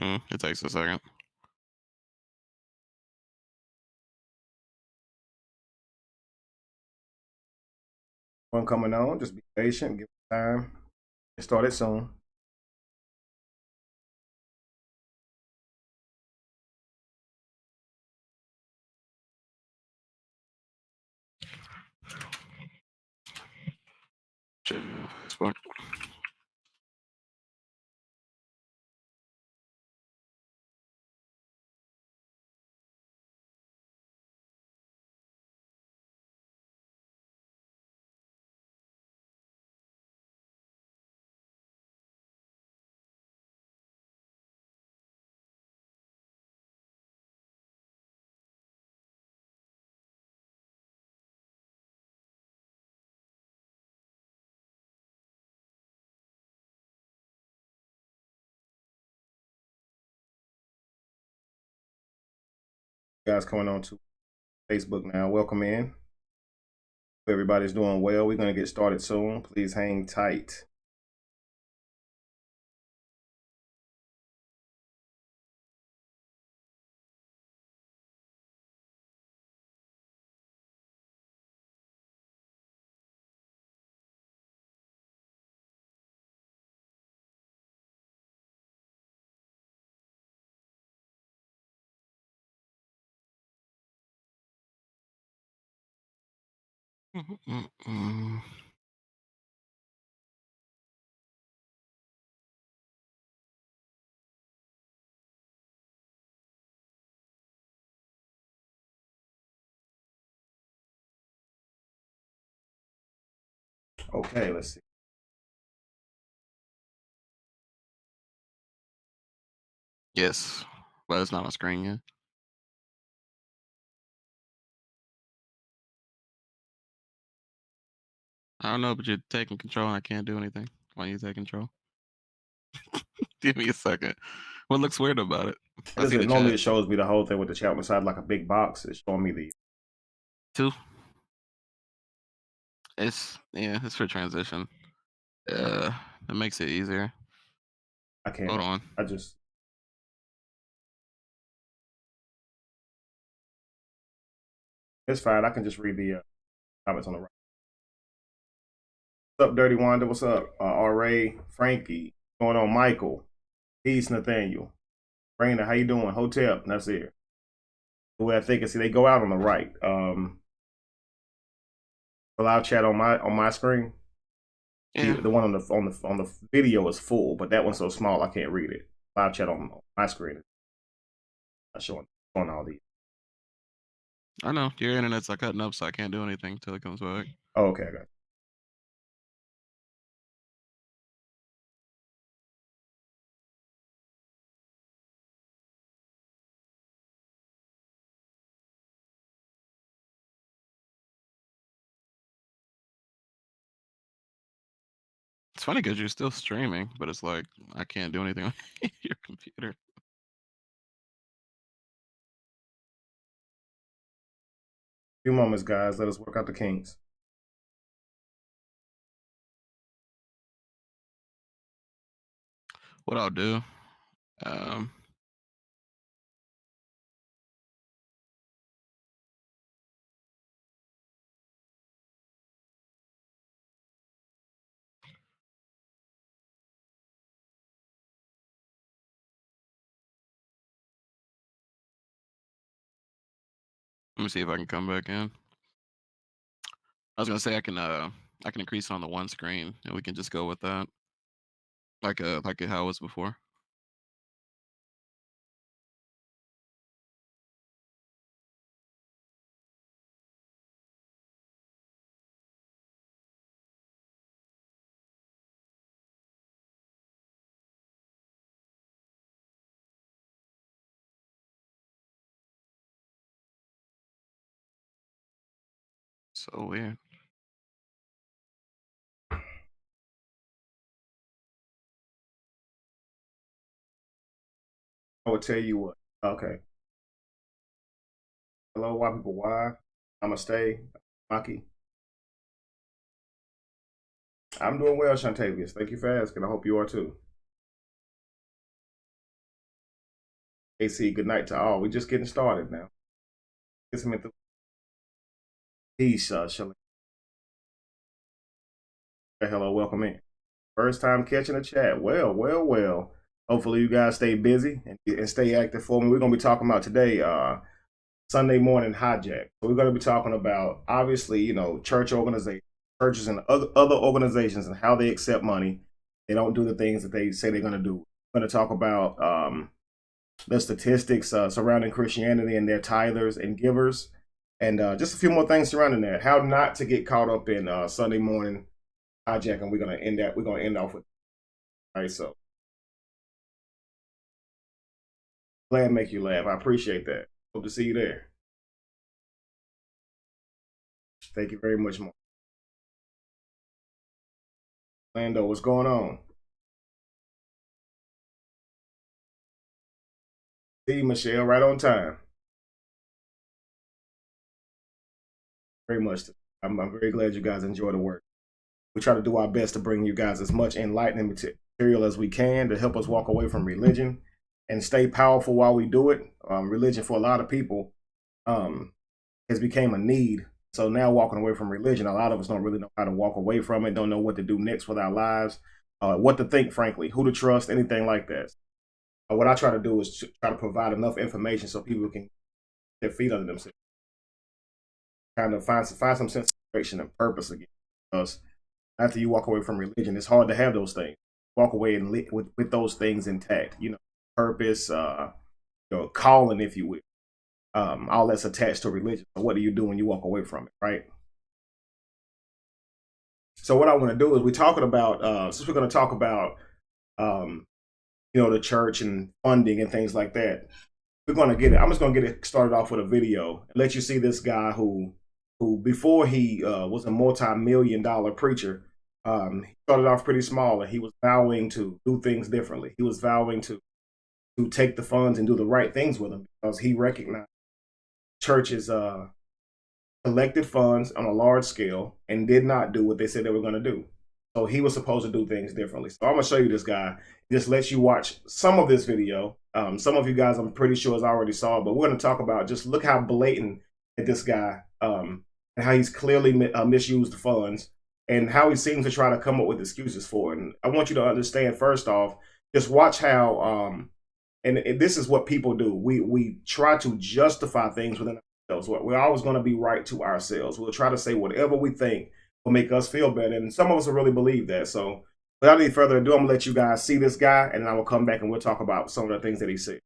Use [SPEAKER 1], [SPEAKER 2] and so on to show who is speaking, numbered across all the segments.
[SPEAKER 1] It takes a second.
[SPEAKER 2] One coming on, just be patient, give it time. Get started soon.
[SPEAKER 1] Shit, fuck.
[SPEAKER 2] Guys coming on to Facebook now. Welcome in. Hope everybody's doing well. We're going to get started soon. Please hang tight.
[SPEAKER 1] Mm-mm-mm.
[SPEAKER 2] Okay, let's see.
[SPEAKER 1] Yes, but it's not on screen yet. I don't know, but you're taking control and I can't do anything. Why you take control? Give me a second. What looks weird about it?
[SPEAKER 2] It
[SPEAKER 1] I see
[SPEAKER 2] doesn't
[SPEAKER 1] the
[SPEAKER 2] normally
[SPEAKER 1] chat.
[SPEAKER 2] it shows me the whole thing with the chat on the side like a big box. It's showing me the
[SPEAKER 1] Two. It's for transition. It makes it easier.
[SPEAKER 2] I can't.
[SPEAKER 1] Hold on.
[SPEAKER 2] I just it's fine. I can just read the comments on the right. What's up, Dirty Wanda? What's up, R.A. Frankie? What's going on, Michael? Peace, Nathaniel. Raina, how you doing? Hotep, that's it. The way I think is, see, they go out on the right. The live chat on my screen.
[SPEAKER 1] Yeah.
[SPEAKER 2] The one on the video is full, but that one's so small I can't read it. Live chat on my screen is not showing all these.
[SPEAKER 1] I know. Your internet's like cutting up, so I can't do anything till it comes back.
[SPEAKER 2] Oh, okay, I got it.
[SPEAKER 1] It's funny because you're still streaming, but it's like I can't do anything on your computer.
[SPEAKER 2] Few moments, guys. Let us work out the kinks.
[SPEAKER 1] What I'll do, um, let me see if I can come back in. I was gonna say I can increase it on the one screen, and we can just go with that, like how it was before. So weird.
[SPEAKER 2] I will tell you what. Okay. Hello, why people? Why? I'ma stay. Maki. I'm doing well, Shantavius. Thank you for asking. I hope you are too. AC, good night to all. We're just getting started now. Get some into peace, Shalane. Hello, welcome in. First time catching a chat. Well. Hopefully you guys stay busy and stay active for me. We're gonna be talking about today Sunday morning hijack. So we're gonna be talking about obviously, church organizations, churches and other organizations and how they accept money. They don't do the things that they say they're gonna do. We're gonna talk about the statistics surrounding Christianity and their tithers and givers, and just a few more things surrounding that. How not to get caught up in Sunday morning hijack, and we're gonna end off with. All right, so glad to make you laugh. I appreciate that. Hope to see you there. Thank you very much, more. Lando, what's going on? See you, Michelle, right on time. Very much. I'm very glad you guys enjoy the work. We try to do our best to bring you guys as much enlightening material as we can to help us walk away from religion and stay powerful while we do it. Religion for a lot of people has become a need. So now walking away from religion, a lot of us don't really know how to walk away from it, don't know what to do next with our lives, what to think, frankly, who to trust, anything like that. What I try to do is try to provide enough information so people can get their feet under themselves, kind of find some sense of direction and purpose again. Because after you walk away from religion, it's hard to have those things. Walk away and with those things intact, purpose, calling, if you will. All that's attached to religion. So what do you do when you walk away from it, right? So what I want to do is we're talking about, since we're going to talk about, the church and funding and things like that, I'm just going to get it started off with a video and let you see this guy who before he was a multi-million-dollar preacher, he started off pretty small and he was vowing to do things differently. He was vowing to take the funds and do the right things with them because he recognized churches collected funds on a large scale and did not do what they said they were going to do. So he was supposed to do things differently. So I'm going to show you this guy. Just let you watch some of this video. Some of you guys, I'm pretty sure, has already saw it, but we're going to talk about just look how blatant at this guy and how he's clearly misused the funds and how he seems to try to come up with excuses for it. And I want you to understand, first off, just watch how, and this is what people do. We try to justify things within ourselves. We're always going to be right to ourselves. We'll try to say whatever we think will make us feel better. And some of us will really believe that. So without any further ado, I'm going to let you guys see this guy, and then I will come back and we'll talk about some of the things that he said.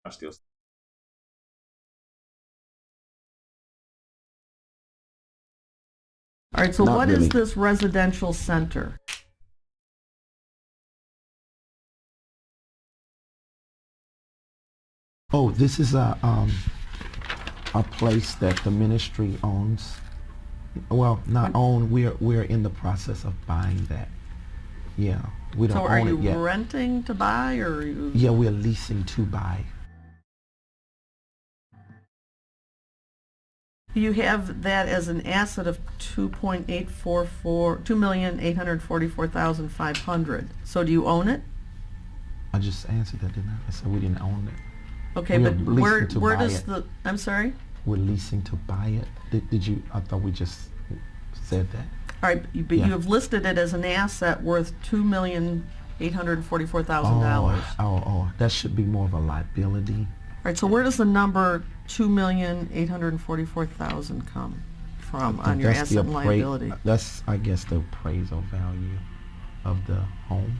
[SPEAKER 2] I still.
[SPEAKER 3] All right, so what is this residential center?
[SPEAKER 4] Oh, this is a place that the ministry owns. Well, not own. We're in the process of buying that. Yeah, we don't own it yet.
[SPEAKER 3] So are you renting to buy, or are you?
[SPEAKER 4] Yeah, we're leasing to buy.
[SPEAKER 3] You have that as an asset of $2,844,500. So do you own it?
[SPEAKER 4] I just answered that, didn't I? I said we didn't own it.
[SPEAKER 3] Okay,
[SPEAKER 4] We're
[SPEAKER 3] but
[SPEAKER 4] leasing
[SPEAKER 3] where
[SPEAKER 4] to
[SPEAKER 3] does
[SPEAKER 4] buy
[SPEAKER 3] the? I'm sorry.
[SPEAKER 4] We're leasing to buy it. Did you? I thought we just said that.
[SPEAKER 3] All right, but
[SPEAKER 4] Yeah.
[SPEAKER 3] you have listed it as an asset worth $2,844,000.
[SPEAKER 4] Oh, that should be more of a liability.
[SPEAKER 3] All right, so where does the number $2,844,000 come from on your asset and liability?
[SPEAKER 4] That's, I guess, the appraisal value of the home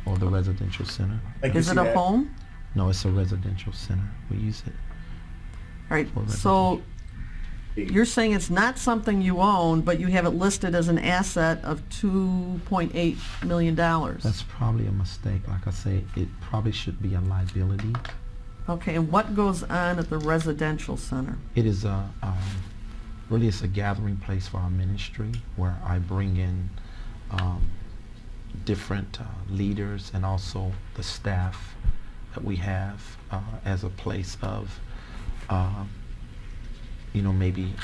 [SPEAKER 4] or the residential center.
[SPEAKER 3] Is it a home?
[SPEAKER 4] No, it's a residential center. We use it.
[SPEAKER 3] All right, so you're saying it's not something you own, but you have it listed as an asset of $2.8 million.
[SPEAKER 4] That's probably a mistake. Like I say, it probably should be a liability.
[SPEAKER 3] Okay, and what goes on at the residential center?
[SPEAKER 4] It is really it's a gathering place for our ministry where I bring in different leaders and also the staff that we have as a place of maybe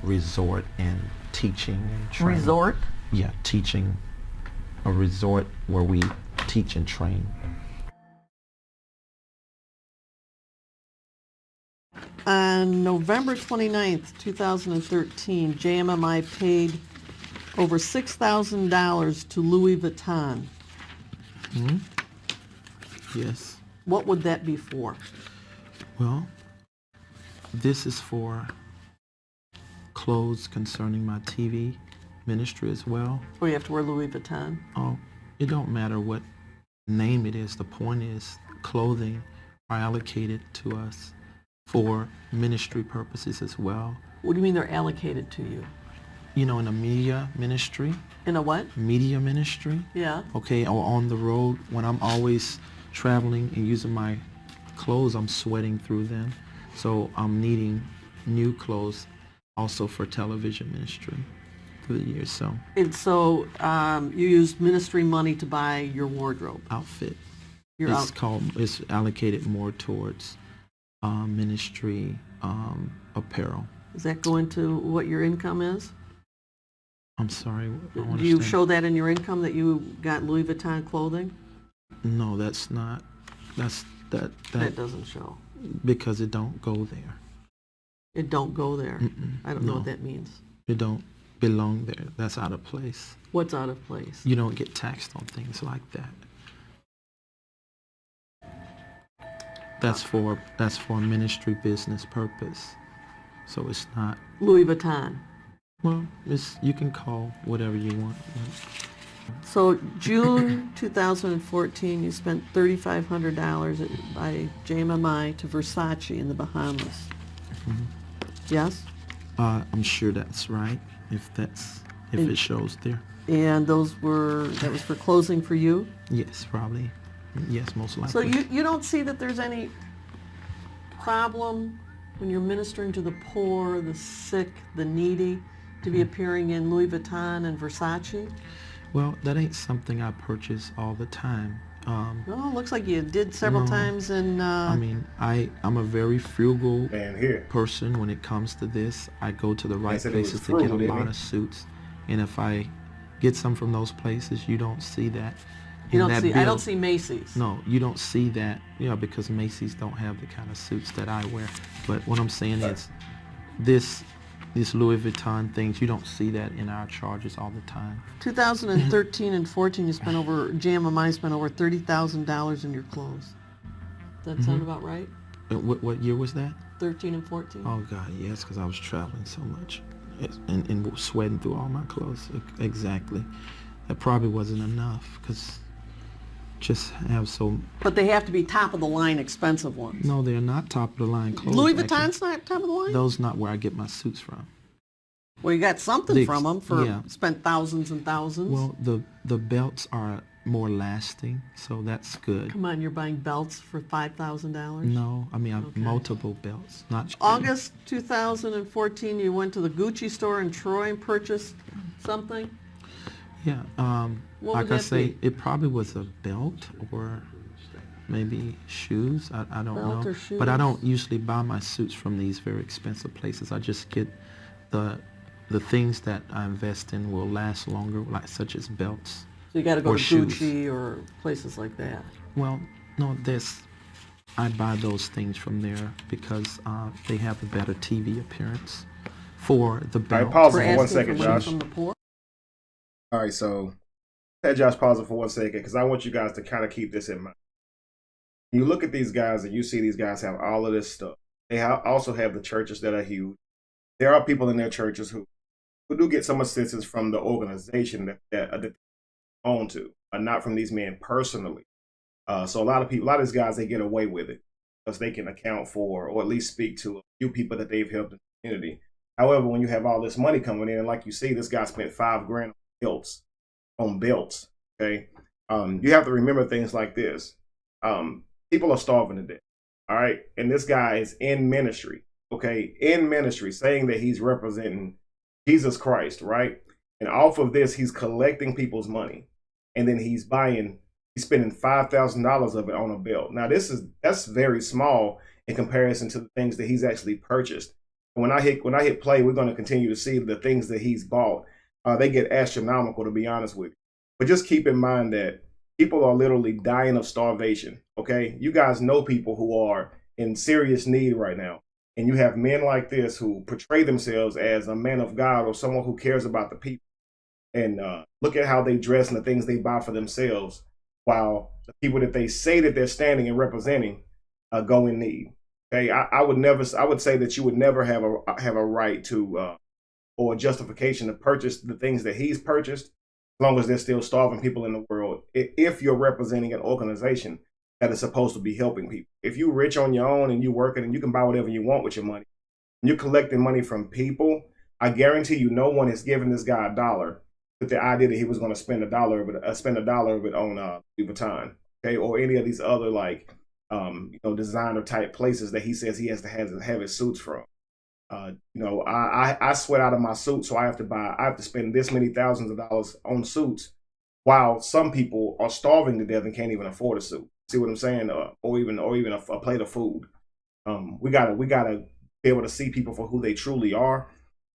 [SPEAKER 4] resort and teaching and training.
[SPEAKER 3] Resort?
[SPEAKER 4] Yeah, teaching, a resort where we teach and train.
[SPEAKER 3] On November 29th, 2013, JMMI paid over $6,000 to Louis Vuitton.
[SPEAKER 4] Yes.
[SPEAKER 3] What would that be for?
[SPEAKER 4] Well, this is for clothes concerning my TV ministry as well.
[SPEAKER 3] Oh, you have to wear Louis Vuitton?
[SPEAKER 4] Oh, it don't matter what name it is. The point is clothing are allocated to us for ministry purposes as well.
[SPEAKER 3] What do you mean they're allocated to you?
[SPEAKER 4] You know, in a media ministry.
[SPEAKER 3] In a what?
[SPEAKER 4] Media ministry.
[SPEAKER 3] Yeah.
[SPEAKER 4] Okay, or on the road when I'm always traveling and using my clothes, I'm sweating through them. So I'm needing new clothes also for television ministry through the years. So.
[SPEAKER 3] And so you used ministry money to buy your wardrobe?
[SPEAKER 4] Outfit.
[SPEAKER 3] Your
[SPEAKER 4] It's allocated more towards ministry apparel.
[SPEAKER 3] Does that go into what your income is?
[SPEAKER 4] I'm sorry.
[SPEAKER 3] Do you show that in your income that you got Louis Vuitton clothing?
[SPEAKER 4] No, that's not. That
[SPEAKER 3] doesn't show.
[SPEAKER 4] Because it don't go there.
[SPEAKER 3] It don't go there. I don't know what that means.
[SPEAKER 4] It don't belong there. That's out of place.
[SPEAKER 3] What's out of place?
[SPEAKER 4] You don't get taxed on things like that. That's for ministry business purpose. So it's not
[SPEAKER 3] Louis Vuitton.
[SPEAKER 4] Well, you can call whatever you want.
[SPEAKER 3] So June 2014, you spent $3,500 by JMMI to Versace in the Bahamas. Yes?
[SPEAKER 4] I'm sure that's right. If it shows there.
[SPEAKER 3] And that was for clothing for you?
[SPEAKER 4] Yes, probably. Yes, most likely.
[SPEAKER 3] So you don't see that there's any problem when you're ministering to the poor, the sick, the needy, to be appearing in Louis Vuitton and Versace?
[SPEAKER 4] Well, that ain't something I purchase all the time.
[SPEAKER 3] Well, it looks like you did several times in...
[SPEAKER 4] I mean, I'm a very frugal
[SPEAKER 2] here.
[SPEAKER 4] person when it comes to this. I go to the right
[SPEAKER 2] said it
[SPEAKER 4] places
[SPEAKER 2] was
[SPEAKER 4] to get a
[SPEAKER 2] frugal,
[SPEAKER 4] lot of suits. And if I get some from those places, you don't see that.
[SPEAKER 3] I don't see Macy's.
[SPEAKER 4] No, you don't see that, because Macy's don't have the kind of suits that I wear. But what I'm saying is, these Louis Vuitton things, you don't see that in our charges all the time.
[SPEAKER 3] 2013 and 14, JMMI spent over $30,000 in your clothes. Does that sound about right?
[SPEAKER 4] What year was that?
[SPEAKER 3] 13 and 14.
[SPEAKER 4] Oh God, yes, because I was traveling so much and sweating through all my clothes. Exactly. That probably wasn't enough because just have so...
[SPEAKER 3] But they have to be top of the line expensive ones.
[SPEAKER 4] No, they're not top of the line clothes.
[SPEAKER 3] Louis Vuitton's not top of the line?
[SPEAKER 4] Those not where I get my suits from.
[SPEAKER 3] Well, you got something from them spent thousands and thousands.
[SPEAKER 4] Well, the belts are more lasting, so that's good.
[SPEAKER 3] Come on, you're buying belts for $5,000?
[SPEAKER 4] No, I mean multiple belts, not...
[SPEAKER 3] August 2014, you went to the Gucci store in Troy and purchased something?
[SPEAKER 4] Yeah, like I say, it probably was a belt or maybe shoes. I don't know.
[SPEAKER 3] Or shoes.
[SPEAKER 4] But I don't usually buy my suits from these very expensive places. I just get the things that I invest in will last longer, like such as belts.
[SPEAKER 3] So you got to go to
[SPEAKER 4] shoes.
[SPEAKER 3] Gucci or places like that.
[SPEAKER 4] Well, no, I buy those things from there because they have a better TV appearance for the belt.
[SPEAKER 2] All right, pause it for
[SPEAKER 3] asking
[SPEAKER 2] 1 second,
[SPEAKER 3] for money
[SPEAKER 2] Josh.
[SPEAKER 3] from the poor?
[SPEAKER 2] All right, so had Josh pause it for 1 second because I want you guys to kind of keep this in mind. You look at these guys and you see these guys have all of this stuff. They also have the churches that are huge. There are people in their churches who do get some assistance from the organization that they own to, but not from these men personally. So a lot of these guys, they get away with it because they can account for or at least speak to a few people that they've helped in the community. However, when you have all this money coming in, and like you see, this guy spent $5,000 on belts. Okay, you have to remember things like this. People are starving to death. All right, and this guy is in ministry. Okay, in ministry, saying that he's representing Jesus Christ, right? And off of this, he's collecting people's money, and then he's spending $5,000 of it on a belt. Now, that's very small in comparison to the things that he's actually purchased. And when I hit play, we're going to continue to see the things that he's bought They get astronomical, to be honest with you. But just keep in mind that people are literally dying of starvation. Okay, you guys know people who are in serious need right now, and you have men like this who portray themselves as a man of God or someone who cares about the people. And look at how they dress and the things they buy for themselves, while the people that they say that they're standing and representing go in need. Okay, I would never. I would say that you would never have a right to or justification to purchase the things that he's purchased, as long as they're still starving people in the world. If you're representing an organization that is supposed to be helping people, if you're rich on your own and you're working and you can buy whatever you want with your money, and you're collecting money from people, I guarantee you, no one is giving this guy a dollar with the idea that he was going to spend spend a dollar of it on Louis Vuitton, okay, or any of these other like designer type places that he says he has to have his suits from. I sweat out of my suit, so I have to spend this many thousands of dollars on suits, while some people are starving to death and can't even afford a suit. See what I'm saying? Or even a plate of food. We gotta be able to see people for who they truly are,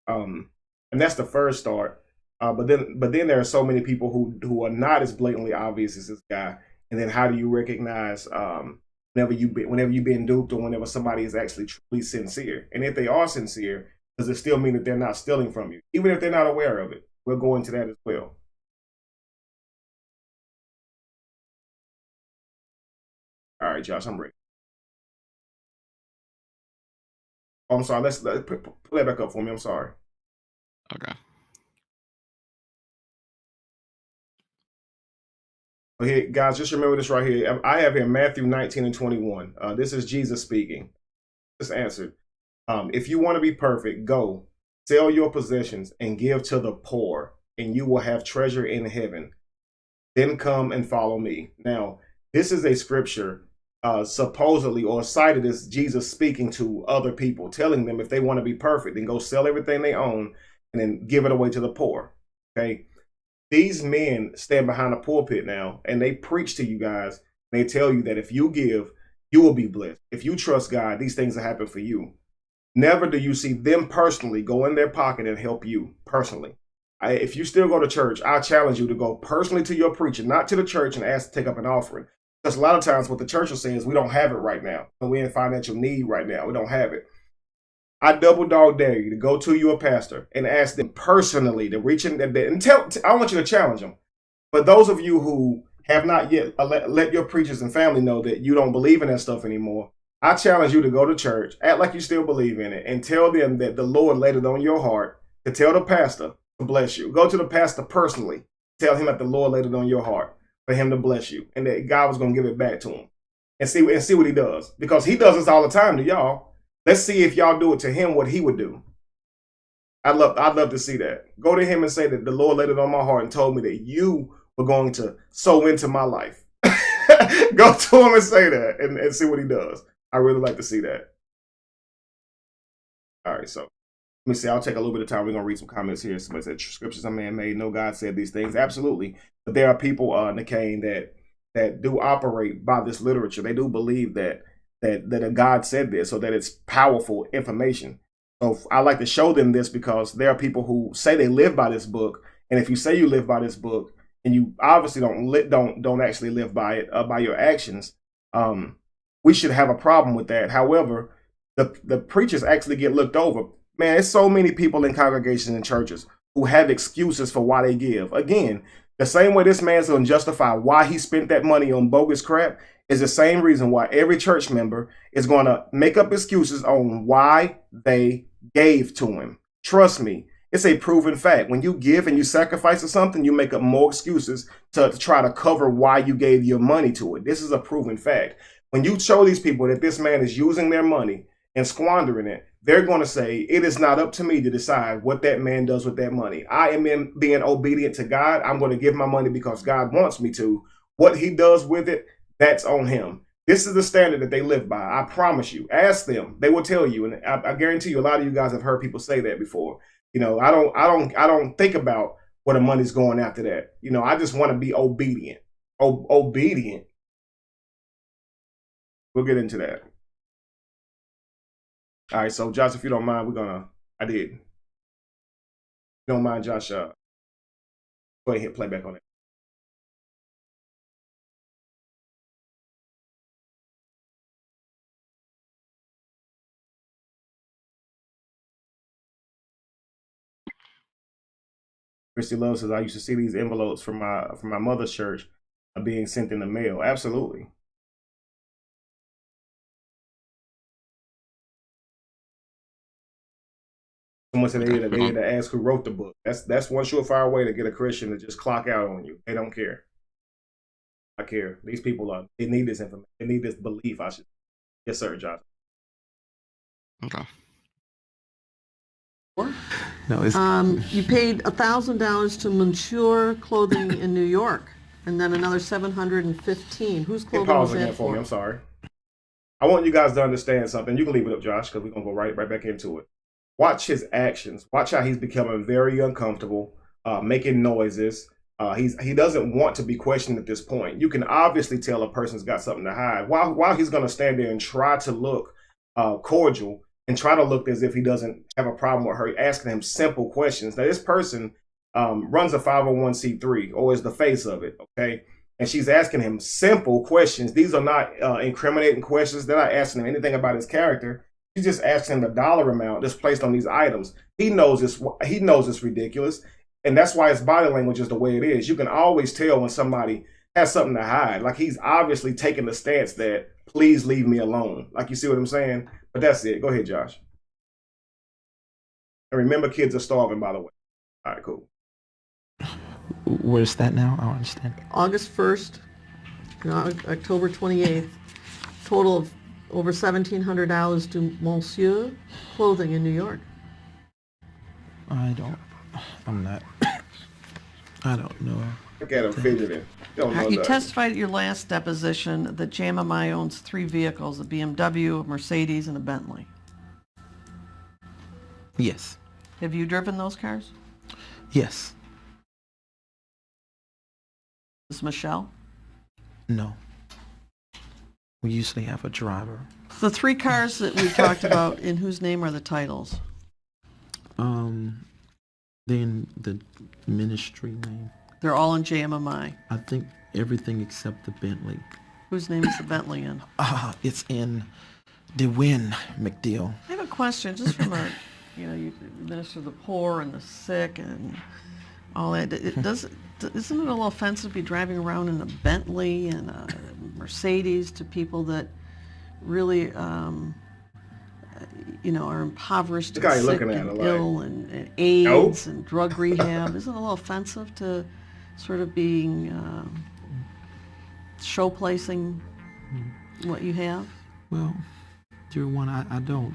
[SPEAKER 2] and that's the first start. But then there are so many people who are not as blatantly obvious as this guy. And then how do you recognize whenever you've been duped, or whenever somebody is actually truly sincere? And if they are sincere, does it still mean that they're not stealing from you, even if they're not aware of it? We'll go into that as well. All right, Josh, I'm ready. Oh, I'm sorry. Let's play it back up for me. I'm sorry.
[SPEAKER 1] Okay.
[SPEAKER 2] Here, guys, just remember this right here. I have here Matthew 19 and 21. This is Jesus speaking. Just answered. If you want to be perfect, go sell your possessions and give to the poor, and you will have treasure in heaven. Then come and follow me. Now, this is a scripture supposedly or cited as Jesus speaking to other people, telling them if they want to be perfect, then go sell everything they own and then give it away to the poor. Okay. These men stand behind a pulpit now and they preach to you guys. They tell you that if you give, you will be blessed. If you trust God, these things will happen for you. Never do you see them personally go in their pocket and help you personally. If you still go to church, I challenge you to go personally to your preacher, not to the church, and ask to take up an offering. Because a lot of times what the church will say is, we don't have it right now. We're in financial need right now. We don't have it. I double dog dare you to go to your pastor and ask them personally to reach in and tell. I want you to challenge them. But those of you who have not yet let your preachers and family know that you don't believe in that stuff anymore, I challenge you to go to church, act like you still believe in it, and tell them that the Lord laid it on your heart to tell the pastor to bless you. Go to the pastor personally, tell him that the Lord laid it on your heart for him to bless you, and that God was going to give it back to him, and see what he does, because he does this all the time to y'all. Let's see if y'all do it to him, what he would do. I'd love to see that. Go to him and say that the Lord laid it on my heart and told me that you were going to sow into my life. Go to him and say that and see what he does. I really like to see that. All right, so let me see. I'll take a little bit of time. We're going to read some comments here. Somebody said, scriptures are man-made. No, God said these things. Absolutely. But there are people, Nicaine, that do operate by this literature. They do believe that a God said this, so that it's powerful information. So I like to show them this, because there are people who say they live by this book, and if you say you live by this book and you obviously don't actually live by it by your actions, we should have a problem with that. However, the preachers actually get looked over. Man, there's so many people in congregations and churches who have excuses for why they give. Again, the same way this man's going to justify why he spent that money on bogus crap is the same reason why every church member is going to make up excuses on why they gave to him. Trust me, it's a proven fact. When you give and you sacrifice to something, you make up more excuses to try to cover why you gave your money to it. This is a proven fact. When you show these people that this man is using their money and squandering it, they're going to say, it is not up to me to decide what that man does with that money. I am being obedient to God. I'm going to give my money because God wants me to. What he does with it, that's on him. This is the standard that they live by. I promise you. Ask them. They will tell you. And I guarantee you, a lot of you guys have heard people say that before. I don't think about where the money's going after that. I just want to be obedient. Obedient. We'll get into that. All right, so Josh, if you don't mind, I did. If you don't mind, Josh, Go ahead and hit playback on it. Christy Love says, I used to see these envelopes from my mother's church being sent in the mail. Absolutely. Someone said
[SPEAKER 1] Okay,
[SPEAKER 2] they had to ask who wrote the book. That's one surefire way to get a Christian to just clock out on you. They don't care. I care. These people they need this information. They need this belief. I should. Yes, sir, Josh.
[SPEAKER 1] Okay.
[SPEAKER 4] No, it's
[SPEAKER 3] You paid $1,000 to Misuse clothing in New York, and then another $715. Whose
[SPEAKER 2] Hit
[SPEAKER 3] clothing
[SPEAKER 2] pause
[SPEAKER 3] was
[SPEAKER 2] again
[SPEAKER 3] that
[SPEAKER 2] for me.
[SPEAKER 3] for?
[SPEAKER 2] I'm sorry. I want you guys to understand something. You can leave it up, Josh, because we're gonna go right back into it. Watch his actions. Watch how he's becoming very uncomfortable, making noises. He doesn't want to be questioned at this point. You can obviously tell a person's got something to hide. While he's gonna stand there and try to look cordial and try to look as if he doesn't have a problem with her asking him simple questions. Now, this person runs a 501c3 or is the face of it, okay? And she's asking him simple questions. These are not incriminating questions. They're not asking him anything about his character. She's just asking him the dollar amount that's placed on these items. He knows this. He knows it's ridiculous, and that's why his body language is the way it is. You can always tell when somebody has something to hide. Like he's obviously taking the stance that please leave me alone. Like, you see what I'm saying? But that's it. Go ahead, Josh. And remember, kids are starving, by the way. All right, cool.
[SPEAKER 4] where's that now? I don't understand.
[SPEAKER 3] August 1st, October 28th, total of over $1,700 to Misuse clothing in New York.
[SPEAKER 4] I don't know.
[SPEAKER 2] Look at him fidgeting.
[SPEAKER 3] You testified at your last deposition that JMMI owns 3 vehicles, a BMW, a Mercedes, and a Bentley.
[SPEAKER 4] Yes.
[SPEAKER 3] Have you driven those cars?
[SPEAKER 4] Yes.
[SPEAKER 3] Is Michelle?
[SPEAKER 4] No. We usually have a driver.
[SPEAKER 3] The 3 cars that we talked about, in whose name are the titles?
[SPEAKER 4] Then the ministry name.
[SPEAKER 3] They're all in JMMI.
[SPEAKER 4] I think everything except the Bentley.
[SPEAKER 3] Whose name is the Bentley in?
[SPEAKER 4] It's in DeWin McDeal.
[SPEAKER 3] I have a question, just from a, you minister the poor and the sick and all that. Isn't it a little offensive to be driving around in a Bentley and a Mercedes to people that really, are impoverished and sick and ill and AIDS and drug rehab? Isn't it a little offensive to sort of being show-placing what you have?
[SPEAKER 4] Well, dear one, I don't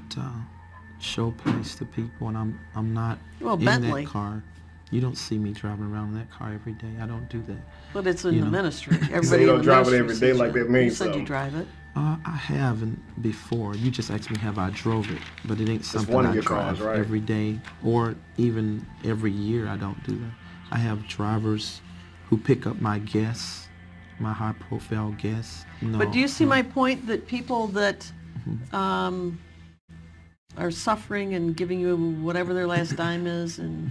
[SPEAKER 4] showplace to people, and I'm not in
[SPEAKER 3] Bentley.
[SPEAKER 4] that car. You don't see me driving around in that car every day. I don't do that.
[SPEAKER 3] But it's in the ministry. Everybody
[SPEAKER 2] So you don't
[SPEAKER 3] in the
[SPEAKER 2] drive it
[SPEAKER 3] ministry
[SPEAKER 2] every day
[SPEAKER 3] sees
[SPEAKER 2] like
[SPEAKER 3] you.
[SPEAKER 2] that means
[SPEAKER 3] You said
[SPEAKER 2] so.
[SPEAKER 3] you drive it.
[SPEAKER 4] I haven't before. You just asked me have I drove it, but it ain't something
[SPEAKER 2] one of
[SPEAKER 4] I
[SPEAKER 2] your
[SPEAKER 4] drive
[SPEAKER 2] cars, right?
[SPEAKER 4] every day or even every year. I don't do that. I have drivers who pick up my guests, my high-profile guests. No,
[SPEAKER 3] But do you see
[SPEAKER 4] no.
[SPEAKER 3] my point that people that are suffering and giving you whatever their last dime is and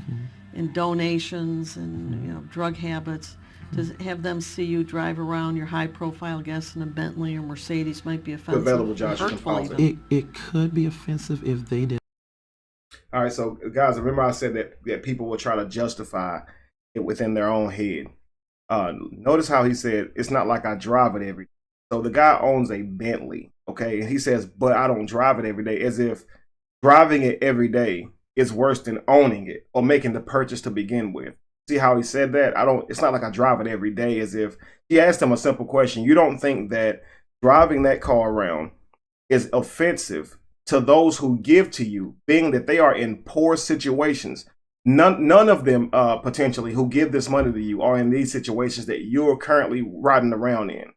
[SPEAKER 3] donations and drug habits, to have them see you drive around your high-profile guests in a Bentley or Mercedes might be offensive.
[SPEAKER 2] Available, Josh. You can
[SPEAKER 3] Hurtful
[SPEAKER 2] pause
[SPEAKER 3] even.
[SPEAKER 4] It could be offensive if they did.
[SPEAKER 2] All right, so guys, remember I said that people will try to justify it within their own head. Notice how he said, it's not like I drive it every day. So the guy owns a Bentley, okay? And he says, but I don't drive it every day, as if driving it every day is worse than owning it or making the purchase to begin with. See how he said that? It's not like I drive it every day, as if he asked him a simple question. You don't think that driving that car around is offensive to those who give to you, being that they are in poor situations? None of them potentially who give this money to you are in these situations that you're currently riding around in.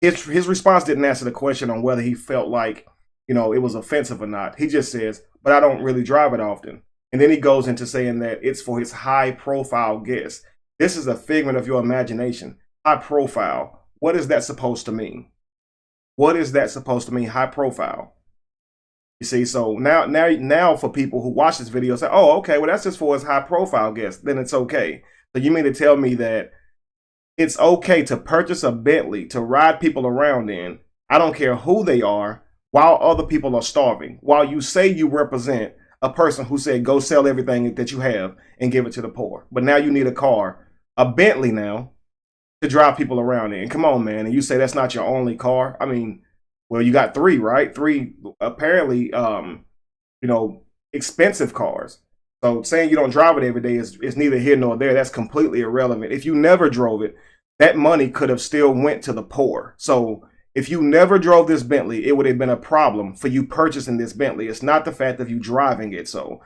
[SPEAKER 2] His response didn't answer the question on whether he felt like, it was offensive or not. He just says, but I don't really drive it often. And then he goes into saying that it's for his high profile guests. This is a figment of your imagination. High profile. What is that supposed to mean? What is that supposed to mean? High profile. You see, so now for people who watch this video say, oh, okay, well, that's just for his high profile guests, then it's okay. So you mean to tell me that it's okay to purchase a Bentley to ride people around in, I don't care who they are, while other people are starving, while you say you represent a person who said go sell everything that you have and give it to the poor. But now you need a car, a Bentley now, to drive people around in. Come on, man. And you say that's not your only car. I mean, well, you got three, right? Three apparently expensive cars. So saying you don't drive it every day is neither here nor there. That's completely irrelevant. If you never drove it, that money could have still went to the poor. So if you never drove this Bentley, it would have been a problem for you purchasing this Bentley. It's not the fact of you driving it. So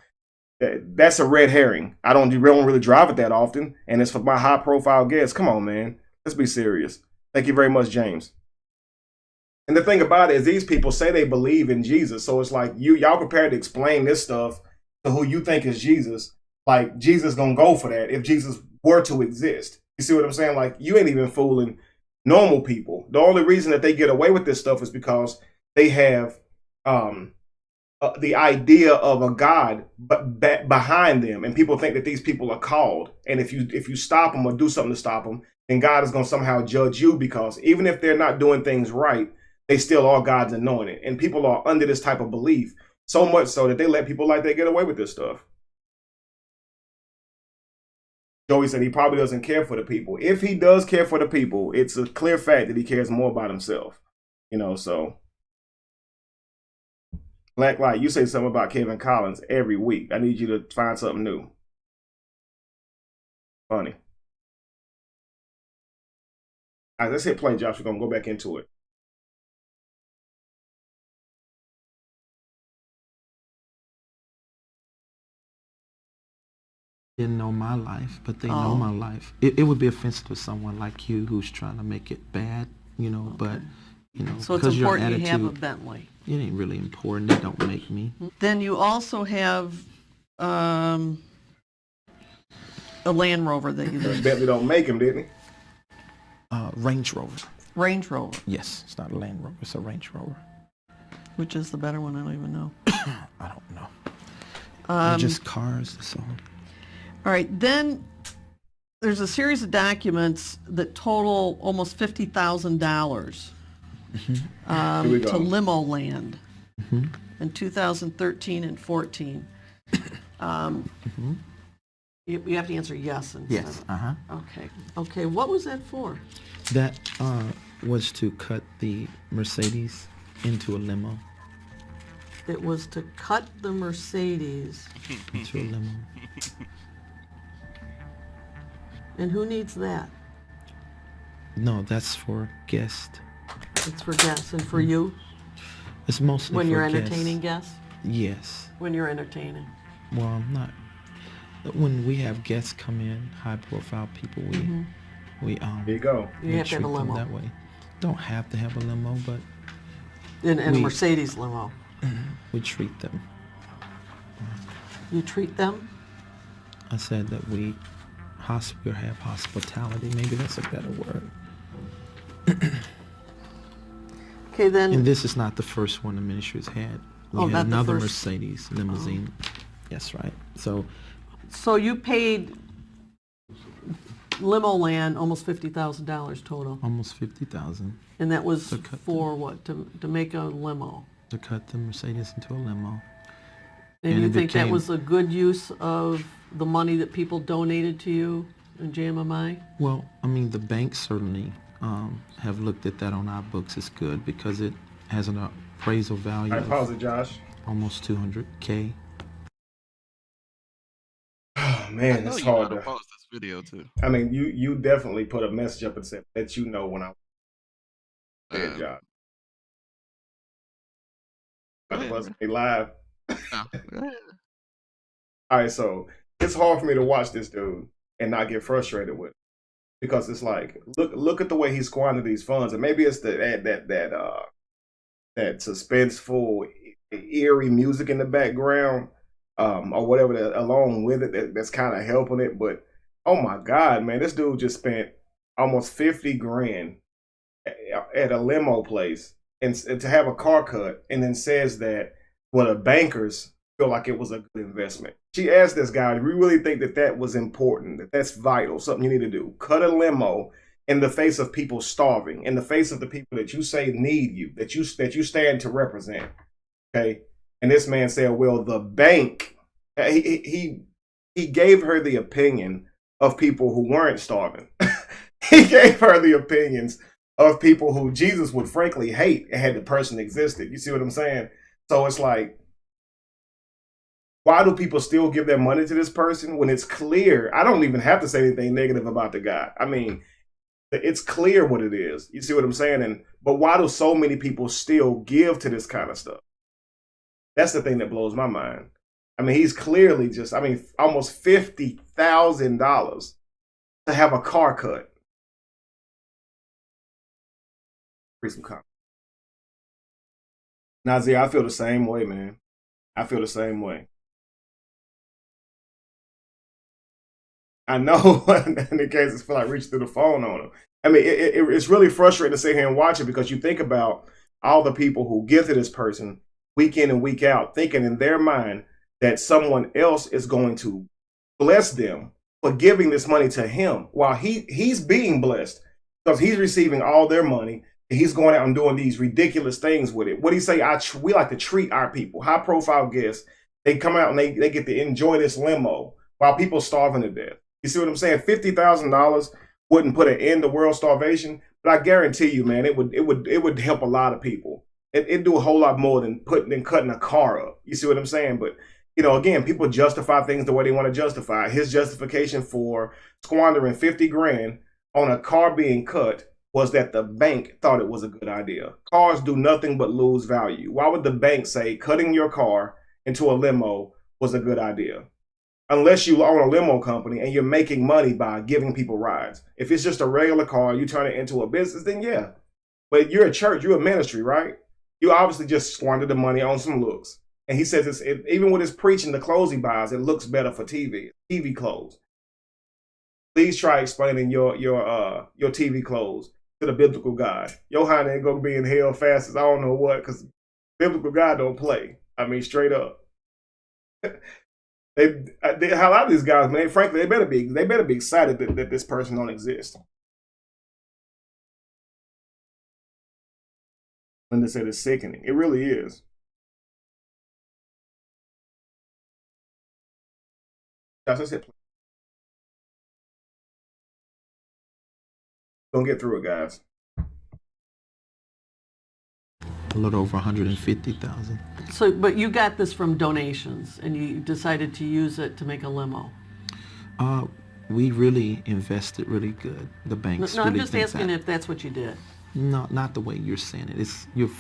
[SPEAKER 2] that's a red herring. I don't really drive it that often, and it's for my high profile guests. Come on, man. Let's be serious. Thank you very much, James. And the thing about it is these people say they believe in Jesus. So it's like y'all prepared to explain this stuff to who you think is Jesus. Like Jesus gonna go for that if Jesus were to exist. You see what I'm saying? Like you ain't even fooling normal people. The only reason that they get away with this stuff is because they have the idea of a God behind them, and people think that these people are called. And if you stop them or do something to stop them, then God is going to somehow judge you, because even if they're not doing things right, they still are God's anointed. And people are under this type of belief, so much so that they let people like that get away with this stuff. Joey said he probably doesn't care for the people. If he does care for the people, it's a clear fact that he cares more about himself. So Black Light, you say something about Kevin Collins every week. I need you to find something new. Funny. All right, let's hit play, Josh. We're going to go back into it.
[SPEAKER 4] Didn't know my life, but they know my life. It would be offensive to someone like you who's trying to make it bad, but,
[SPEAKER 3] So it's
[SPEAKER 4] because your
[SPEAKER 3] important you have a
[SPEAKER 4] attitude,
[SPEAKER 3] Bentley.
[SPEAKER 4] it ain't really important. It don't make me.
[SPEAKER 3] Then you also have a Land Rover that you lease.
[SPEAKER 2] Bentley don't make him, didn't he?
[SPEAKER 4] Range Rover.
[SPEAKER 3] Range Rover.
[SPEAKER 4] Yes, it's not a Land Rover. It's a Range Rover.
[SPEAKER 3] Which is the better one? I don't even know.
[SPEAKER 4] I don't know. They're just cars, so.
[SPEAKER 3] All right, then there's a series of documents that total almost $50,000 to limo land in 2013 and 14. You have to answer yes.
[SPEAKER 4] Yes.
[SPEAKER 3] Okay. What was that for?
[SPEAKER 4] That was to cut the Mercedes into a limo.
[SPEAKER 3] It was to cut the Mercedes.
[SPEAKER 4] Into a limo.
[SPEAKER 3] And who needs that?
[SPEAKER 4] No, that's for guests.
[SPEAKER 3] It's for guests and for you?
[SPEAKER 4] It's mostly
[SPEAKER 3] when
[SPEAKER 4] for
[SPEAKER 3] you're
[SPEAKER 4] guests.
[SPEAKER 3] entertaining guests?
[SPEAKER 4] Yes.
[SPEAKER 3] When you're entertaining.
[SPEAKER 4] Well, I'm not. When we have guests come in, high-profile people, we
[SPEAKER 2] there you go.
[SPEAKER 3] You have to have a limo.
[SPEAKER 4] That way. Don't have to have a limo, but
[SPEAKER 3] in a Mercedes limo.
[SPEAKER 4] We treat them.
[SPEAKER 3] You treat them?
[SPEAKER 4] I said that we have hospitality. Maybe that's a better word.
[SPEAKER 3] Okay, then.
[SPEAKER 4] And this is not the first one the ministry has had. We had another Mercedes limousine. Yes, right.
[SPEAKER 3] So you paid limo land almost $50,000 total.
[SPEAKER 4] Almost $50,000.
[SPEAKER 3] And that was for what? To make a limo.
[SPEAKER 4] To cut the Mercedes into a limo.
[SPEAKER 3] And you think that was a good use of the money that people donated to you in JMMI?
[SPEAKER 4] Well, I mean, the banks certainly have looked at that on our books as good because it has an appraisal value.
[SPEAKER 2] All right, pause it, Josh.
[SPEAKER 4] Almost $200K.
[SPEAKER 2] Oh man, it's hard to
[SPEAKER 1] post this video too.
[SPEAKER 2] I mean, you definitely put a message up and said that when I did job. I was live. All right, so it's hard for me to watch this dude and not get frustrated with it, because it's like look at the way he squandered these funds, and maybe it's that suspenseful, eerie music in the background, or whatever along with it that's kind of helping it. But oh my God, man, this dude just spent almost 50 grand at a limo place and to have a car cut, and then says that the bankers feel like it was a good investment. She asked this guy, do we really think that that was important, that that's vital, something you need to do? Cut a limo in the face of people starving, in the face of the people that you say need you, that you stand to represent. Okay. And this man said, well, the bank, he gave her the opinion of people who weren't starving. He gave her the opinions of people who Jesus would frankly hate had the person existed. You see what I'm saying? So it's like, why do people still give their money to this person when it's clear? I don't even have to say anything negative about the guy. I mean, it's clear what it is. You see what I'm saying? But why do so many people still give to this kind of stuff? That's the thing that blows my mind. I mean, he's clearly just, I mean, almost $50,000 to have a car cut. Nazir, I feel the same way, man. I feel the same way. I know in the cases feel like reaching through the phone on him. I mean, it's really frustrating to sit here and watch it because you think about all the people who give to this person week in and week out, thinking in their mind that someone else is going to bless them for giving this money to him while he's being blessed because he's receiving all their money. And he's going out and doing these ridiculous things with it. What do you say? We like to treat our people, high profile guests. They come out and they get to enjoy this limo while people starving to death. You see what I'm saying? $50,000 wouldn't put an end to world starvation, but I guarantee you, man, it would help a lot of people. It'd do a whole lot more than cutting a car up. You see what I'm saying? But you know, again, people justify things the way they want to justify. His justification for squandering 50 grand on a car being cut was that the bank thought it was a good idea. Cars do nothing but lose value. Why would the bank say cutting your car into a limo was a good idea? Unless you own a limo company and you're making money by giving people rides. If it's just a regular car, you turn it into a business, then yeah. But you're a church, you're a ministry, right? You obviously just squandered the money on some looks. And he says even with his preaching, the clothes he buys, it looks better for TV clothes. Please try explaining your TV clothes to the biblical God. Johann ain't gonna be in hell fast as I don't know what, because biblical God don't play. I mean, straight up. A lot of these guys, man, frankly, they better be excited that this person don't exist. Linda said it's sickening. It really is. That's it. Don't get through it, guys.
[SPEAKER 4] A little over 150,000.
[SPEAKER 3] So, but you got this from donations, and you decided to use it to make a limo.
[SPEAKER 4] We really invested really good. The banks.
[SPEAKER 3] No,
[SPEAKER 4] really
[SPEAKER 3] I'm just asking if that's what you did.
[SPEAKER 4] No, not the way you're saying it. You're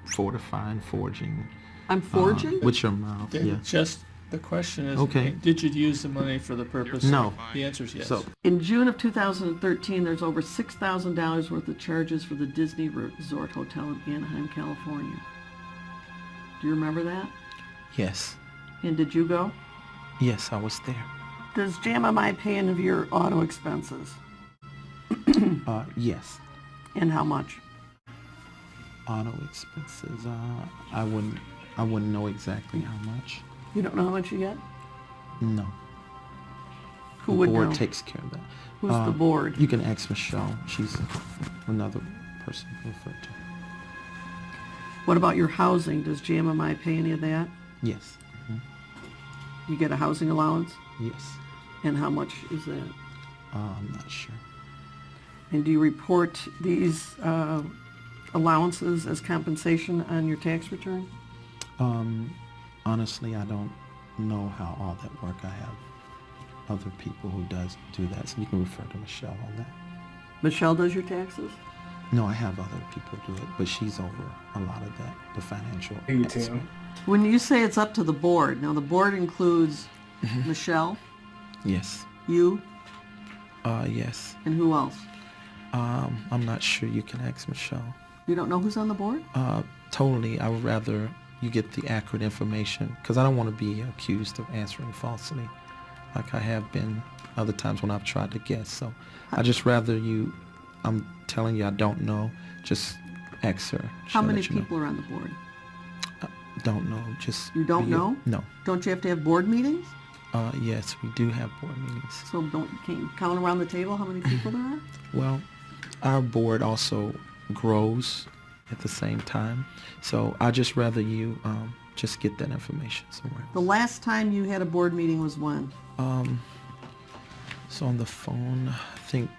[SPEAKER 4] fortifying, forging.
[SPEAKER 3] I'm forging?
[SPEAKER 4] With your mouth. Yeah.
[SPEAKER 5] Just the question is,
[SPEAKER 4] Okay.
[SPEAKER 5] did you use the money for the purpose?
[SPEAKER 4] No.
[SPEAKER 5] The answer is yes.
[SPEAKER 4] So
[SPEAKER 3] In June of 2013, there's over $6,000 worth of charges for the Disney Resort Hotel in Anaheim, California. Do you remember that?
[SPEAKER 4] yes,
[SPEAKER 3] And did you go?
[SPEAKER 4] yes, I was there.
[SPEAKER 3] Does JMMI pay any of your auto expenses?
[SPEAKER 4] Yes.
[SPEAKER 3] And how much?
[SPEAKER 4] Auto expenses. I wouldn't know exactly how much.
[SPEAKER 3] You don't know how much you get?
[SPEAKER 4] No.
[SPEAKER 3] Who
[SPEAKER 4] The
[SPEAKER 3] would
[SPEAKER 4] board
[SPEAKER 3] know?
[SPEAKER 4] takes care of that.
[SPEAKER 3] Who's the board?
[SPEAKER 4] You can ask Michelle. She's another person to refer to.
[SPEAKER 3] What about your housing? Does JMMI pay any of that?
[SPEAKER 4] Yes.
[SPEAKER 3] You get a housing allowance?
[SPEAKER 4] Yes.
[SPEAKER 3] And how much is that?
[SPEAKER 4] I'm not sure.
[SPEAKER 3] And do you report these allowances as compensation on your tax return?
[SPEAKER 4] Honestly, I don't know how all that work. I have other people who do that, so you can refer to Michelle on that.
[SPEAKER 3] Michelle does your taxes?
[SPEAKER 4] No, I have other people do it, but she's over a lot of that, the financial
[SPEAKER 2] Hey, Tim.
[SPEAKER 4] aspect.
[SPEAKER 3] When you say it's up to the board, now the board includes Michelle,
[SPEAKER 4] Yes.
[SPEAKER 3] you,
[SPEAKER 4] Yes.
[SPEAKER 3] and who else?
[SPEAKER 4] I'm not sure. You can ask Michelle.
[SPEAKER 3] You don't know who's on the board?
[SPEAKER 4] Totally. I would rather you get the accurate information because I don't want to be accused of answering falsely like I have been other times when I've tried to guess. So I just rather I'm telling you I don't know, just ask her.
[SPEAKER 3] How
[SPEAKER 4] She'll
[SPEAKER 3] many
[SPEAKER 4] let you know.
[SPEAKER 3] people are on the board?
[SPEAKER 4] Don't know. Just
[SPEAKER 3] You don't know?
[SPEAKER 4] No.
[SPEAKER 3] Don't you have to have board meetings?
[SPEAKER 4] Yes, we do have board meetings.
[SPEAKER 3] So can you count around the table how many people there are?
[SPEAKER 4] Well, our board also grows at the same time, so I just rather you just get that information somewhere.
[SPEAKER 3] The last time you had a board meeting was when?
[SPEAKER 4] So on the phone, I think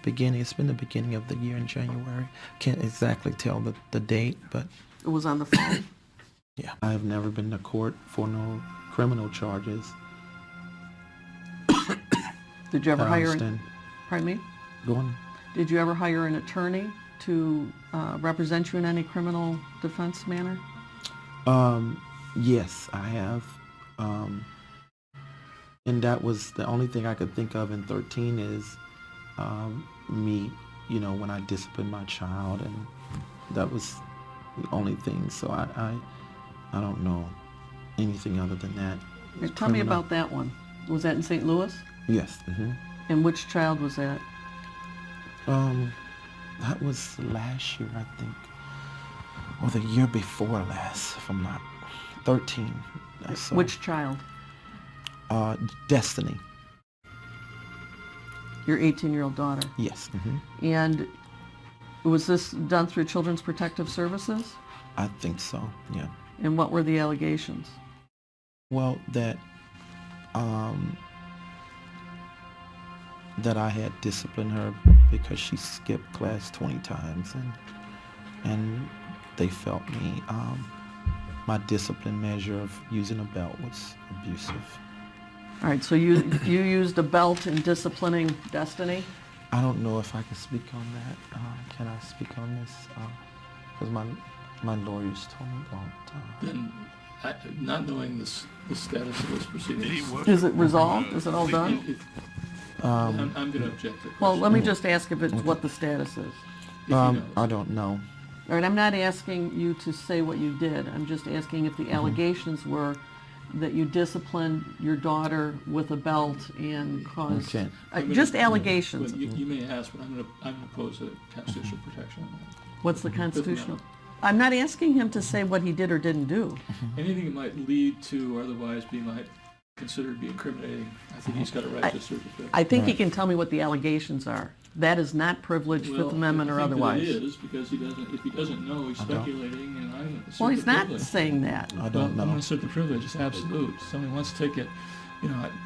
[SPEAKER 4] it's been the beginning of the year in January. Can't exactly tell the date, but
[SPEAKER 3] It was on the phone.
[SPEAKER 4] yeah. I have never been to court for no criminal charges.
[SPEAKER 3] Did you ever
[SPEAKER 4] I
[SPEAKER 3] hire
[SPEAKER 4] understand.
[SPEAKER 3] pardon me?
[SPEAKER 4] Go on.
[SPEAKER 3] Did you ever hire an attorney to represent you in any criminal defense manner?
[SPEAKER 4] Yes, I have. And that was the only thing I could think of in 13 is me, when I disciplined my child, and that was the only thing. So I don't know anything other than that.
[SPEAKER 3] Hey, tell me about that one. Was that in St. Louis?
[SPEAKER 4] Yes.
[SPEAKER 3] And which child was that?
[SPEAKER 4] That was last year, I think, or the year before last, if I'm not 13. So,
[SPEAKER 3] Which child?
[SPEAKER 4] Destiny.
[SPEAKER 3] Your 18-year-old daughter.
[SPEAKER 4] Yes.
[SPEAKER 3] And was this done through Children's Protective Services?
[SPEAKER 4] I think so. Yeah.
[SPEAKER 3] And what were the allegations?
[SPEAKER 4] Well, that I had disciplined her because she skipped class 20 times, and they felt my discipline measure of using a belt was abusive.
[SPEAKER 3] All right, so you used a belt in disciplining Destiny?
[SPEAKER 4] I don't know if I can speak on that. Can I speak on this? Because my lawyers told me don't.
[SPEAKER 5] Then, not knowing the status of this proceedings.
[SPEAKER 3] Is it resolved? Is it all done?
[SPEAKER 5] I'm going to object to the
[SPEAKER 3] Well,
[SPEAKER 5] question.
[SPEAKER 3] let me just ask if it's what the status is.
[SPEAKER 5] If he knows.
[SPEAKER 4] I don't know.
[SPEAKER 3] All right, I'm not asking you to say what you did. I'm just asking if the allegations were that you disciplined your daughter with a belt and caused...
[SPEAKER 4] Okay.
[SPEAKER 3] Just allegations.
[SPEAKER 5] Well, you may ask, but I'm going to pose a constitutional protection on that.
[SPEAKER 3] What's the constitutional? I'm not asking him to say what he did or didn't do.
[SPEAKER 5] Anything that might lead to or otherwise might considered to be incriminating, I think he's got a right to assert defense.
[SPEAKER 3] I think he can tell me what the allegations are. That is not privileged, Fifth Amendment or otherwise.
[SPEAKER 5] It is, because if he doesn't know, he's speculating, and I'm going to assert
[SPEAKER 3] Well, he's
[SPEAKER 5] the
[SPEAKER 3] not
[SPEAKER 5] privilege.
[SPEAKER 3] saying that.
[SPEAKER 4] I don't
[SPEAKER 5] I'm
[SPEAKER 4] know.
[SPEAKER 5] going to assert the privilege. It's absolute. If somebody wants to take it,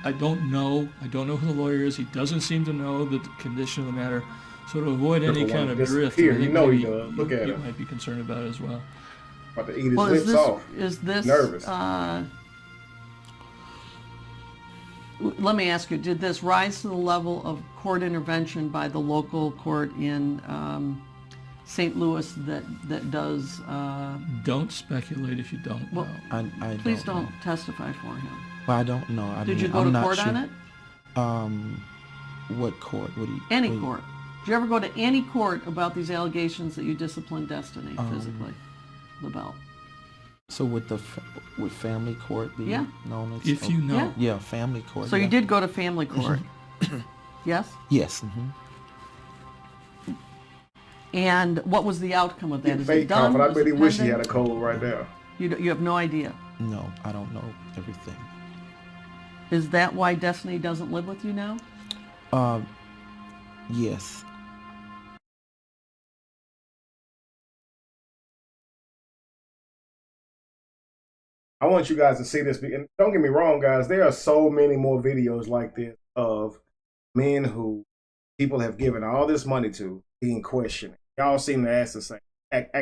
[SPEAKER 5] I don't know. I don't know who the lawyer is. He doesn't seem to know the condition of the matter. So to avoid any kind of drift,
[SPEAKER 2] Here,
[SPEAKER 5] I think
[SPEAKER 2] he
[SPEAKER 5] maybe
[SPEAKER 2] does. Look at
[SPEAKER 5] you
[SPEAKER 2] him.
[SPEAKER 5] might be concerned about it as well.
[SPEAKER 2] About to eat his
[SPEAKER 3] Well,
[SPEAKER 2] lips off.
[SPEAKER 3] is this
[SPEAKER 2] Nervous.
[SPEAKER 3] Let me ask you, did this rise to the level of court intervention by the local court in St. Louis that does...
[SPEAKER 5] Don't speculate if you don't
[SPEAKER 3] Well,
[SPEAKER 5] know.
[SPEAKER 4] I
[SPEAKER 3] please
[SPEAKER 4] don't know.
[SPEAKER 3] don't testify for him.
[SPEAKER 4] Well, I don't know.
[SPEAKER 3] Did you go to court on it?
[SPEAKER 4] What court? What do you?
[SPEAKER 3] Any
[SPEAKER 4] what do you-
[SPEAKER 3] court. Did you ever go to any court about these allegations that you disciplined Destiny physically? The belt.
[SPEAKER 4] So would would family court be
[SPEAKER 3] Yeah.
[SPEAKER 4] known as?
[SPEAKER 5] If you know.
[SPEAKER 4] Yeah, family court.
[SPEAKER 3] So
[SPEAKER 4] yeah.
[SPEAKER 3] you did go to family court? Yes?
[SPEAKER 4] Yes.
[SPEAKER 3] And what was the outcome of that?
[SPEAKER 2] Getting
[SPEAKER 3] Is
[SPEAKER 2] fake
[SPEAKER 3] it done?
[SPEAKER 2] confident. I
[SPEAKER 3] Is
[SPEAKER 2] bet he
[SPEAKER 3] it
[SPEAKER 2] wish he
[SPEAKER 3] pending?
[SPEAKER 2] had a cold right now.
[SPEAKER 3] You have no idea.
[SPEAKER 4] No, I don't know everything.
[SPEAKER 3] Is that why Destiny doesn't live with you now?
[SPEAKER 4] Yes.
[SPEAKER 2] I want you guys to see this. And don't get me wrong, guys. There are so many more videos like this of men who people have given all this money to being questioned. Y'all seem to act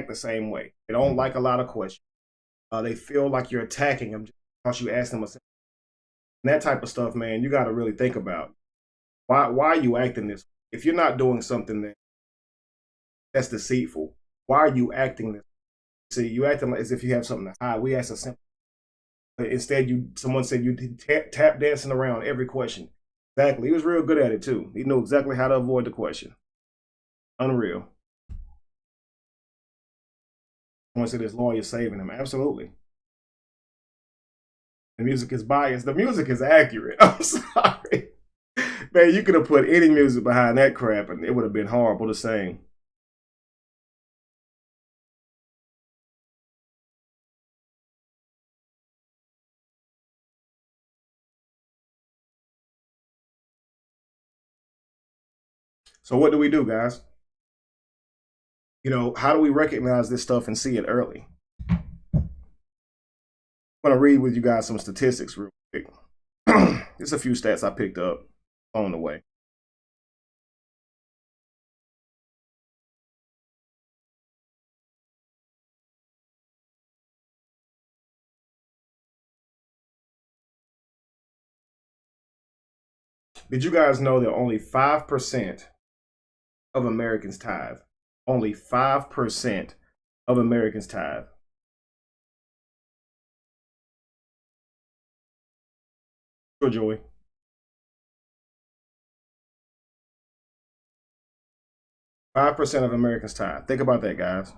[SPEAKER 2] the same way. They don't like a lot of questions. They feel like you're attacking them because you ask them a simple. And that type of stuff, man, you got to really think about. Why are you acting this way? If you're not doing something that's deceitful, why are you acting this way? See, you acting as if you have something to hide. We ask a simple. But instead, someone said you tap dancing around every question. Exactly. He was real good at it, too. He knew exactly how to avoid the question. Unreal. Someone said his lawyer saving him. Absolutely. The music is biased. The music is accurate. I'm sorry. Man, you could have put any music behind that crap and it would have been horrible to sing. So what do we do, guys? You know, how do we recognize this stuff and see it early? I'm going to read with you guys some statistics real quick. There's a few stats I picked up on the way. Did you guys know that only 5% of Americans tithe? Only 5% of Americans tithe. Sure, Joey. 5% of Americans tithe. Think about that, guys.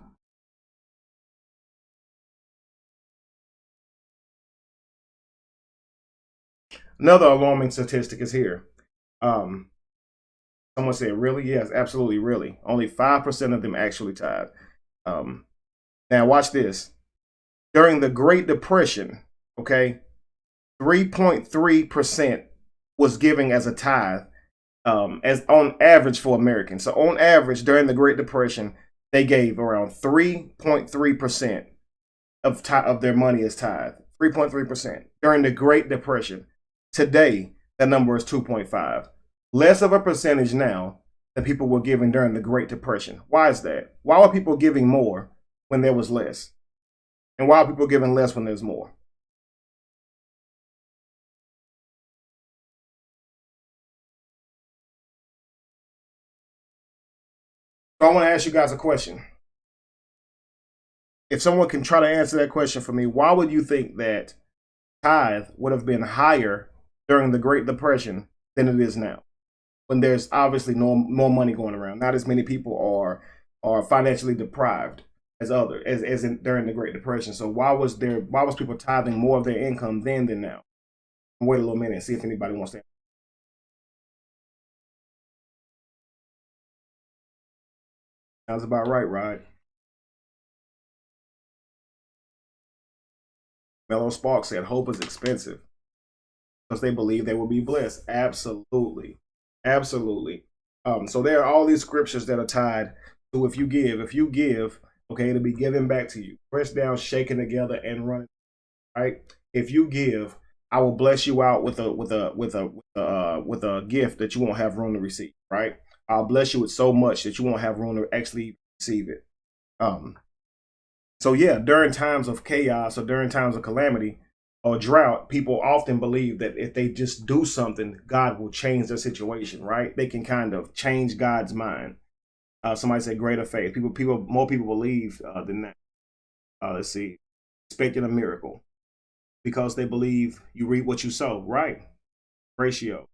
[SPEAKER 2] Another alarming statistic is here. Someone said, really? Yes, absolutely, really. Only 5% of them actually tithe. Now, watch this. During the Great Depression, okay, 3.3% was giving as a tithe, as on average for Americans. So on average, during the Great Depression, they gave around 3.3% of their money as tithe. 3.3% during the Great Depression. Today, that number is 2.5. Less of a percentage now than people were giving during the Great Depression. Why is that? Why were people giving more when there was less? And why are people giving less when there's more? So I want to ask you guys a question. If someone can try to answer that question for me, why would you think that tithe would have been higher during the Great Depression than it is now, when there's obviously more money going around? Not as many people are financially deprived as during the Great Depression. So why was people tithing more of their income then than now? Wait a little minute and see if anybody wants to. Sounds about right, Rod. Mellow Spark said hope is expensive because they believe they will be blessed. Absolutely. Absolutely. So there are all these scriptures that are tied to if you give, okay, it'll be given back to you. Pressed down, shaken together, and run. Right? If you give, I will bless you out with a gift that you won't have room to receive. Right? I'll bless you with so much that you won't have room to actually receive it. So yeah, during times of chaos or during times of calamity or drought, people often believe that if they just do something, God will change their situation, right? They can kind of change God's mind. Somebody said greater faith. More people believe than that. Let's see, expecting a miracle because they believe you reap what you sow, right? Ratio.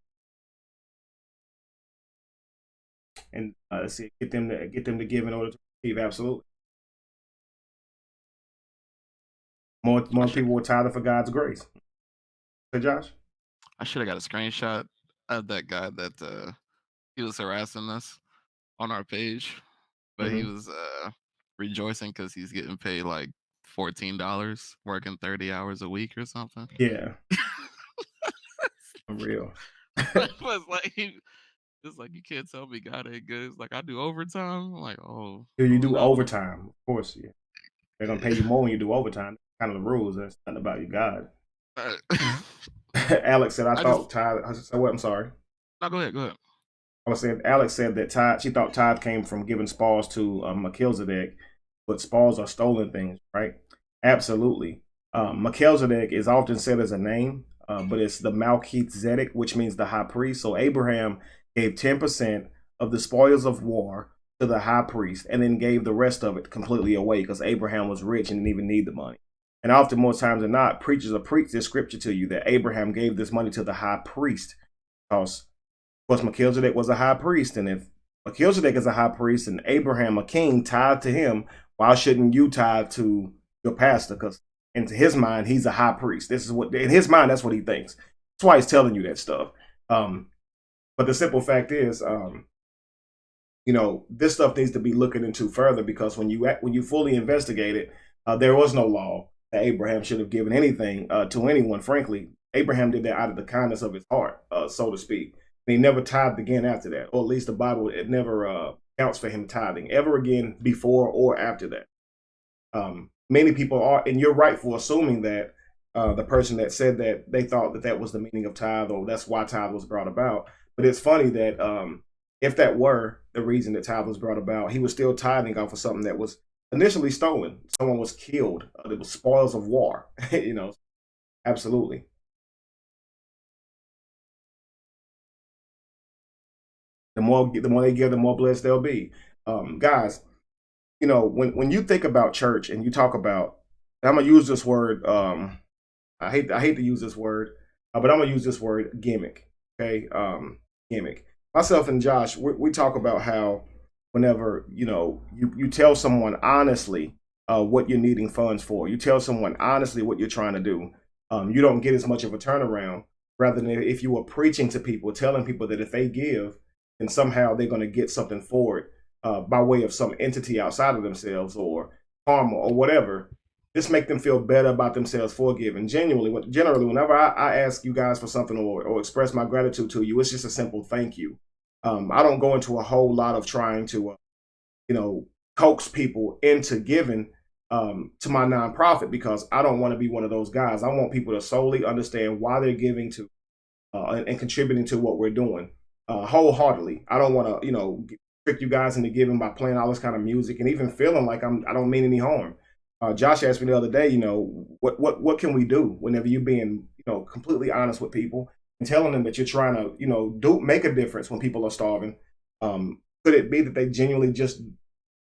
[SPEAKER 2] And let's see, get them to give in order to receive. Absolutely. More people will tithe for God's grace. Hey, Josh?
[SPEAKER 1] I should have got a screenshot of that guy that he was harassing us on our page, but he was rejoicing because he's getting paid like $14 working 30 hours a week or something.
[SPEAKER 2] Yeah. For real.
[SPEAKER 1] It was like it's like you can't tell me God ain't good. It's like I do overtime. I'm like, oh,
[SPEAKER 2] You
[SPEAKER 1] oh
[SPEAKER 2] do
[SPEAKER 1] no.
[SPEAKER 2] overtime, of course. Yeah. They're gonna pay you more when you do overtime. That's kind of the rules. That's not about you, God. Alex said, "I thought tithe." I said, "What? I'm sorry."
[SPEAKER 1] No, go ahead. Go ahead.
[SPEAKER 2] I was saying, Alex said that tithe. She thought tithe came from giving spoils to Melchizedek, but spoils are stolen things, right? Absolutely. Melchizedek is often said as a name, but it's the Melchizedek, which means the high priest. So Abraham gave 10% of the spoils of war to the high priest, and then gave the rest of it completely away because Abraham was rich and didn't even need the money. And often, more times than not, preachers will preach this scripture to you that Abraham gave this money to the high priest because, of course, Melchizedek was a high priest. And if Melchizedek is a high priest and Abraham, a king, tithed to him, why shouldn't you tithe to your pastor? Because into his mind, he's a high priest. This is what, in his mind, that's what he thinks. That's why he's telling you that stuff. But the simple fact is, this stuff needs to be looking into further because when you fully investigate it, there was no law that Abraham should have given anything to anyone. Frankly, Abraham did that out of the kindness of his heart, so to speak. And he never tithed again after that, or at least the Bible it never counts for him tithing ever again before or after that. Many people are, and you're right for assuming that the person that said that they thought that that was the meaning of tithe, or that's why tithe was brought about. But it's funny that if that were the reason that tithe was brought about, he was still tithing off of something that was initially stolen. Someone was killed. It was spoils of war. Absolutely. The more they give, the more blessed they'll be. Guys, when you think about church and you talk about, I'm gonna use this word. I hate to use this word, but I'm gonna use this word gimmick. Okay, gimmick. Myself and Josh, we talk about how whenever you tell someone honestly what you're needing funds for, you tell someone honestly what you're trying to do, you don't get as much of a turnaround. Rather than if you were preaching to people, telling people that if they give, then somehow they're going to get something for it by way of some entity outside of themselves or karma or whatever. Just make them feel better about themselves for giving. Generally, whenever I ask you guys for something or express my gratitude to you, it's just a simple thank you. I don't go into a whole lot of trying to, coax people into giving to my nonprofit because I don't want to be one of those guys. I want people to solely understand why they're giving to and contributing to what we're doing wholeheartedly. I don't want to, trick you guys into giving by playing all this kind of music and even feeling like I don't mean any harm. Josh asked me the other day, what can we do whenever you're being, completely honest with people and telling them that you're trying to, do make a difference when people are starving. Could it be that they genuinely just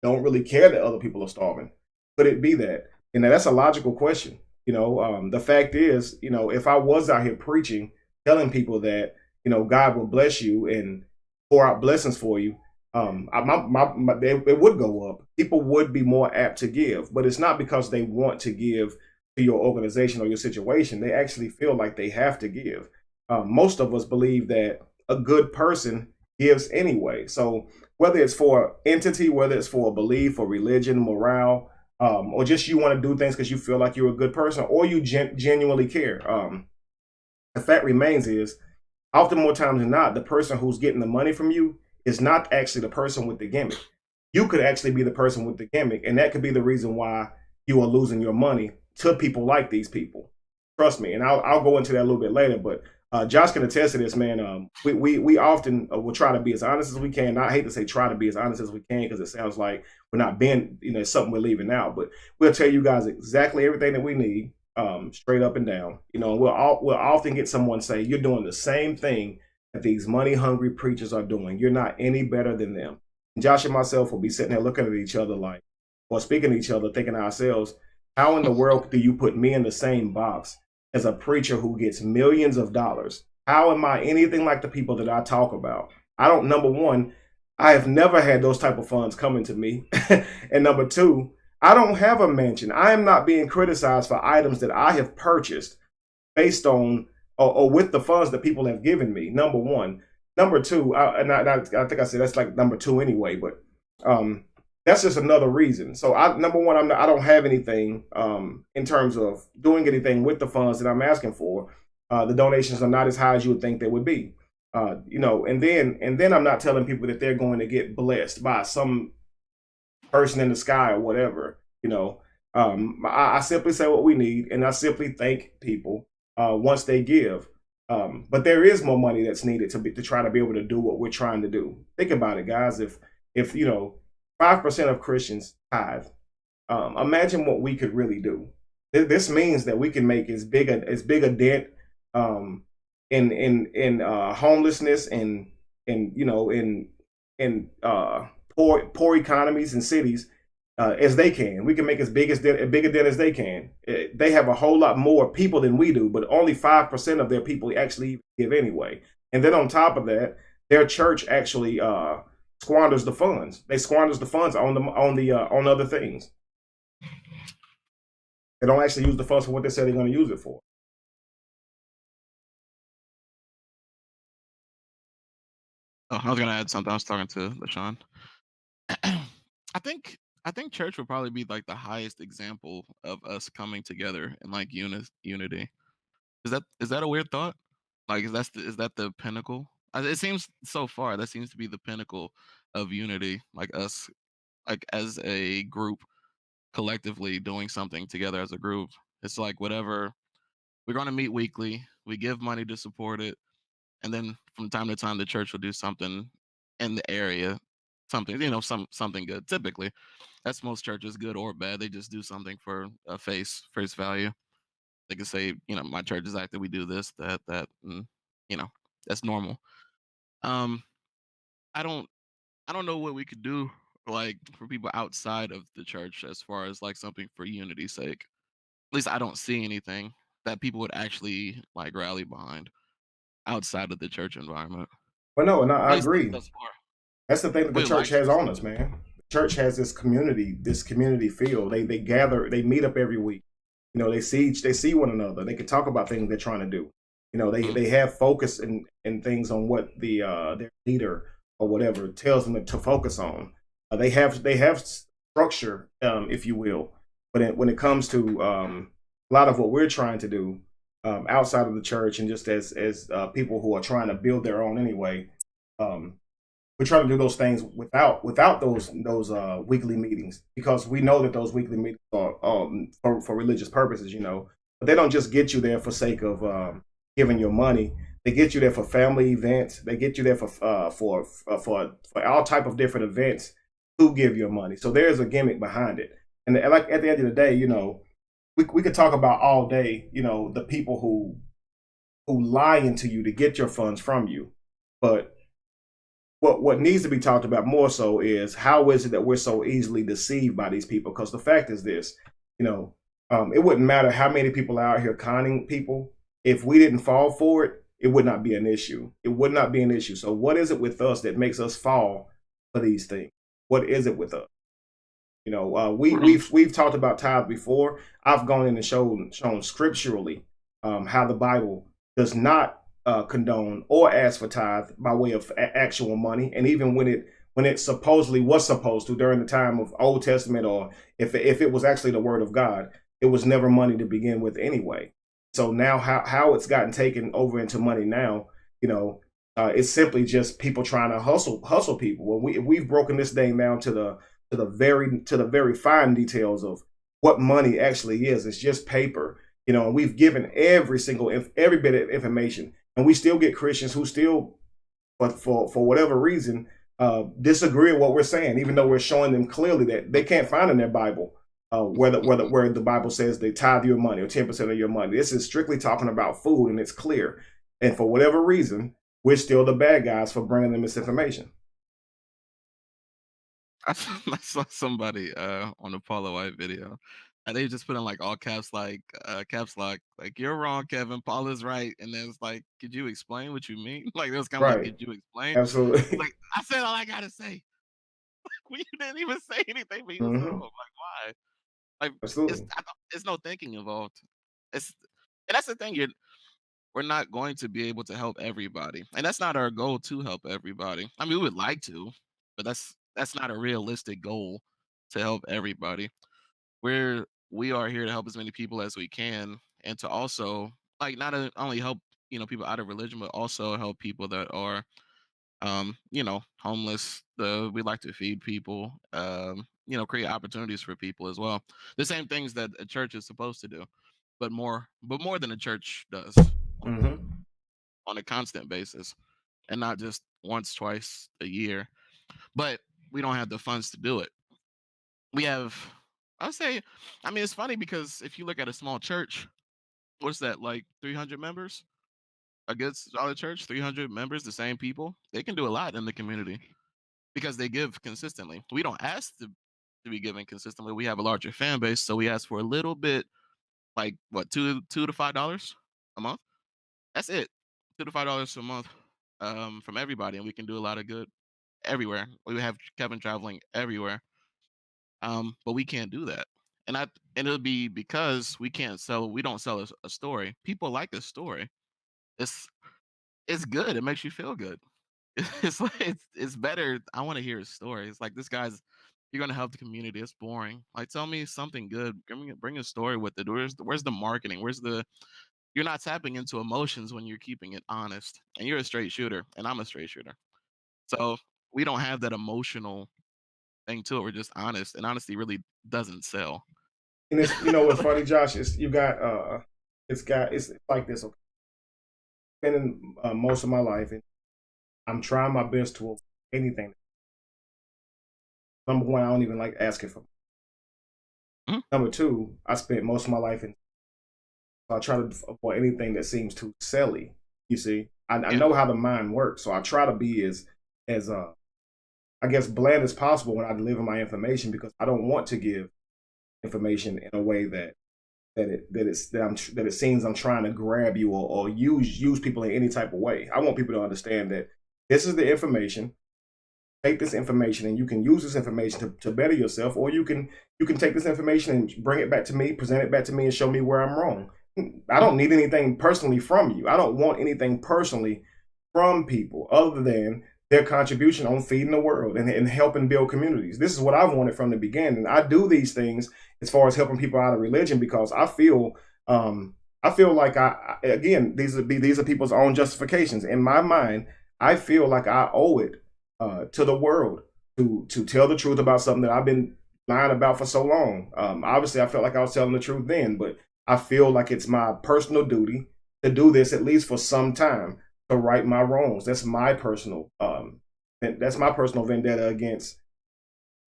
[SPEAKER 2] don't really care that other people are starving? Could it be that? And that's a logical question. The fact is, if I was out here preaching, telling people that, God will bless you and pour out blessings for you, it would go up. People would be more apt to give, but it's not because they want to give to your organization or your situation. They actually feel like they have to give. Most of us believe that a good person gives anyway. So whether it's for entity, whether it's for a belief or religion, morale, or just you want to do things because you feel like you're a good person or you genuinely care. The fact remains is often more times than not, the person who's getting the money from you is not actually the person with the gimmick. You could actually be the person with the gimmick, and that could be the reason why you are losing your money to people like these people. Trust me, and I'll go into that a little bit later. But Josh can attest to this, man. We often will try to be as honest as we can. I hate to say try to be as honest as we can because it sounds like we're not being, it's something we're leaving out. But we'll tell you guys exactly everything that we need, straight up and down. We'll often get someone say, "You're doing the same thing that these money hungry preachers are doing. You're not any better than them." And Josh and myself will be sitting there looking at each other like, or speaking to each other, thinking to ourselves, how in the world do you put me in the same box as a preacher who gets millions of dollars? How am I anything like the people that I talk about? Number one, I have never had those type of funds coming to me. And number two, I don't have a mansion. I am not being criticized for items that I have purchased based on or with the funds that people have given me. Number one. Number two, I think I said that's like number two anyway, but that's just another reason. So number one, I don't have anything in terms of doing anything with the funds that I'm asking for. The donations are not as high as you would think they would be. And then I'm not telling people that they're going to get blessed by some person in the sky or whatever. I simply say what we need, and I simply thank people once they give. But there is more money that's needed to try to be able to do what we're trying to do. Think about it, guys. If 5% of Christians tithe, imagine what we could really do. This means that we can make as big a dent in homelessness and in poor economies and cities as they can. We can make as big a dent as they can. They have a whole lot more people than we do, but only 5% of their people actually give anyway. And then on top of that, their church actually squanders the funds. They squanders the funds on other things. They don't actually use the funds for what they say they're going to use it for.
[SPEAKER 1] Oh, I was gonna add something. I was talking to LaShawn. I think church would probably be like the highest example of us coming together in like unity. Is that a weird thought? Like, is that the pinnacle It seems so far that seems to be the pinnacle of unity, like us, like as a group, collectively doing something together as a group. It's like whatever we're going to meet weekly. We give money to support it, and then from time to time, the church will do something in the area, something something good. Typically, that's most churches, good or bad. They just do something for a face value. They can say, my church is active. We do this, that, and you know, that's normal. Um, I don't, I don't know what we could do like for people outside of the church as far as like something for unity's sake. At least I don't see anything that people would actually like rally behind outside of the church environment.
[SPEAKER 2] But no, and
[SPEAKER 1] At
[SPEAKER 2] I
[SPEAKER 1] least
[SPEAKER 2] agree.
[SPEAKER 1] thus far.
[SPEAKER 2] That's the thing that the
[SPEAKER 1] We would
[SPEAKER 2] church
[SPEAKER 1] like to
[SPEAKER 2] has
[SPEAKER 1] see
[SPEAKER 2] on us,
[SPEAKER 1] it.
[SPEAKER 2] man. The church has this community feel. They gather, they meet up every week. They see one another. They can talk about things they're trying to do.
[SPEAKER 1] Mhm.
[SPEAKER 2] They have focus and things on what their leader or whatever tells them to focus on. They have structure, if you will. But when it comes to a lot of what we're trying to do outside of the church and just as people who are trying to build their own anyway, um, we try to do those things without those weekly meetings because we know that those weekly meetings are for religious purposes, but they don't just get you there for sake of giving your money. They get you there for family events. They get you there for all type of different events to give your money. So there's a gimmick behind it, and like at the end of the day, we could talk about all day, the people who lie into you to get your funds from you, but what needs to be talked about more so is how is it that we're so easily deceived by these people? Because the fact is this, you know, it wouldn't matter how many people are out here conning people. If we didn't fall for it, it would not be an issue. It would not be an issue. So what is it with us that makes us fall for these things? What is it with us?
[SPEAKER 1] Um,
[SPEAKER 2] We've talked about tithe before. I've gone in and shown scripturally how the Bible does not condone or ask for tithe by way of actual money, and even when it supposedly was supposed to during the time of Old Testament, or if it was actually the Word of God, it was never money to begin with anyway. So now how it's gotten taken over into money now, it's simply just people trying to hustle people. Well, we've broken this thing down to the very fine details of what money actually is. It's just paper, and we've given every bit of information, and we still get Christians who still, but for whatever reason, disagree with what we're saying, even though we're showing them clearly that they can't find in their Bible where the Bible says they tithe your money or 10% of your money. This is strictly talking about food, and it's clear. And for whatever reason, we're still the bad guys for bringing them this information.
[SPEAKER 1] I saw somebody on the Paulo White video, and they just put in like all caps, like caps lock, like you're wrong, Kevin. Paul is right, and then it's like, could you explain what you mean? Like it was kind of like,
[SPEAKER 2] Right.
[SPEAKER 1] could you explain? He's
[SPEAKER 2] Absolutely.
[SPEAKER 1] like, I said all I gotta say. Well, you didn't even say anything for yourself.
[SPEAKER 2] Hmm.
[SPEAKER 1] Like why? Like
[SPEAKER 2] Absolutely.
[SPEAKER 1] it's no thinking involved. It's and that's the thing. We're not going to be able to help everybody, and that's not our goal to help everybody. I mean, we would like to, but that's not a realistic goal to help everybody. We are here to help as many people as we can, and to also like not only help people out of religion, but also help people that are homeless. We like to feed people, create opportunities for people as well. The same things that a church is supposed to do, but more than a church does
[SPEAKER 2] Hmm.
[SPEAKER 1] on a constant basis, and not just once, twice a year. But we don't have the funds to do it. We have, I'll say, I mean, it's funny because if you look at a small church, what's that, like 300 members? A good solid church, 300 members, the same people, they can do a lot in the community because they give consistently. We don't ask to be given consistently. We have a larger fan base, so we ask for a little bit, like what, two to $5 a month. That's it, $2 to $5 a month from everybody, and we can do a lot of good everywhere. We have Kevin traveling everywhere, but we can't do that. And it'll be because we don't sell a story. People like a story. It's it's good. It makes you feel good. It's like it's better. I want to hear a story. It's like this guy's. You're gonna help the community. It's boring. Like tell me something good. Bring a story with it. Where's the marketing? Where's the you're not tapping into emotions when you're keeping it honest. And you're a straight shooter, and I'm a straight shooter. So we don't have that emotional thing to it. We're just honest, and honesty really doesn't sell.
[SPEAKER 2] And it's, you know what's funny, Josh, is you got it's like this. Okay, spending most of my life, and I'm trying my best to avoid anything. Number one, I don't even like asking for.
[SPEAKER 1] Mhm.
[SPEAKER 2] Number two, I spent most of my life in. So I try to avoid anything that seems too silly. You see, I
[SPEAKER 1] Yeah,
[SPEAKER 2] know how the mind works, so I try to be as I guess bland as possible when I deliver my information because I don't want to give information in a way that it seems I'm trying to grab you or use people in any type of way. I want people to understand that this is the information. Take this information and you can use this information to better yourself, or you can take this information and bring it back to me, present it back to me, and show me where I'm wrong. I
[SPEAKER 1] mhm,
[SPEAKER 2] don't need anything personally from you. I don't want anything personally from people other than their contribution on feeding the world and helping build communities. This is what I've wanted from the beginning. I do these things as far as helping people out of religion because I feel like again these are people's own justifications. In my mind, I feel like I owe it to the world to tell the truth about something that I've been lying about for so long. Obviously, I felt like I was telling the truth then, but I feel like it's my personal duty to do this at least for some time to right my wrongs. That's my personal vendetta against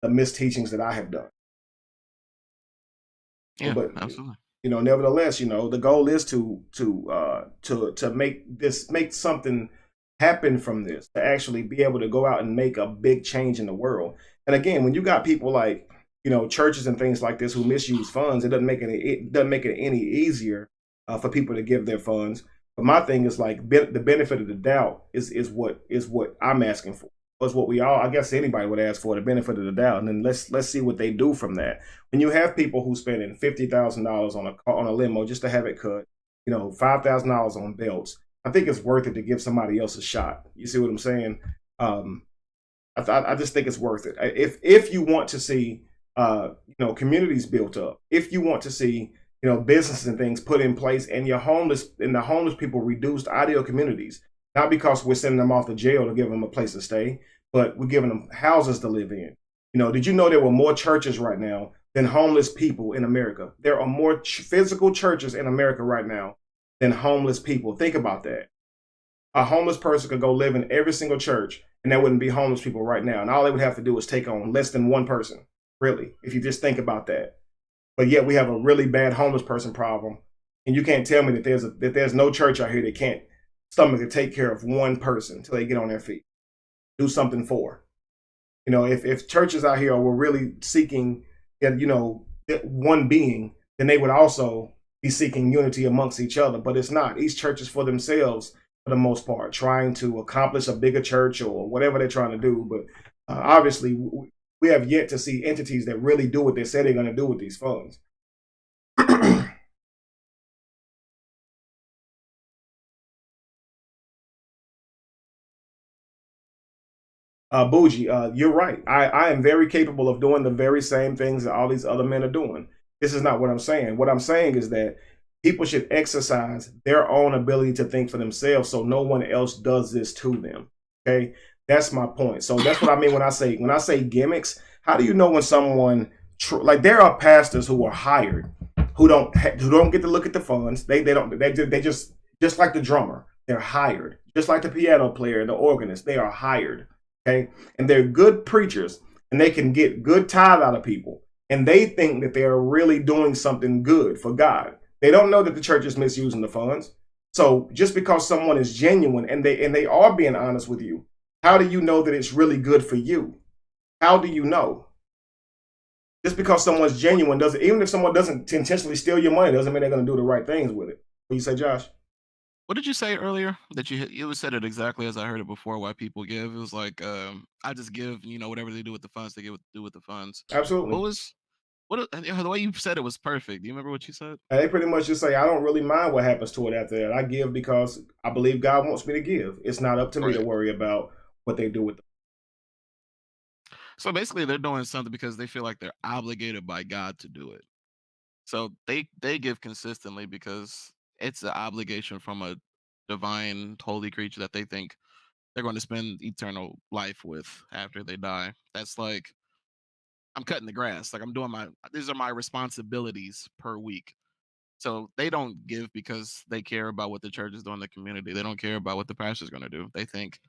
[SPEAKER 2] the misteachings that I have done.
[SPEAKER 1] yeah,
[SPEAKER 2] But
[SPEAKER 1] absolutely.
[SPEAKER 2] nevertheless, the goal is to make something happen from this, to actually be able to go out and make a big change in the world. And again, when you got people like churches and things like this who misuse funds, it doesn't make it any easier for people to give their funds. But my thing is like the benefit of the doubt is what I'm asking for. Was what we all, I guess anybody would ask for, the benefit of the doubt, and then let's see what they do from that. When you have people who spending $50,000 on a limo just to have it cut, $5,000 on belts, I think it's worth it to give somebody else a shot. You see what I'm saying? Um, I just think it's worth it. If you want to see communities built up, if you want to see businesses and things put in place, and the homeless people reduced ideal communities, not because we're sending them off to jail to give them a place to stay, but we're giving them houses to live in. Did you know there were more churches right now than homeless people in America? There are more physical churches in America right now than homeless people. Think about that. A homeless person could go live in every single church and there wouldn't be homeless people right now. And all they would have to do is take on less than one person, really, if you just think about that. But yet we have a really bad homeless person problem. And you can't tell me that there's no church out here that can't stomach to take care of one person until they get on their feet. Do something for. If churches out here were really seeking one being, then they would also be seeking unity amongst each other. But it's not. Each church is for themselves for the most part, trying to accomplish a bigger church or whatever they're trying to do. But obviously, we have yet to see entities that really do what they say they're going to do with these funds. Bougie, you're right. I am very capable of doing the very same things that all these other men are doing. This is not what I'm saying. What I'm saying is that people should exercise their own ability to think for themselves so no one else does this to them. Okay? That's my point. So that's what I mean when I say gimmicks. How do you know when someone like there are pastors who are hired who don't get to look at the funds. They just like the drummer. They're hired. Just like the piano player, the organist, they are hired. Okay, and they're good preachers, and they can get good tithe out of people, and they think that they're really doing something good for God. They don't know that the church is misusing the funds. So just because someone is genuine and they are being honest with you, how do you know that it's really good for you? How do you know? Just because someone's genuine doesn't, even if someone doesn't intentionally steal your money, doesn't mean they're going to do the right things with it. What you say, Josh?
[SPEAKER 1] What did you say earlier? That you said it exactly as I heard it before. Why people give? It was like, I just give. Whatever they do with the funds, they do with the funds. What
[SPEAKER 2] Absolutely.
[SPEAKER 1] was the way you said it was perfect. Do you remember what you said?
[SPEAKER 2] And they pretty much just say, I don't really mind what happens to it after that. I give because I believe God wants me to give. It's not up to me to
[SPEAKER 1] Right.
[SPEAKER 2] worry about what they do with it.
[SPEAKER 1] So basically, they're doing something because they feel like they're obligated by God to do it. So they give consistently because it's an obligation from a divine, holy creature that they think they're going to spend eternal life with after they die. That's like I'm cutting the grass. Like I'm doing my these are my responsibilities per week. So they don't give because they care about what the church is doing in the community. They don't care about what the pastor's going to do. They think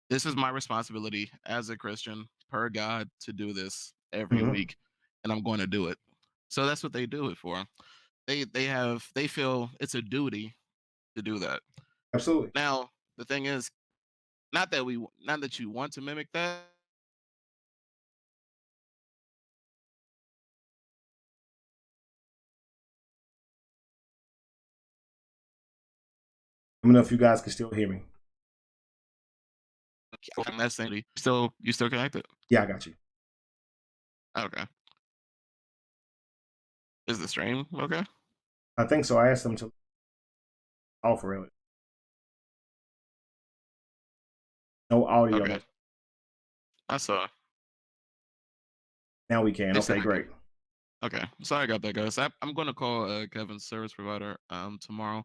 [SPEAKER 1] this is my responsibility as a Christian per God to do this every
[SPEAKER 2] Hmm.
[SPEAKER 1] week, and I'm going to do it. So that's what they do it for. They feel it's a duty to do that.
[SPEAKER 2] Absolutely.
[SPEAKER 1] Now the thing is, not that you want to mimic that.
[SPEAKER 2] Let me know if you guys can still hear me.
[SPEAKER 1] That's you still connected?
[SPEAKER 2] Yeah, I got you.
[SPEAKER 1] Okay. Is the stream okay?
[SPEAKER 2] I think so. I asked them to offer it. No audio.
[SPEAKER 1] Okay. I saw.
[SPEAKER 2] Now we can.
[SPEAKER 1] They said
[SPEAKER 2] Okay,
[SPEAKER 1] I could.
[SPEAKER 2] great.
[SPEAKER 1] Okay. Sorry about that, guys. I'm gonna call Kevin's service provider tomorrow.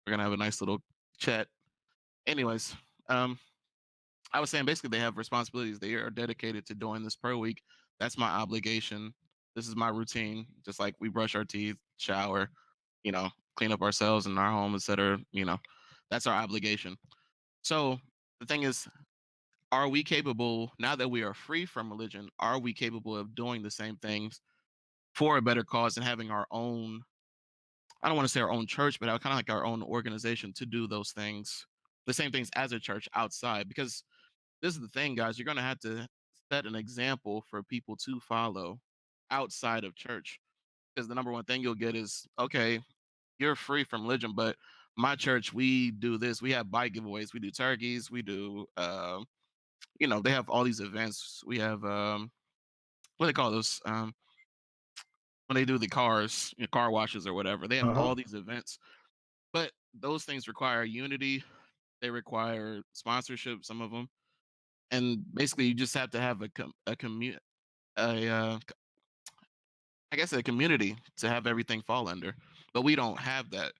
[SPEAKER 1] We're gonna have a nice little chat. Anyways, um, I was saying basically they have responsibilities. They are dedicated to doing this per week. That's my obligation. This is my routine. Just like we brush our teeth, shower, you know, clean up ourselves in our home, etc. That's our obligation. So the thing is, are we capable now that we are free from religion? Are we capable of doing the same things for a better cause and having our own? I don't want to say our own church, but kind of like our own organization to do those things, the same things as a church outside. Because this is the thing, guys. You're going to have to set an example for people to follow outside of church. Because the number one thing you'll get is, okay, you're free from religion, but my church, we do this. We have bike giveaways. We do turkeys. We do, they have all these events. We have, what do they call those? When they do the cars, car washes or whatever. They have
[SPEAKER 2] Uh huh.
[SPEAKER 1] all these events, but those things require unity. They require sponsorship. Some of them, and basically, you just have to have a commu a I guess a community to have everything fall under. But we don't have that.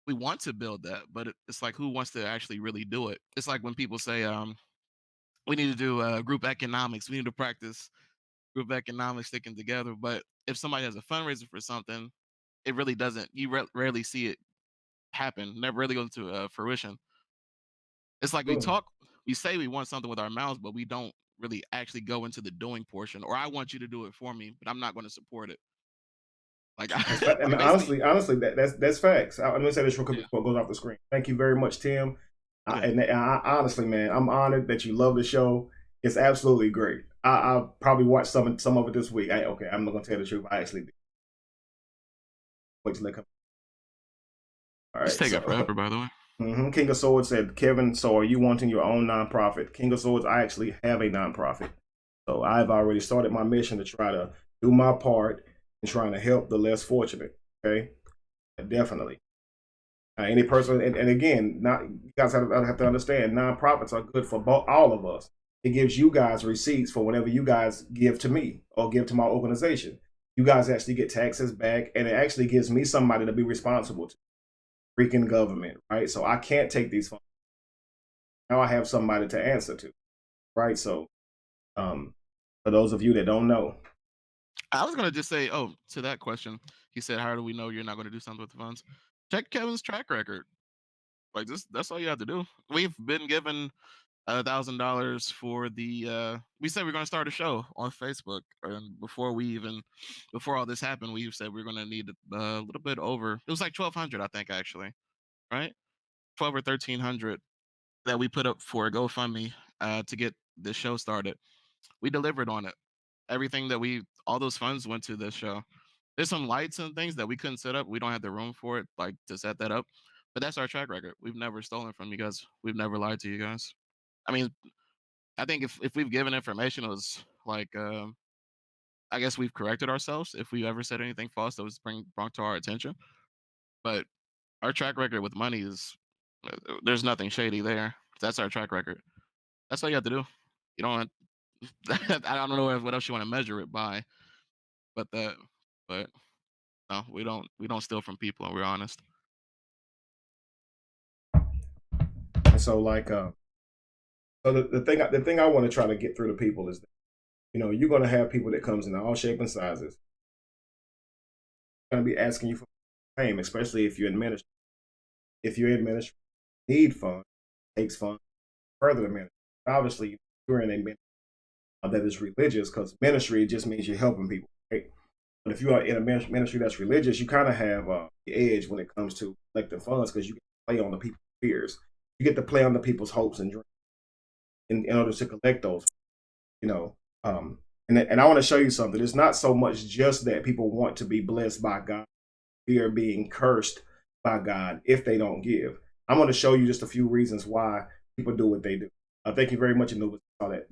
[SPEAKER 1] We want to build that, but it's like who wants to actually really do it? It's like when people say, we need to do group economics. We need to practice group economics sticking together. But if somebody has a fundraiser for something, it really doesn't. You rarely see it happen. Never really goes to fruition. It's like we say we want something with our mouths, but we don't really actually go into the doing portion. Or I want you to do it for me, but I'm not going to support it. Like,
[SPEAKER 2] I mean,
[SPEAKER 1] like basically,
[SPEAKER 2] honestly, that's facts. Let me say this real quick
[SPEAKER 1] yeah,
[SPEAKER 2] before it goes off the screen. Thank you very much, Tim.
[SPEAKER 1] yeah.
[SPEAKER 2] And honestly, man, I'm honored that you love the show. It's absolutely great. I'll probably watch some of it this week. Okay, I'm not gonna tell the truth. I actually did. Wait till they come. All
[SPEAKER 1] It's
[SPEAKER 2] right,
[SPEAKER 1] taking
[SPEAKER 2] so
[SPEAKER 1] forever, by the way.
[SPEAKER 2] King of Swords said, Kevin, so are you wanting your own nonprofit? King of Swords, I actually have a nonprofit. So I've already started my mission to try to do my part in trying to help the less fortunate. Okay, definitely. Any person, and again, not you guys have to understand, nonprofits are good for all of us. It gives you guys receipts for whatever you guys give to me or give to my organization. You guys actually get taxes back, and it actually gives me somebody to be responsible to. Freaking government, right? So I can't take these funds. Now I have somebody to answer to, right? So, um, for those of you that don't know,
[SPEAKER 1] I was gonna just say, oh, to that question, he said, "How do we know you're not going to do something with the funds?" Check Kevin's track record. Like that's all you have to do. We've been given $1,000 for the. We said we are going to start a show on Facebook, and before all this happened, we said we are going to need a little bit over. It was like 1,200, I think, actually, right? 12 or 1,300 that we put up for a GoFundMe to get the show started. We delivered on it. Everything that all those funds went to this show. There's some lights and things that we couldn't set up. We don't have the room for it, like to set that up. But that's our track record. We've never stolen from you guys. We've never lied to you guys. I mean, I think if we've given information, it was like I guess we've corrected ourselves if we ever said anything false that was brought to our attention. But our track record with money is there's nothing shady there. That's our track record. That's all you have to do. You don't. I don't know what else you want to measure it by, but that. But no, we don't. We don't steal from people. And we're honest.
[SPEAKER 2] And so like so the thing I want to try to get through to people is that, you're going to have people that comes in all shapes and sizes. Going to be asking you for fame, especially if you're in ministry. If you're in ministry, need fun, takes fun further the ministry. Obviously, you're in a ministry that is religious, because ministry just means you're helping people, right? But if you are in a ministry that's religious, you kind of have the edge when it comes to collecting funds, because you get to play on the people's fears. You get to play on the people's hopes and dreams in order to collect those, you know. And I want to show you something. It's not so much just that people want to be blessed by God, fear being cursed by God if they don't give. I'm going to show you just a few reasons why people do what they do. Thank you very much, Anubis, for all that.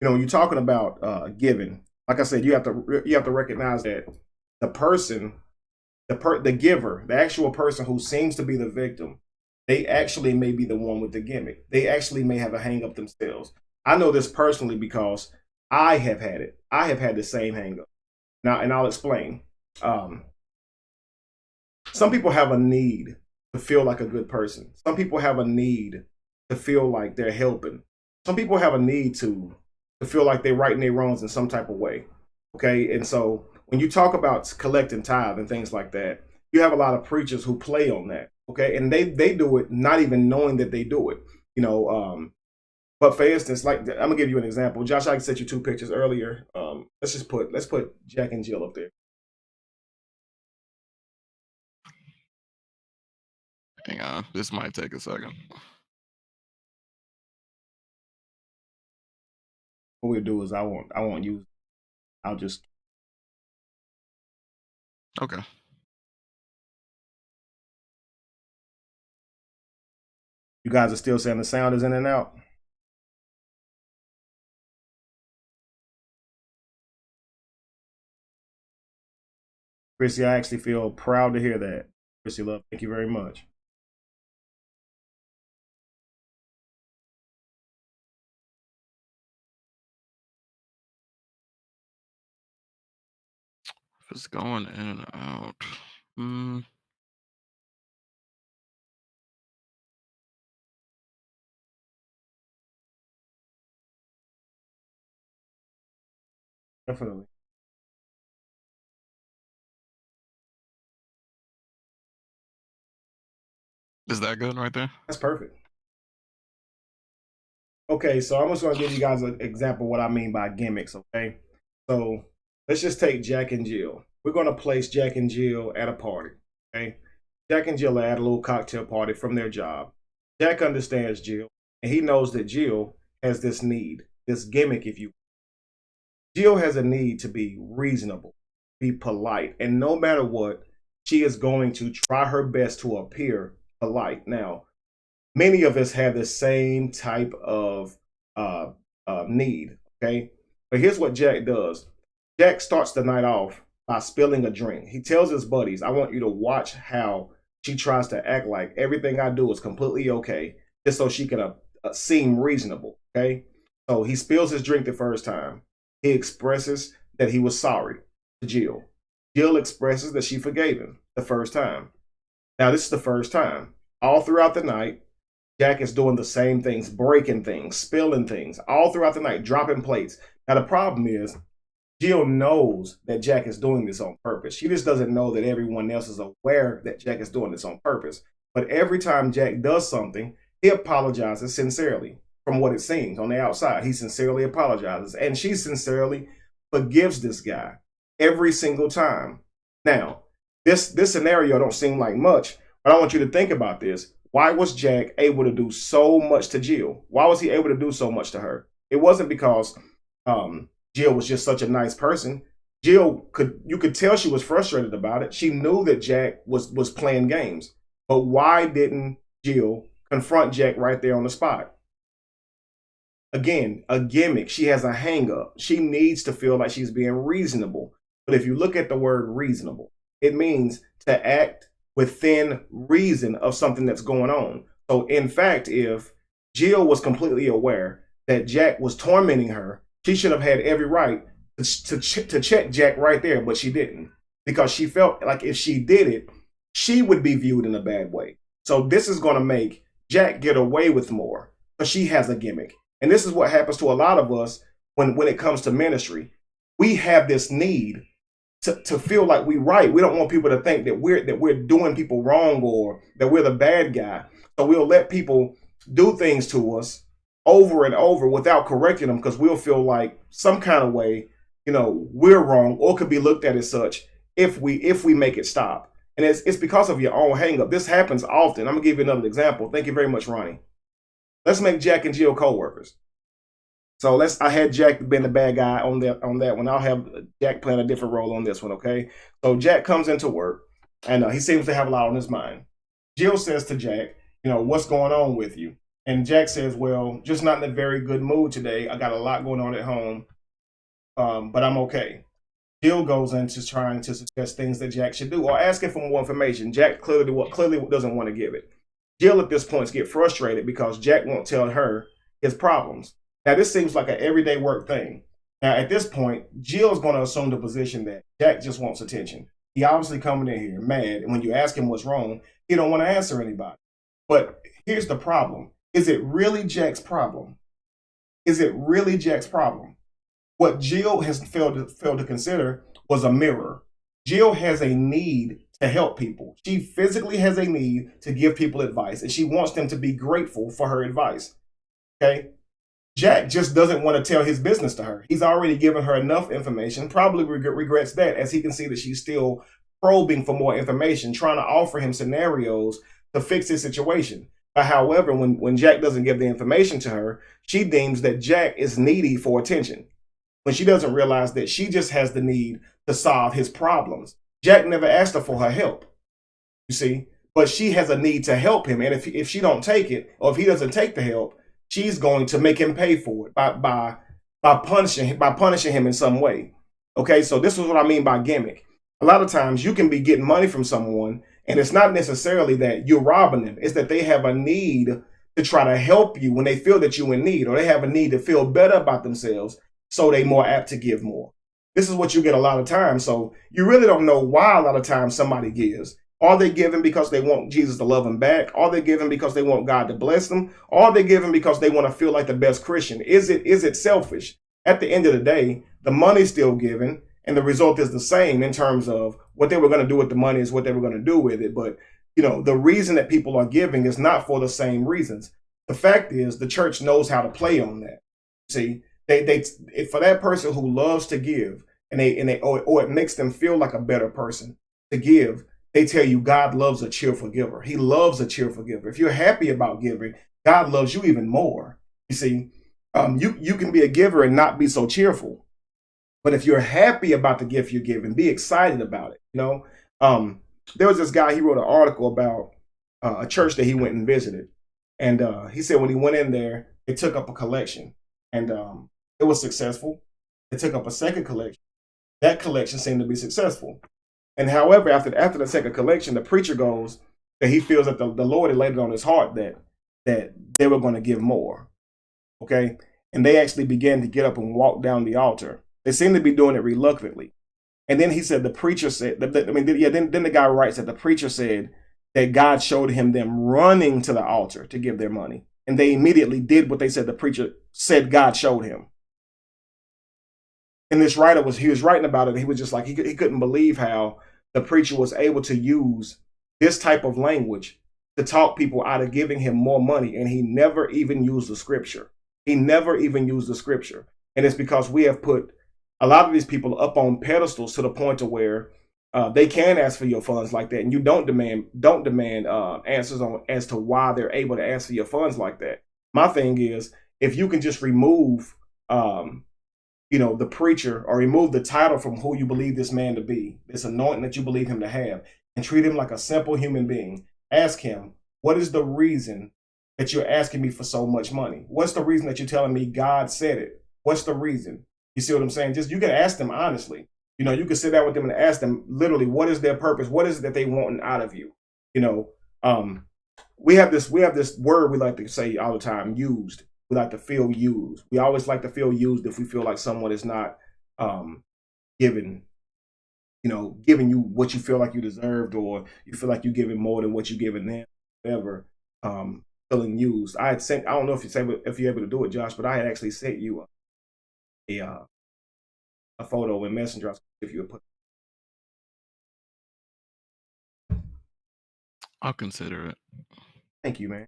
[SPEAKER 2] When you're talking about giving, like I said, you have to recognize that the person, the giver, the actual person who seems to be the victim, they actually may be the one with the gimmick. They actually may have a hang up themselves. I know this personally because I have had it. I have had the same hang up. Now, and I'll explain. Some people have a need to feel like a good person. Some people have a need to feel like they're helping. Some people have a need to feel like they're righting their wrongs in some type of way. Okay. And so when you talk about collecting tithe and things like that, you have a lot of preachers who play on that. Okay. And they do it not even knowing that they do it. But for instance, like, I'm gonna give you an example. Josh, I sent you 2 pictures earlier. Let's put Jack and Jill up there.
[SPEAKER 1] Hang on, this might take a second.
[SPEAKER 2] What we'll do is I'll just.
[SPEAKER 1] Okay.
[SPEAKER 2] You guys are still saying the sound is in and out? Chrissy, I actually feel proud to hear that. Chrissy, love, thank you very much.
[SPEAKER 1] If it's going in and out.
[SPEAKER 2] Definitely.
[SPEAKER 1] Is that good right there?
[SPEAKER 2] That's perfect. Okay, so I'm just going to give you guys an example of what I mean by gimmicks, okay? So let's just take Jack and Jill. We're going to place Jack and Jill at a party, okay? Jack and Jill are at a little cocktail party from their job. Jack understands Jill, and he knows that Jill has this need, this gimmick, if you will. Jill has a need to be reasonable, be polite, and no matter what, she is going to try her best to appear polite. Now, many of us have the same type of need, okay? But here's what Jack does. Jack starts the night off by spilling a drink. He tells his buddies, I want you to watch how she tries to act like everything I do is completely okay, just so she can seem reasonable, okay? So he spills his drink the first time. He expresses that he was sorry to Jill. Jill expresses that she forgave him the first time. Now, this is the first time. All throughout the night, Jack is doing the same things, breaking things, spilling things, all throughout the night, dropping plates. Now, the problem is, Jill knows that Jack is doing this on purpose. She just doesn't know that everyone else is aware that Jack is doing this on purpose. But every time Jack does something, he apologizes sincerely. From what it seems on the outside, he sincerely apologizes. And she sincerely forgives this guy every single time. Now, this scenario don't seem like much, but I want you to think about this. Why was Jack able to do so much to Jill? Why was he able to do so much to her? It wasn't because Jill was just such a nice person. You could tell she was frustrated about it. She knew that Jack was playing games. But why didn't Jill confront Jack right there on the spot? Again, a gimmick. She has a hang up. She needs to feel like she's being reasonable. But if you look at the word reasonable, it means to act within reason of something that's going on. So in fact, if Jill was completely aware that Jack was tormenting her, she should have had every right to check Jack right there, but she didn't, because she felt like if she did it, she would be viewed in a bad way. So this is going to make Jack get away with more because she has a gimmick. And this is what happens to a lot of us when it comes to ministry. We have this need to feel like we're right. We don't want people to think that we're doing people wrong or that we're the bad guy. So we'll let people do things to us over and over without correcting them because we'll feel like some kind of way, we're wrong or could be looked at as such if we make it stop. And it's because of your own hang up. This happens often. I'm gonna give you another example. Thank you very much, Ronnie. Let's make Jack and Jill co-workers. So I had Jack being the bad guy on that one. I'll have Jack playing a different role on this one, okay? So Jack comes into work, and he seems to have a lot on his mind. Jill says to Jack, what's going on with you? And Jack says, well, just not in a very good mood today. I got a lot going on at home, but I'm okay. Jill goes into trying to suggest things that Jack should do or asking for more information. Jack clearly doesn't want to give it. Jill at this point gets frustrated because Jack won't tell her his problems. Now, this seems like an everyday work thing. Now, at this point, Jill's going to assume the position that Jack just wants attention. He obviously coming in here mad, and when you ask him what's wrong, he don't want to answer anybody. But here's the problem. Is it really Jack's problem? Is it really Jack's problem? What Jill has failed to consider was a mirror. Jill has a need to help people. She physically has a need to give people advice, and she wants them to be grateful for her advice. Okay? Jack just doesn't want to tell his business to her. He's already given her enough information, probably regrets that, as he can see that she's still probing for more information, trying to offer him scenarios to fix his situation. But however, when Jack doesn't give the information to her, she deems that Jack is needy for attention, when she doesn't realize that she just has the need to solve his problems. Jack never asked her for her help, you see, but she has a need to help him. And if she don't take it, or if he doesn't take the help, she's going to make him pay for it by punishing him in some way. Okay, so this is what I mean by gimmick. A lot of times you can be getting money from someone, and it's not necessarily that you're robbing them. It's that they have a need to try to help you when they feel that you're in need, or they have a need to feel better about themselves, so they're more apt to give more. This is what you get a lot of times. So you really don't know why a lot of times somebody gives. Are they giving because they want Jesus to love them back? Are they giving because they want God to bless them? Or are they giving because they want to feel like the best Christian? Is it selfish? At the end of the day, the money's still given, and the result is the same in terms of what they were going to do with the money is what they were going to do with it. But, the reason that people are giving is not for the same reasons. The fact is the church knows how to play on that. See, they for that person who loves to give, or it makes them feel like a better person to give, they tell you God loves a cheerful giver. He loves a cheerful giver. If you're happy about giving, God loves you even more. You see, you can be a giver and not be so cheerful. But if you're happy about the gift you're giving, be excited about it. There was this guy, he wrote an article about a church that he went and visited. And he said when he went in there, they took up a collection. And it was successful. They took up a second collection. That collection seemed to be successful. And however, after the second collection, the preacher goes that he feels that the Lord had laid it on his heart that they were going to give more. Okay? And they actually began to get up and walk down the altar. They seemed to be doing it reluctantly. And then he said, the preacher said, then the guy writes that the preacher said that God showed him them running to the altar to give their money. And they immediately did what they said the preacher said God showed him. And this writer he was writing about it. He was just like, he couldn't believe how the preacher was able to use this type of language to talk people out of giving him more money. And he never even used the scripture. And it's because we have put a lot of these people up on pedestals to the point to where they can ask for your funds like that. And you don't demand answers as to why they're able to ask for your funds like that. My thing is, if you can just remove the preacher, or remove the title from who you believe this man to be, this anointing that you believe him to have, and treat him like a simple human being. Ask him, what is the reason that you're asking me for so much money? What's the reason that you're telling me God said it? What's the reason? You see what I'm saying? Just, you can ask them honestly. You can sit down with them and ask them literally, what is their purpose? What is it that they want out of you? We have this word we like to say all the time, used. We like to feel used. We always like to feel used if we feel like someone is not giving you what you feel like you deserved, or you feel like you're giving more than what you're giving them. whatever, feeling used. I had sent. I don't know if you're able to do it, Josh, but I had actually sent you a, a photo in Messenger. If you would put.
[SPEAKER 1] I'll consider it.
[SPEAKER 2] Thank you, man.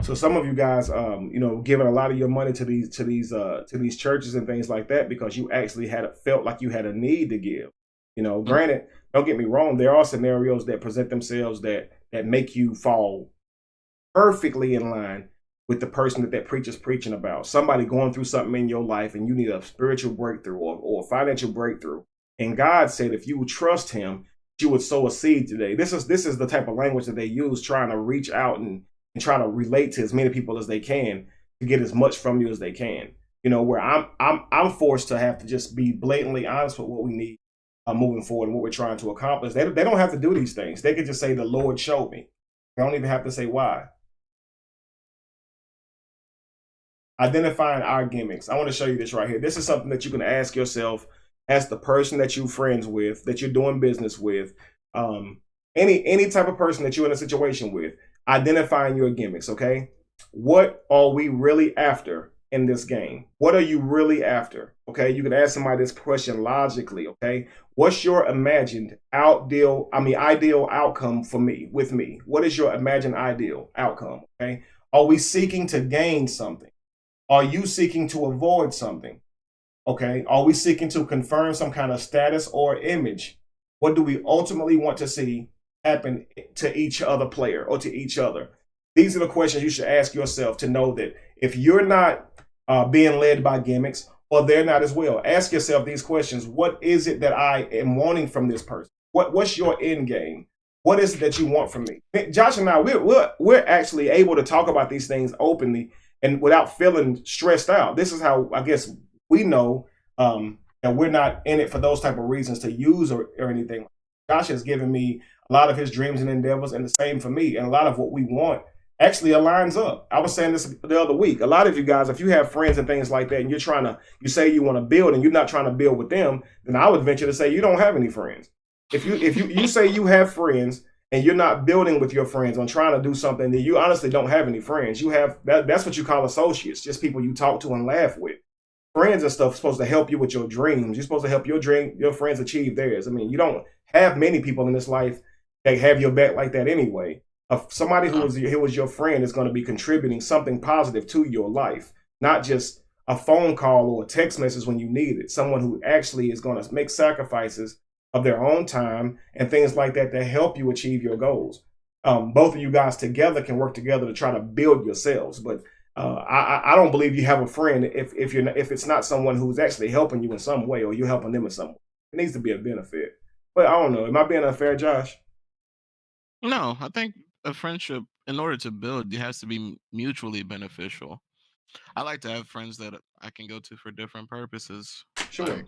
[SPEAKER 2] So some of you guys, giving a lot of your money to these churches and things like that because you actually felt like you had a need to give.
[SPEAKER 1] Mm,
[SPEAKER 2] Granted, don't get me wrong, there are scenarios that present themselves that make you fall perfectly in line with the person that preacher's preaching about. Somebody going through something in your life and you need a spiritual breakthrough or a financial breakthrough. And God said if you would trust him, you would sow a seed today. This is the type of language that they use trying to reach out and try to relate to as many people as they can to get as much from you as they can. Where I'm forced to have to just be blatantly honest with what we need moving forward and what we're trying to accomplish. They don't have to do these things. They can just say the Lord showed me. They don't even have to say why. Identifying our gimmicks. I want to show you this right here. This is something that you can ask yourself as the person that you're friends with, that you're doing business with, any type of person that you're in a situation with. Identifying your gimmicks. Okay, what are we really after in this game? What are you really after? Okay, you can ask somebody this question logically. Okay, what's your imagined ideal outcome for me with me? What is your imagined ideal outcome? Okay, are we seeking to gain something? Are you seeking to avoid something? Okay. Are we seeking to confirm some kind of status or image? What do we ultimately want to see happen to each other player or to each other? These are the questions you should ask yourself to know that if you're not being led by gimmicks or they're not as well, ask yourself these questions. What is it that I am wanting from this person? What's your end game? What is it that you want from me? Josh and I, we're actually able to talk about these things openly and without feeling stressed out. This is how I guess we know that we're not in it for those type of reasons to use or anything. Josh has given me a lot of his dreams and endeavors, and the same for me. And a lot of what we want actually aligns up. I was saying this the other week. A lot of you guys, if you have friends and things like that, and you say you want to build, and you're not trying to build with them, then I would venture to say you don't have any friends. If you say you have friends and you're not building with your friends on trying to do something, then you honestly don't have any friends. You have that's what you call associates, just people you talk to and laugh with. Friends and stuff supposed to help you with your dreams. You're supposed to help your friends achieve theirs. I mean, you don't have many people in this life that have your back like that anyway. Somebody
[SPEAKER 1] no.
[SPEAKER 2] who was your friend is going to be contributing something positive to your life, not just a phone call or a text message when you need it. Someone who actually is going to make sacrifices of their own time and things like that to help you achieve your goals. Both of you guys together can work together to try to build yourselves, but I don't believe you have a friend if it's not someone who's actually helping you in some way or you're helping them in some way. It needs to be a benefit. But I don't know. Am I being unfair, Josh?
[SPEAKER 1] No, I think a friendship, in order to build, it has to be mutually beneficial. I like to have friends that I can go to for different purposes,
[SPEAKER 2] Sure.
[SPEAKER 1] like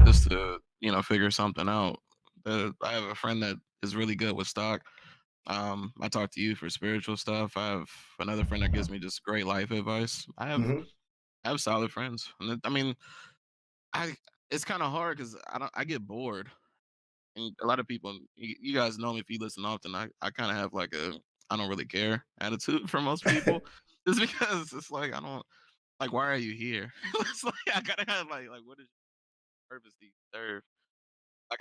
[SPEAKER 1] just to figure something out. I have a friend that is really good with stock. I talk to you for spiritual stuff. I have another friend that gives me just great life advice.
[SPEAKER 2] Hmm.
[SPEAKER 1] I have solid friends, and I mean, I it's kind of hard because I get bored, and a lot of people, you guys know me if you listen often. I kind of have like a I don't really care attitude for most people, just because it's like I don't like why are you here? It's like I gotta have like what is your purpose do you serve? I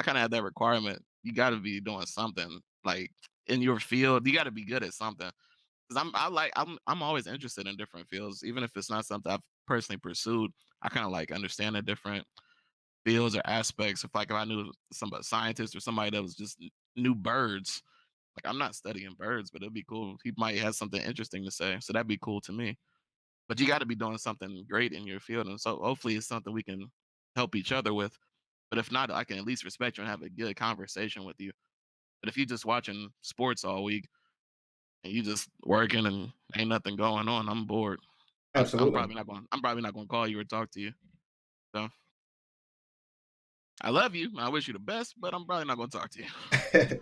[SPEAKER 1] kind of have that requirement. You got to be doing something like in your field. You got to be good at something. Because I'm always interested in different fields, even if it's not something I've personally pursued. I kind of like understand the different fields or aspects. If I knew some scientist or somebody that was just knew birds, like I'm not studying birds, but it'd be cool. He might have something interesting to say, so that'd be cool to me. But you got to be doing something great in your field, and so hopefully it's something we can help each other with. But if not, I can at least respect you and have a good conversation with you. But if you just watching sports all week and you just working and ain't nothing going on, I'm bored.
[SPEAKER 2] Absolutely.
[SPEAKER 1] I'm probably not gonna call you or talk to you. So I love you. I wish you the best, but I'm probably not gonna talk to you.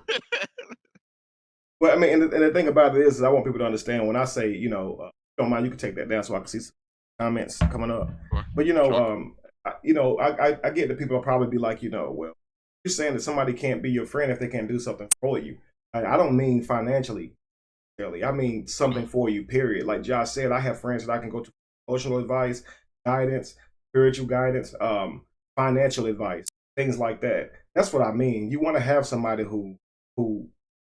[SPEAKER 2] Well, I mean, and the thing about it is I want people to understand when I say, don't mind, you can take that down so I can see some comments coming up.
[SPEAKER 1] Sure.
[SPEAKER 2] But
[SPEAKER 1] Sure.
[SPEAKER 2] I get that people will probably be like, well, you're saying that somebody can't be your friend if they can't do something for you. I don't mean financially, really. I mean something for you. Period. Like Josh said, I have friends that I can go to emotional advice, guidance, spiritual guidance, financial advice, things like that. That's what I mean. You want to have somebody who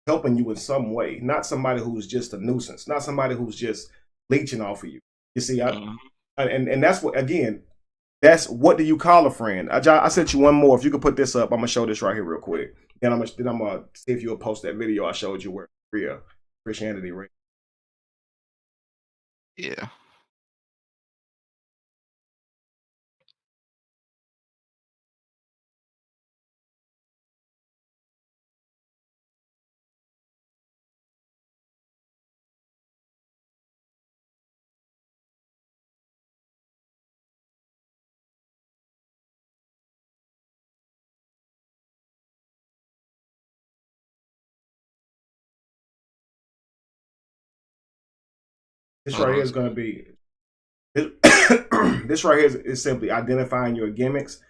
[SPEAKER 2] helping you in some way, not somebody who's just a nuisance, not somebody who's just leeching off of you. You see,
[SPEAKER 1] Mhm.
[SPEAKER 2] and that's what, again, that's what do you call a friend? I sent you one more. If you could put this up, I'm gonna show this right here real quick. Then I'm gonna see if you'll post that video I showed you where Christianity rate.
[SPEAKER 1] Yeah.
[SPEAKER 2] This
[SPEAKER 1] Hold
[SPEAKER 2] right
[SPEAKER 1] on
[SPEAKER 2] here
[SPEAKER 1] a
[SPEAKER 2] is gonna
[SPEAKER 1] second.
[SPEAKER 2] be this, this right here is simply identifying your gimmicks.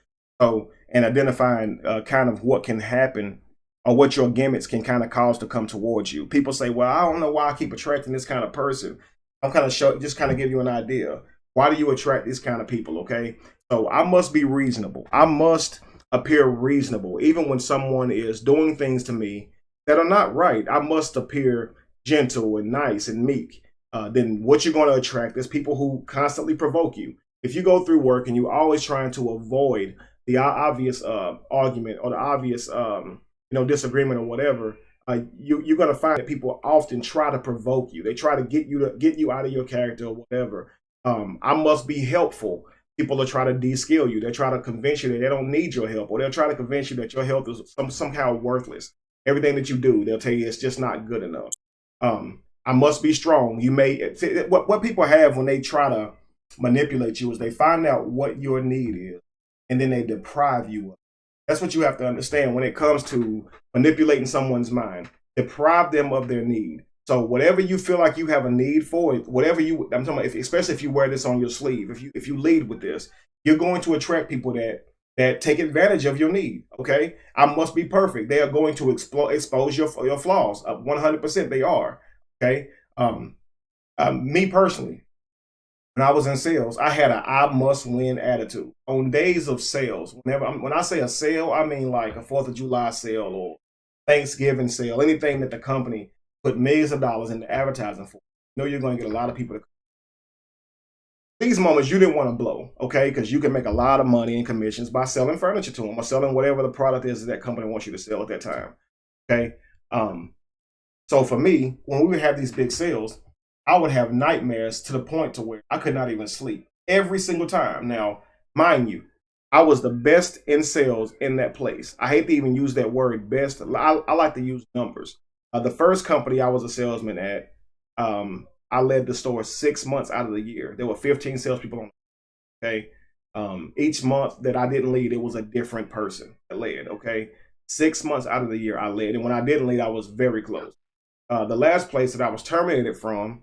[SPEAKER 2] So, and identifying kind of what can happen or what your gimmicks can kind of cause to come towards you. People say, well, I don't know why I keep attracting this kind of person. I'm kind of just kind of give you an idea. Why do you attract this kind of people? Okay. So I must be reasonable. I must appear reasonable. Even when someone is doing things to me that are not right, I must appear gentle and nice and meek. Then what you're going to attract is people who constantly provoke you. If you go through work and you're always trying to avoid the obvious argument or the obvious disagreement or whatever, you're going to find that people often try to provoke you. They try to get you out of your character or whatever. I must be helpful. People will try to de-skill you. They try to convince you that they don't need your help, or they'll try to convince you that your help is somehow worthless. Everything that you do, they'll tell you it's just not good enough. I must be strong. You may what people have when they try to manipulate you is they find out what your need is, and then they deprive you of it. That's what you have to understand when it comes to manipulating someone's mind. Deprive them of their need. So whatever you feel like you have a need for, I'm talking about, especially if you wear this on your sleeve, if you lead with this, you're going to attract people that take advantage of your need. Okay, I must be perfect. They are going to expose your flaws. 100%, they are. Okay, me personally, when I was in sales, I had a I must win attitude. On days of sales, when I say a sale, I mean like a 4th of July sale or Thanksgiving sale, anything that the company put millions of dollars into advertising for. You know you're going to get a lot of people to. These moments you didn't want to blow, okay? Because you can make a lot of money in commissions by selling furniture to them or selling whatever the product is that company wants you to sell at that time, okay? So for me, when we would have these big sales, I would have nightmares to the point to where I could not even sleep every single time. Now, mind you, I was the best in sales in that place. I hate to even use that word best. I like to use numbers. The first company I was a salesman at, I led the store 6 months out of the year. There were 15 salespeople on. Okay, each month that I didn't lead, it was a different person that led. Okay, 6 months out of the year I led, and when I didn't lead, I was very close. The last place that I was terminated from,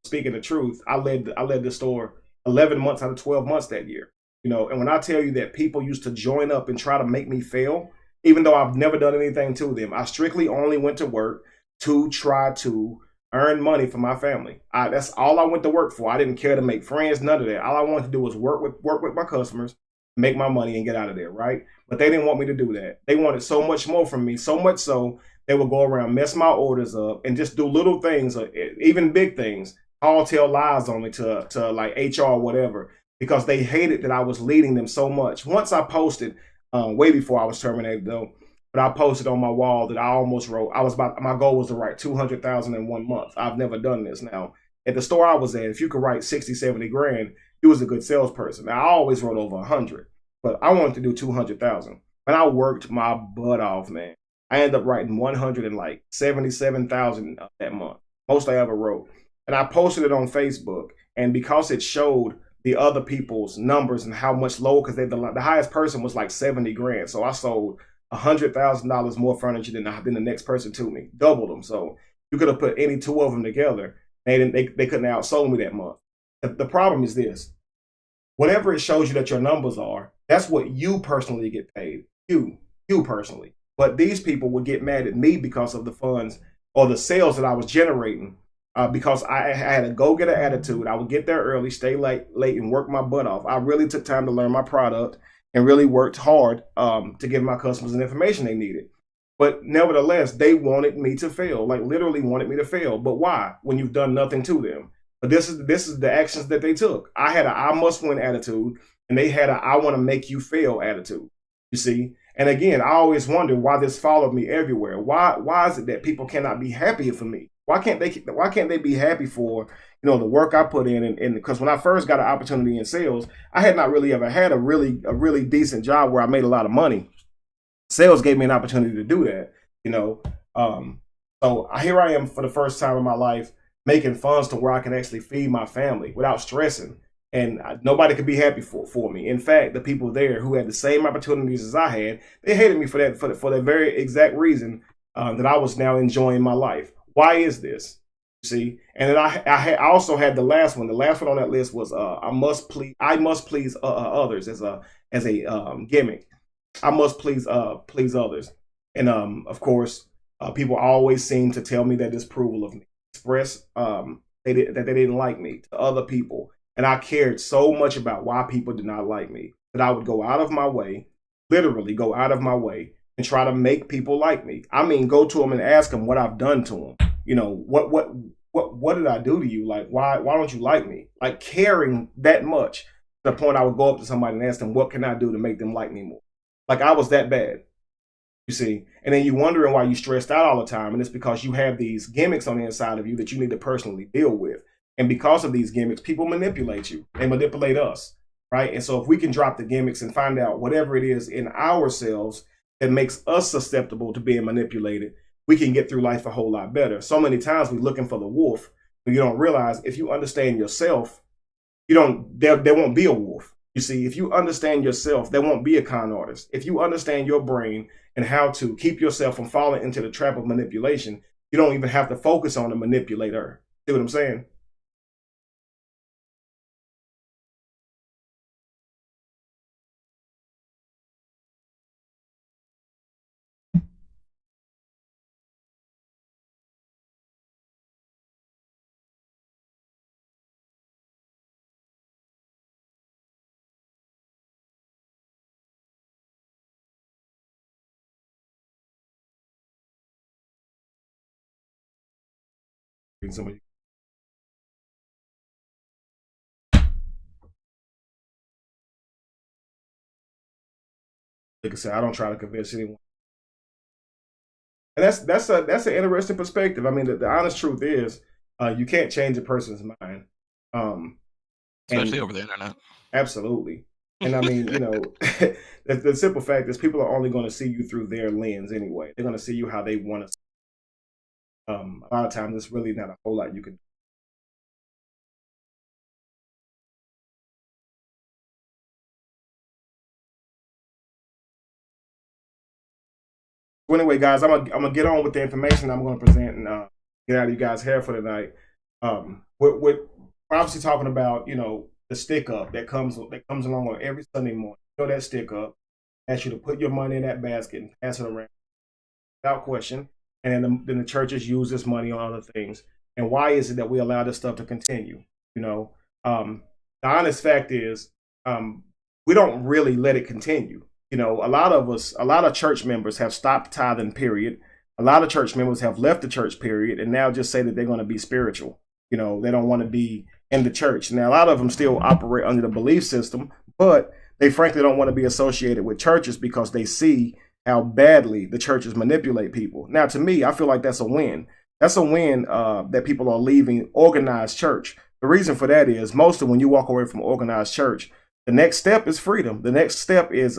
[SPEAKER 2] speaking the truth, I led the store 11 months out of 12 months that year. And when I tell you that people used to join up and try to make me fail, even though I've never done anything to them, I strictly only went to work to try to earn money for my family. That's all I went to work for. I didn't care to make friends, none of that. All I wanted to do was work with my customers, make my money, and get out of there, right? But they didn't want me to do that. They wanted so much more from me, so much so they would go around, mess my orders up, and just do little things, or even big things, all tell lies on me to like HR or whatever, because they hated that I was leading them so much. Once I posted, way before I was terminated though, but I posted on my wall that I almost wrote, my goal was to write 200,000 in 1 month. I've never done this. Now, at the store I was at, if you could write 60, 70 grand, you was a good salesperson. Now, I always wrote over 100, but I wanted to do 200,000. And I worked my butt off, man. I ended up writing 177,000 that month, most I ever wrote. And I posted it on Facebook, and because it showed the other people's numbers and how much lower, because the highest person was like 70 grand. So I sold $100,000 more furniture than the next person to me, doubled them. So you could have put any two of them together. They couldn't outsold me that month. The problem is this: whatever it shows you that your numbers are, that's what you personally get paid. You personally. But these people would get mad at me because of the funds or the sales that I was generating. Because I had a go-getter attitude. I would get there early, stay late, and work my butt off. I really took time to learn my product and really worked hard to give my customers the information they needed. But nevertheless, they wanted me to fail, like literally wanted me to fail. But why? When you've done nothing to them. But this is the actions that they took. I had a I must win attitude, and they had a I want to make you fail attitude. You see? And again, I always wonder why this followed me everywhere. Why is it that people cannot be happy for me? Why can't they be happy for, you know, the work I put in? And because when I first got an opportunity in sales, I had not really ever had a really decent job where I made a lot of money. Sales gave me an opportunity to do that, you know. So here I am for the first time in my life making funds to where I can actually feed my family without stressing. And nobody could be happy for me. In fact, the people there who had the same opportunities as I had, they hated me for that very exact reason that I was now enjoying my life. Why is this? You see, and then I also had the last one. The last one on that list was I must please others as a gimmick. I must please others, and of course, people always seem to tell me that disapproval of me, express that they didn't like me to other people. And I cared so much about why people did not like me that I would go out of my way, literally go out of my way, and try to make people like me. I mean, go to them and ask them what I've done to them. You know, what did I do to you? Like, why don't you like me? Like, caring that much to the point I would go up to somebody and ask them, what can I do to make them like me more? Like, I was that bad, you see. And then you wondering why you stressed out all the time. And it's because you have these gimmicks on the inside of you that you need to personally deal with. And because of these gimmicks, people manipulate you. They manipulate us, right? And so if we can drop the gimmicks and find out whatever it is in ourselves that makes us susceptible to being manipulated, we can get through life a whole lot better. So many times we're looking for the wolf, but you don't realize if you understand yourself, there won't be a wolf. You see, if you understand yourself, there won't be a con artist. If you understand your brain and how to keep yourself from falling into the trap of manipulation, you don't even have to focus on the manipulator. See what I'm saying? Somebody. Like I said, I don't try to convince anyone. And that's an interesting perspective. I mean, the honest truth is, you can't change a person's mind,
[SPEAKER 1] especially
[SPEAKER 2] and
[SPEAKER 1] over the internet.
[SPEAKER 2] absolutely. And I mean, you know, the simple fact is, people are only going to see you through their lens anyway. They're going to see you how they want to. A lot of times, it's really not a whole lot you can do. So anyway, guys, I'm gonna get on with the information I'm gonna present and get out of you guys' hair for tonight. We're obviously talking about, you know, the stick up that comes along on every Sunday morning. You know, that stick up asks you to put your money in that basket and pass it around without question. And then the churches use this money on other things. And why is it that we allow this stuff to continue? You know, the honest fact is, we don't really let it continue. You know, a lot of church members have stopped tithing, period. A lot of church members have left the church, period, and now just say that they're going to be spiritual. You know, they don't want to be in the church. Now, a lot of them still operate under the belief system, but they frankly don't want to be associated with churches because they see how badly the churches manipulate people. Now, to me, I feel like that's a win. That's a win that people are leaving organized church. The reason for that is mostly when you walk away from organized church, the next step is freedom. The next step is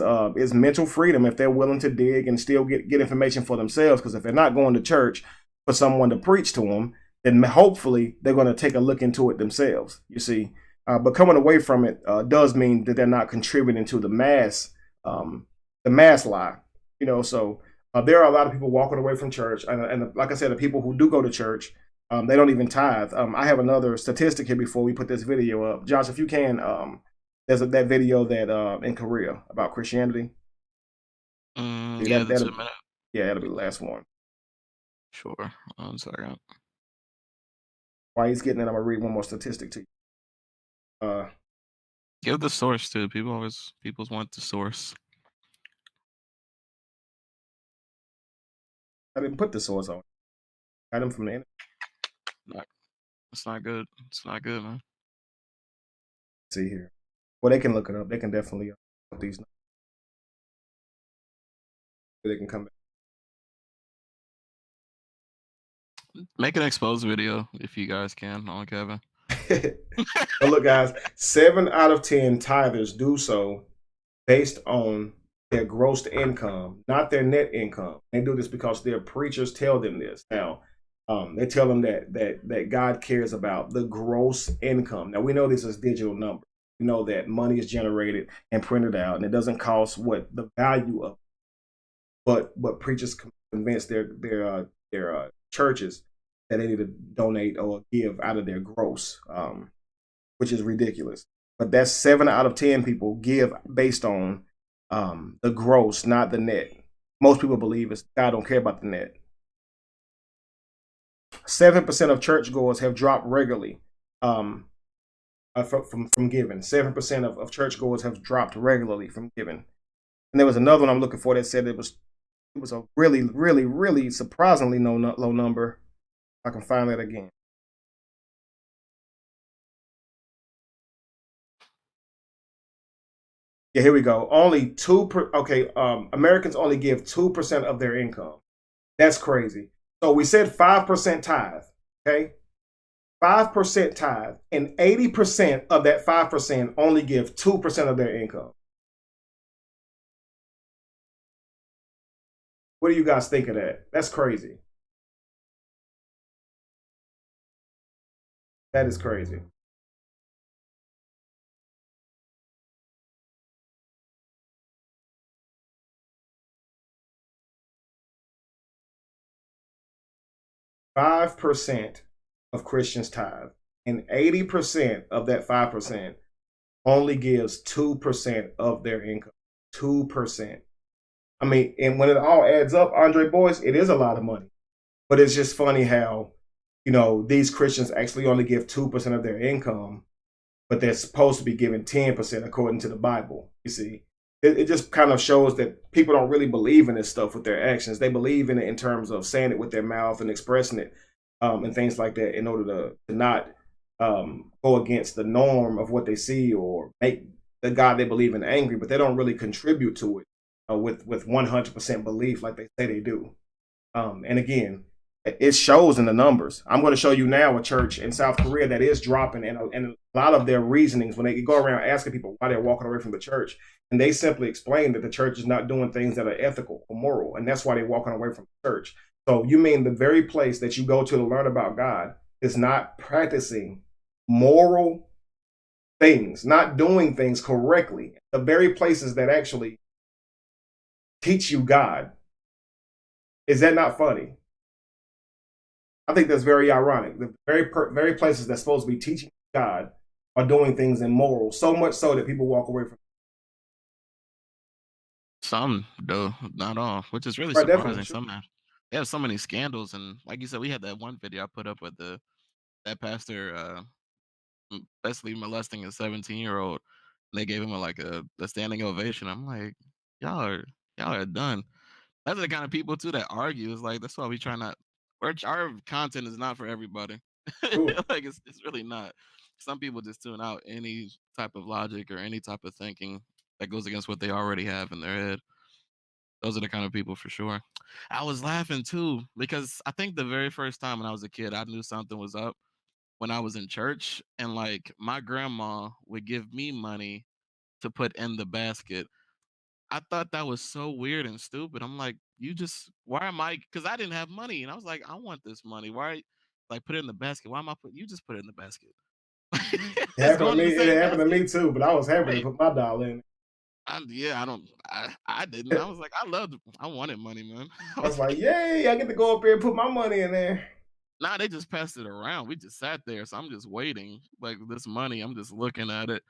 [SPEAKER 2] mental freedom if they're willing to dig and still get information for themselves. Because if they're not going to church for someone to preach to them, then hopefully they're going to take a look into it themselves, you see. But coming away from it does mean that they're not contributing to the mass lie. So there are a lot of people walking away from church, and like I said, the people who do go to church, they don't even tithe. I have another statistic here before we put this video up. Josh, if you can, there's that video that in Korea about Christianity.
[SPEAKER 1] Yeah,
[SPEAKER 2] That
[SPEAKER 1] the
[SPEAKER 2] that'll
[SPEAKER 1] 2 minute.
[SPEAKER 2] yeah, that'll be the last one.
[SPEAKER 1] Sure. 1 second.
[SPEAKER 2] While he's getting it, I'm gonna read one more statistic to you.
[SPEAKER 1] Give the source too. People want the source.
[SPEAKER 2] I didn't put the source on. Got them from the internet.
[SPEAKER 1] Not, it's not good. It's not good, man.
[SPEAKER 2] See here. Well, they can look it up. They can definitely put these. They can come
[SPEAKER 1] Make an exposed video if you guys can on Kevin.
[SPEAKER 2] back. But look, guys, 7 out of 10 tithers do so based on their gross income, not their net income. They do this because their preachers tell them this. Now, they tell them that God cares about the gross income. Now, we know this is digital numbers. We know that money is generated and printed out, and it doesn't cost what the value of. But preachers convince their churches that they need to donate or give out of their gross, which is ridiculous. But that's 7 out of 10 people give based on the gross, not the net. Most people believe it's God don't care about the net. 7% of churchgoers have dropped regularly from giving. 7% of churchgoers have dropped regularly from giving. And there was another one I'm looking for that said it was a really, really, really surprisingly low number. I can find that again. Yeah, here we go. Only 2%. Okay, Americans only give 2% of their income. That's crazy. So we said 5% tithe. Okay, 5% tithe, and 80% of that 5% only give 2% of their income. What do you guys think of that? That's crazy. That is crazy. %5 of Christians tithe, and 80% of that 5% only gives 2% of their income. 2%. I mean, and when it all adds up, Andre Boyce, it is a lot of money. But it's just funny how, these Christians actually only give 2% of their income, but they're supposed to be giving 10% according to the Bible. You see, it just kind of shows that people don't really believe in this stuff with their actions. They believe in it in terms of saying it with their mouth and expressing it and things like that in order to not go against the norm of what they see or make the God they believe in angry, but they don't really contribute to it with 100% belief like they say they do. And again, it shows in the numbers. I'm going to show you now a church in South Korea that is dropping, and a lot of their reasonings when they go around asking people why they're walking away from the church, and they simply explain that the church is not doing things that are ethical or moral, and that's why they're walking away from the church. So you mean the very place that you go to learn about God is not practicing moral things, not doing things correctly. The very places that actually teach you God. Is that not funny? I think that's very ironic. The very places that's supposed to be teaching God are doing things immoral, so much so that people walk away from.
[SPEAKER 1] Some though, not all, which is really
[SPEAKER 2] Right, definitely.
[SPEAKER 1] surprising. Some they have so many scandals, and like you said, we had that one video I put up with that pastor basically molesting a 17-year-old. They gave him a standing ovation. I'm like, y'all are y'all are done. That's the kind of people too that argue. It's like that's why we try not. Our content is not for everybody.
[SPEAKER 2] Sure.
[SPEAKER 1] Like it's really not. Some people just tune out any type of logic or any type of thinking that goes against what they already have in their head. Those are the kind of people for sure. I was laughing too because I think the very first time when I was a kid, I knew something was up when I was in church, and like my grandma would give me money to put in the basket. I thought that was so weird and stupid. I'm like, why am I? Because I didn't have money, and I was like, I want this money. Why, like, put it in the basket? Why am I put? You just put it in the basket.
[SPEAKER 2] It
[SPEAKER 1] It's
[SPEAKER 2] happened to
[SPEAKER 1] going in
[SPEAKER 2] me.
[SPEAKER 1] the
[SPEAKER 2] It
[SPEAKER 1] same
[SPEAKER 2] happened to
[SPEAKER 1] basket,
[SPEAKER 2] me too, but I was happy to
[SPEAKER 1] right?
[SPEAKER 2] put my dollar in.
[SPEAKER 1] Yeah, I didn't. I
[SPEAKER 2] I
[SPEAKER 1] was like, I wanted money, man. I
[SPEAKER 2] was
[SPEAKER 1] was like,
[SPEAKER 2] like, yay, I get to go up there and put my money in there.
[SPEAKER 1] nah, they just passed it around. We just sat there, so I'm just waiting. Like this money, I'm just looking at it.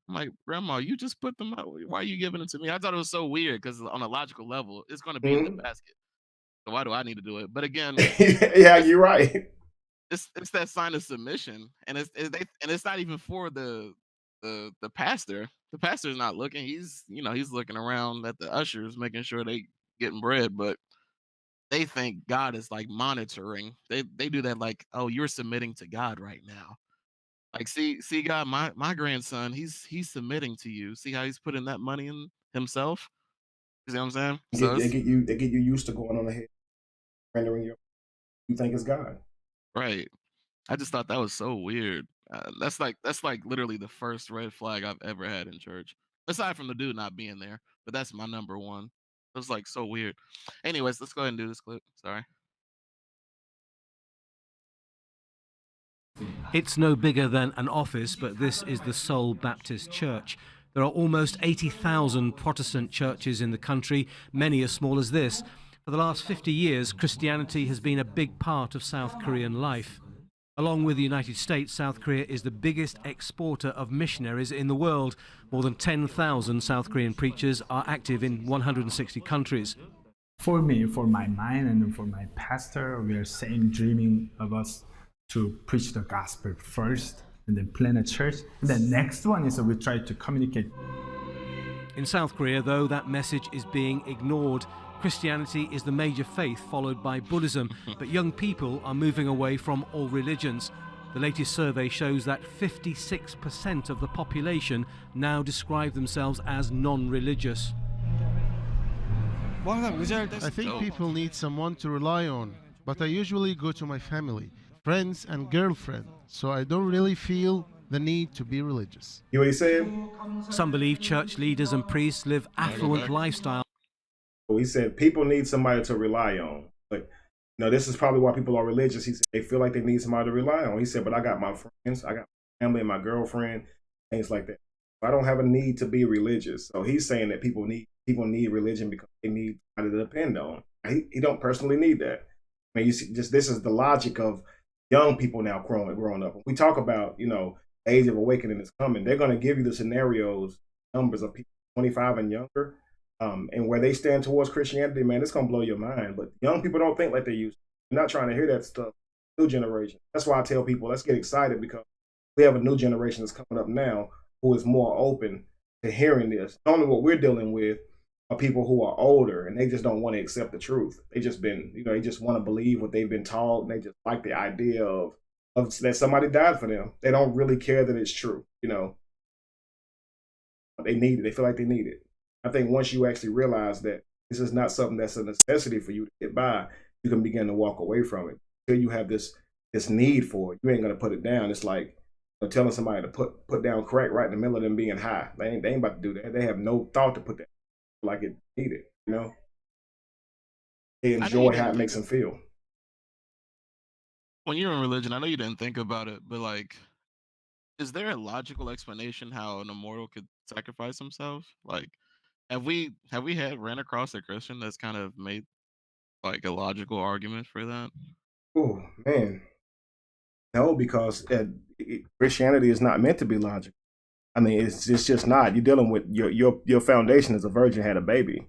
[SPEAKER 1] I'm like, Grandma, you just put them out. Why are you giving it to me? I thought it was so weird because on a logical level, it's going to be in the
[SPEAKER 2] Mhm.
[SPEAKER 1] basket. So why do I need to do it? But again,
[SPEAKER 2] Yeah,
[SPEAKER 1] it's
[SPEAKER 2] you're right.
[SPEAKER 1] it's that sign of submission, and it's not even for the pastor. The pastor's not looking. He's looking around at the ushers, making sure they getting bread. But they think God is like monitoring. They do that like, oh, you're submitting to God right now. Like, see, God, my grandson, he's submitting to you. See how he's putting that money in himself. You see what I'm saying? So it's
[SPEAKER 2] They get you used to going on ahead, rendering you think it's God.
[SPEAKER 1] right. I just thought that was so weird. That's like literally the first red flag I've ever had in church, aside from the dude not being there. But that's my number one. It was like so weird. Anyways, let's go ahead and do this clip. Sorry.
[SPEAKER 6] It's no bigger than an office, but this is the Seoul Baptist Church. There are almost 80,000 Protestant churches in the country, many as small as this. For the last 50 years, Christianity has been a big part of South Korean life. Along with the United States, South Korea is the biggest exporter of missionaries in the world. More than 10,000 South Korean preachers are active in 160 countries.
[SPEAKER 7] For me, for my mind, and for my pastor, we are same dreaming of us to preach the gospel first, and then plant a church. And the next one is we try to communicate.
[SPEAKER 6] In South Korea, though, that message is being ignored. Christianity is the major faith, followed by Buddhism, but young people are moving away from all religions. The latest survey shows that 56% of the population now describe themselves as non-religious.
[SPEAKER 8] I think
[SPEAKER 1] Dope.
[SPEAKER 8] people need someone to rely on, but I usually go to my family, friends, and girlfriend, so I don't really feel the need to be religious.
[SPEAKER 2] You know what he said?
[SPEAKER 6] Some believe church leaders and priests live
[SPEAKER 1] Can I go
[SPEAKER 6] affluent
[SPEAKER 1] back?
[SPEAKER 6] lifestyles.
[SPEAKER 2] Well, he said people need somebody to rely on. But this is probably why people are religious. He said they feel like they need somebody to rely on. He said, but I got my friends, I got my family and my girlfriend, things like that. I don't have a need to be religious. So he's saying that people need religion because they need somebody to depend on. He don't personally need that. I mean, you see, just this is the logic of young people now growing up. When we talk about the age of awakening is coming, they're going to give you the scenarios, numbers of people 25 and younger, and where they stand towards Christianity. Man, it's going to blow your mind. But young people don't think like they used to. They're not trying to hear that stuff. New generation. That's why I tell people, let's get excited because we have a new generation that's coming up now who is more open to hearing this. Only what we're dealing with are people who are older and they just don't want to accept the truth. They just want to believe what they've been taught, and they just like the idea of that somebody died for them. They don't really care that it's true. They need it. They feel like they need it. I think once you actually realize that this is not something that's a necessity for you to get by, you can begin to walk away from it. Until you have this need for it, you ain't gonna put it down. It's like telling somebody to put down crack right in the middle of them being high. They ain't about to do that. They have no thought to put that like it needed. They
[SPEAKER 1] I know you
[SPEAKER 2] enjoy how
[SPEAKER 1] didn't
[SPEAKER 2] it
[SPEAKER 1] think
[SPEAKER 2] makes
[SPEAKER 1] of
[SPEAKER 2] them feel.
[SPEAKER 1] when you're in religion. I know you didn't think about it, but like, is there a logical explanation how an immortal could sacrifice himself? Like, have we had ran across a Christian that's kind of made like a logical argument for that?
[SPEAKER 2] Oh man, no, because Christianity is not meant to be logical. I mean, it's just not. You're dealing with your foundation as a virgin had a baby.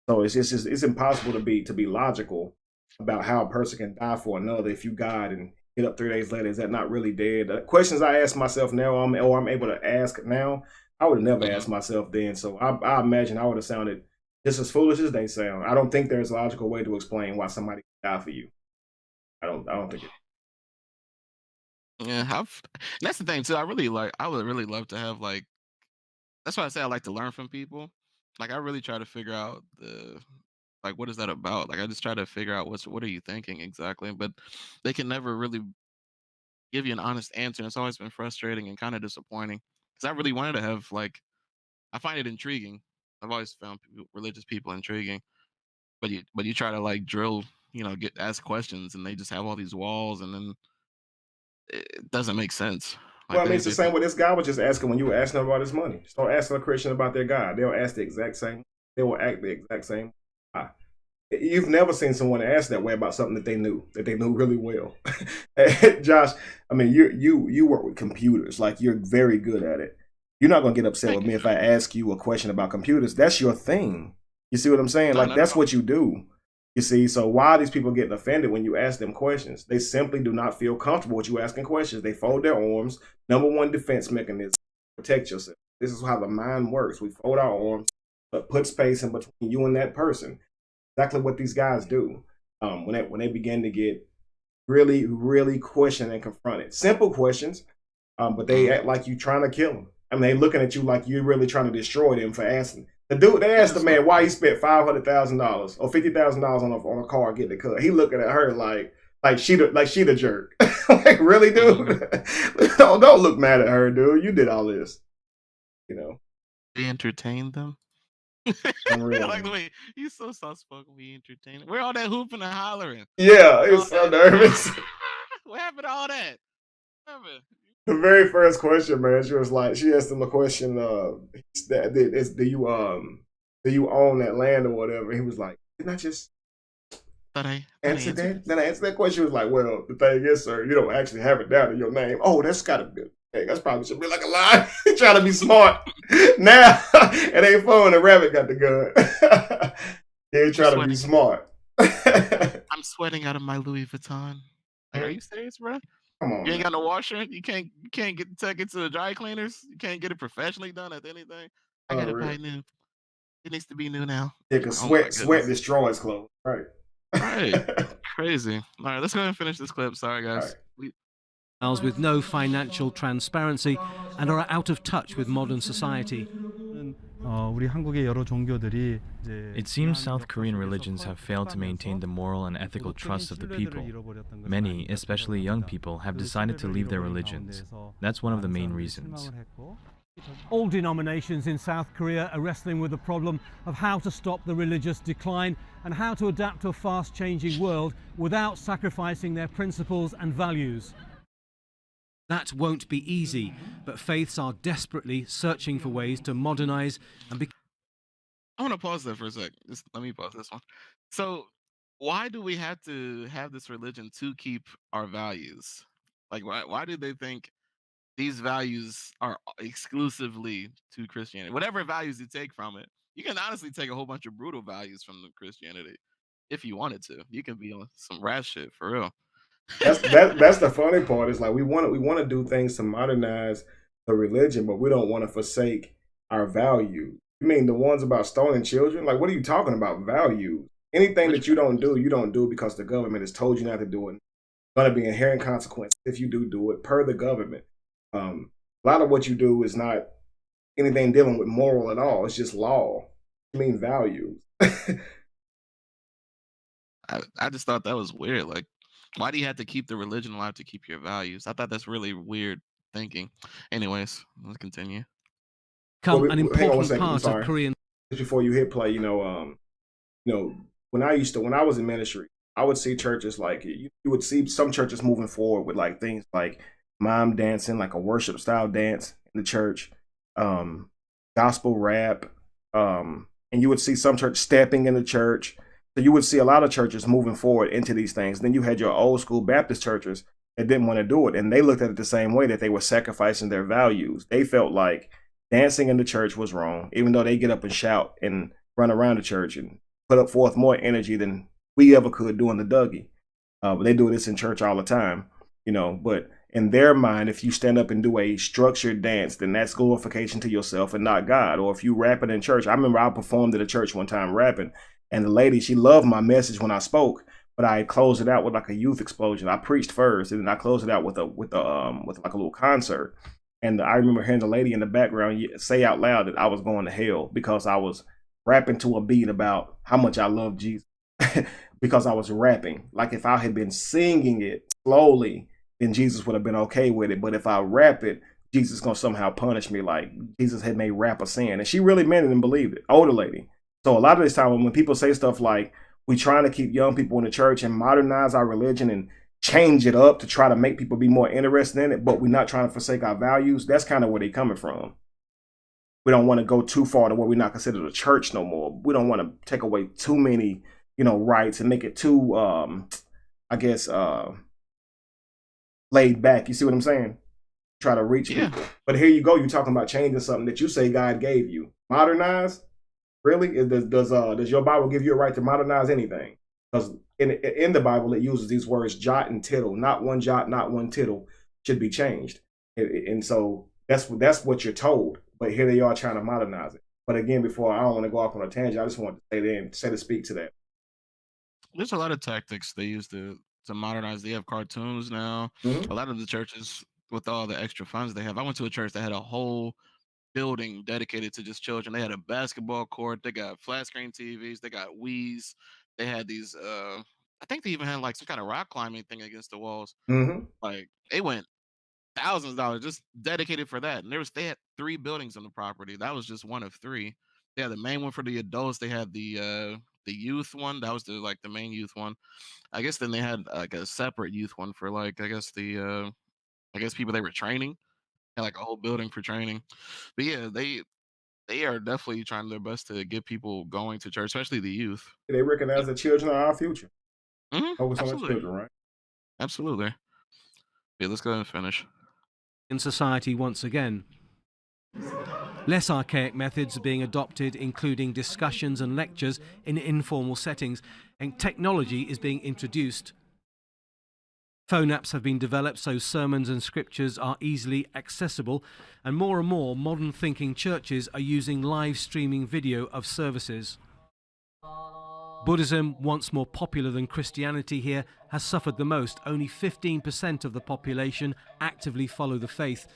[SPEAKER 2] So it's impossible to be logical about how a person can die for another if you died and get up 3 days later. Is that not really dead? The questions I ask myself now, I'm able to ask now, I would have never
[SPEAKER 1] Mhm.
[SPEAKER 2] asked myself then. So I imagine I would have sounded just as foolish as they sound. I don't think there's a logical way to explain why somebody would die for you. I don't think it.
[SPEAKER 1] Yeah, that's the thing too. I would really love to have like. That's why I say I like to learn from people. Like I really try to figure out what is that about? Like I just try to figure out what are you thinking exactly, but they can never really give you an honest answer. And it's always been frustrating and kind of disappointing because I really wanted to have like I find it intriguing. I've always found religious people intriguing, but you try to like drill, get ask questions, and they just have all these walls, and then it doesn't make sense. Like
[SPEAKER 2] Well, I mean, it's the
[SPEAKER 1] they
[SPEAKER 2] same
[SPEAKER 1] think
[SPEAKER 2] way this guy was just asking when you were asking them about his money. Start asking a Christian about their God. They'll ask the exact same. They will act the exact same. You've never seen someone ask that way about something that they knew really well. Josh, I mean, you work with computers, like you're very good at it. You're not gonna get upset
[SPEAKER 1] thank
[SPEAKER 2] with
[SPEAKER 1] you,
[SPEAKER 2] me if
[SPEAKER 1] sir.
[SPEAKER 2] I ask you a question about computers. That's your thing. You see what I'm saying?
[SPEAKER 1] No,
[SPEAKER 2] Like
[SPEAKER 1] not at
[SPEAKER 2] that's
[SPEAKER 1] all.
[SPEAKER 2] what you do. You see, so why are these people getting offended when you ask them questions? They simply do not feel comfortable with you asking questions. They fold their arms. Number one defense mechanism: protect yourself. This is how the mind works. We fold our arms, but put space in between you and that person. Exactly what these guys do when they begin to get really questioned and confronted. Simple questions, but they
[SPEAKER 1] Mm.
[SPEAKER 2] act like you trying to kill them. I mean, they looking at you like you're really trying to destroy them for asking. The dude, they
[SPEAKER 1] Yeah,
[SPEAKER 2] asked the man why he spent $500,000 or $50,000 on a car getting the cut. He looking at her like she the jerk. Like really,
[SPEAKER 1] mm-hmm.
[SPEAKER 2] dude. Don't look mad at her, dude. You did all this, you know.
[SPEAKER 1] We entertained them. I
[SPEAKER 2] Unreal,
[SPEAKER 1] like the
[SPEAKER 2] man.
[SPEAKER 1] way he's so soft spoken. We entertain. Where all that hooping and hollering?
[SPEAKER 2] Yeah, he
[SPEAKER 1] All
[SPEAKER 2] was so
[SPEAKER 1] that.
[SPEAKER 2] nervous.
[SPEAKER 1] What happened to all that? What happened?
[SPEAKER 2] The very first question, man, she asked him a question, do you own that land or whatever? He was like, didn't I just
[SPEAKER 1] Thought I
[SPEAKER 2] answer
[SPEAKER 1] answered
[SPEAKER 2] that?
[SPEAKER 1] this.
[SPEAKER 2] Then I answered that question. He was like, well, the thing is, sir, you don't actually have it down in your name. Oh, that's gotta be hey, that's probably should be like a lie. Trying to be smart. Now it ain't fun when the rabbit got the gun. He ain't
[SPEAKER 1] I'm
[SPEAKER 2] trying to be
[SPEAKER 1] sweating.
[SPEAKER 2] smart.
[SPEAKER 1] I'm sweating out of my Louis Vuitton. Like, are you serious, bro?
[SPEAKER 2] Come
[SPEAKER 1] You
[SPEAKER 2] on,
[SPEAKER 1] ain't
[SPEAKER 2] man.
[SPEAKER 1] got no washer. You can't take it to the dry cleaners. You can't get it professionally done at anything. I gotta buy
[SPEAKER 2] Unreal.
[SPEAKER 1] new. It needs to be new now.
[SPEAKER 2] Yeah,
[SPEAKER 1] Like,
[SPEAKER 2] because
[SPEAKER 1] oh my
[SPEAKER 2] sweat
[SPEAKER 1] goodness.
[SPEAKER 2] destroys clothes. Right.
[SPEAKER 1] Right. Crazy. All right, let's go ahead and finish this clip. Sorry,
[SPEAKER 2] All
[SPEAKER 1] guys.
[SPEAKER 2] right.
[SPEAKER 6] With no financial transparency and are out of touch with modern society.
[SPEAKER 9] It seems South Korean religions have failed to maintain the moral and ethical trust of the people. Many, especially young people, have decided to leave their religions. That's one of the main reasons.
[SPEAKER 10] All denominations in South Korea are wrestling with the problem of how to stop the religious decline and how to adapt to a fast-changing world without sacrificing their principles and values.
[SPEAKER 6] That won't be easy, but faiths are desperately searching for ways to modernize and become.
[SPEAKER 1] I want to pause there for a sec. Just let me pause this one. So, why do we have to have this religion to keep our values? Like, why do they think these values are exclusively to Christianity? Whatever values you take from it, you can honestly take a whole bunch of brutal values from the Christianity if you wanted to. You can be on some rat shit for real.
[SPEAKER 2] That's the funny part. Is like we want to do things to modernize the religion, but we don't want to forsake our value. You mean the ones about stoning children? Like, what are you talking about? Value? Anything
[SPEAKER 1] Which
[SPEAKER 2] that you don't do because the government has told you not to do it. Going to be inherent consequences if you do it per the government. A lot of what you do is not anything dealing with moral at all. It's just law. I mean values.
[SPEAKER 1] I just thought that was weird. Like, why do you have to keep the religion alive to keep your values? I thought that's really weird thinking. Anyways, let's continue.
[SPEAKER 6] Become an
[SPEAKER 2] Hang on one
[SPEAKER 6] important
[SPEAKER 2] second. I'm
[SPEAKER 6] part of
[SPEAKER 2] sorry.
[SPEAKER 6] Korean.
[SPEAKER 2] Just before you hit play, when I was in ministry, I would see churches like you would see some churches moving forward with like things like mime dancing, like a worship style dance in the church, gospel rap, and you would see some church stepping in the church. So you would see a lot of churches moving forward into these things. Then you had your old school Baptist churches that didn't want to do it, and they looked at it the same way, that they were sacrificing their values. They felt like dancing in the church was wrong, even though they get up and shout and run around the church and put up forth more energy than we ever could doing the Dougie. But they do this in church all the time, But in their mind, if you stand up and do a structured dance, then that's glorification to yourself and not God. Or if you rapping in church, I remember I performed at a church one time rapping, and the lady, she loved my message when I spoke, but I closed it out with like a youth explosion. I preached first, and then I closed it out with like a little concert. And I remember hearing the lady in the background say out loud that I was going to hell because I was rapping to a beat about how much I love Jesus. Because I was rapping. Like if I had been singing it slowly, then Jesus would have been okay with it. But if I rap it, Jesus is going to somehow punish me, like Jesus had made rap a sin. And she really meant it and believed it. Older lady. So a lot of this time when people say stuff like, we trying to keep young people in the church and modernize our religion and change it up to try to make people be more interested in it, but we're not trying to forsake our values. That's kind of where they're coming from. We don't want to go too far to where we're not considered a church no more. We don't want to take away too many, rights and make it too, I guess, laid back. You see what I'm saying? Try to reach people. But here you go. You're talking about changing something that you say God gave you. Modernize? Really? Does your Bible give you a right to modernize anything? Because in the Bible, it uses these words jot and tittle. Not one jot, not one tittle should be changed. And so that's what you're told. But here they are trying to modernize it. But again, before I don't want to go off on a tangent, I just want to say to speak to that.
[SPEAKER 1] There's a lot of tactics they use to modernize. They have cartoons now.
[SPEAKER 2] Mm-hmm.
[SPEAKER 1] A lot of the churches, with all the extra funds they have, I went to a church that had a whole building dedicated to just children. They had a basketball court. They got flat screen TVs. They got Wii's. They had these. I think they even had like some kind of rock climbing thing against the walls.
[SPEAKER 2] Mm-hmm.
[SPEAKER 1] Like they went thousands of dollars just dedicated for that. And they had 3 buildings on the property. That was just one of 3. They had the main one for the adults. They had the youth one. That was the main youth one. I guess then they had like a separate youth one for like I guess people they were training. Had like a whole building for training. But yeah, they are definitely trying their best to get people going to church, especially the youth.
[SPEAKER 2] They recognize the children are our future. Focus on the
[SPEAKER 1] Absolutely.
[SPEAKER 2] children, right?
[SPEAKER 1] Absolutely. Yeah, let's go ahead and finish.
[SPEAKER 6] In society once again. Less archaic methods are being adopted, including discussions and lectures in informal settings, and technology is being introduced. Phone apps have been developed so sermons and scriptures are easily accessible, and more modern thinking churches are using live streaming video of services. Buddhism, once more popular than Christianity here, has suffered the most. Only 15% of the population actively follow the faith.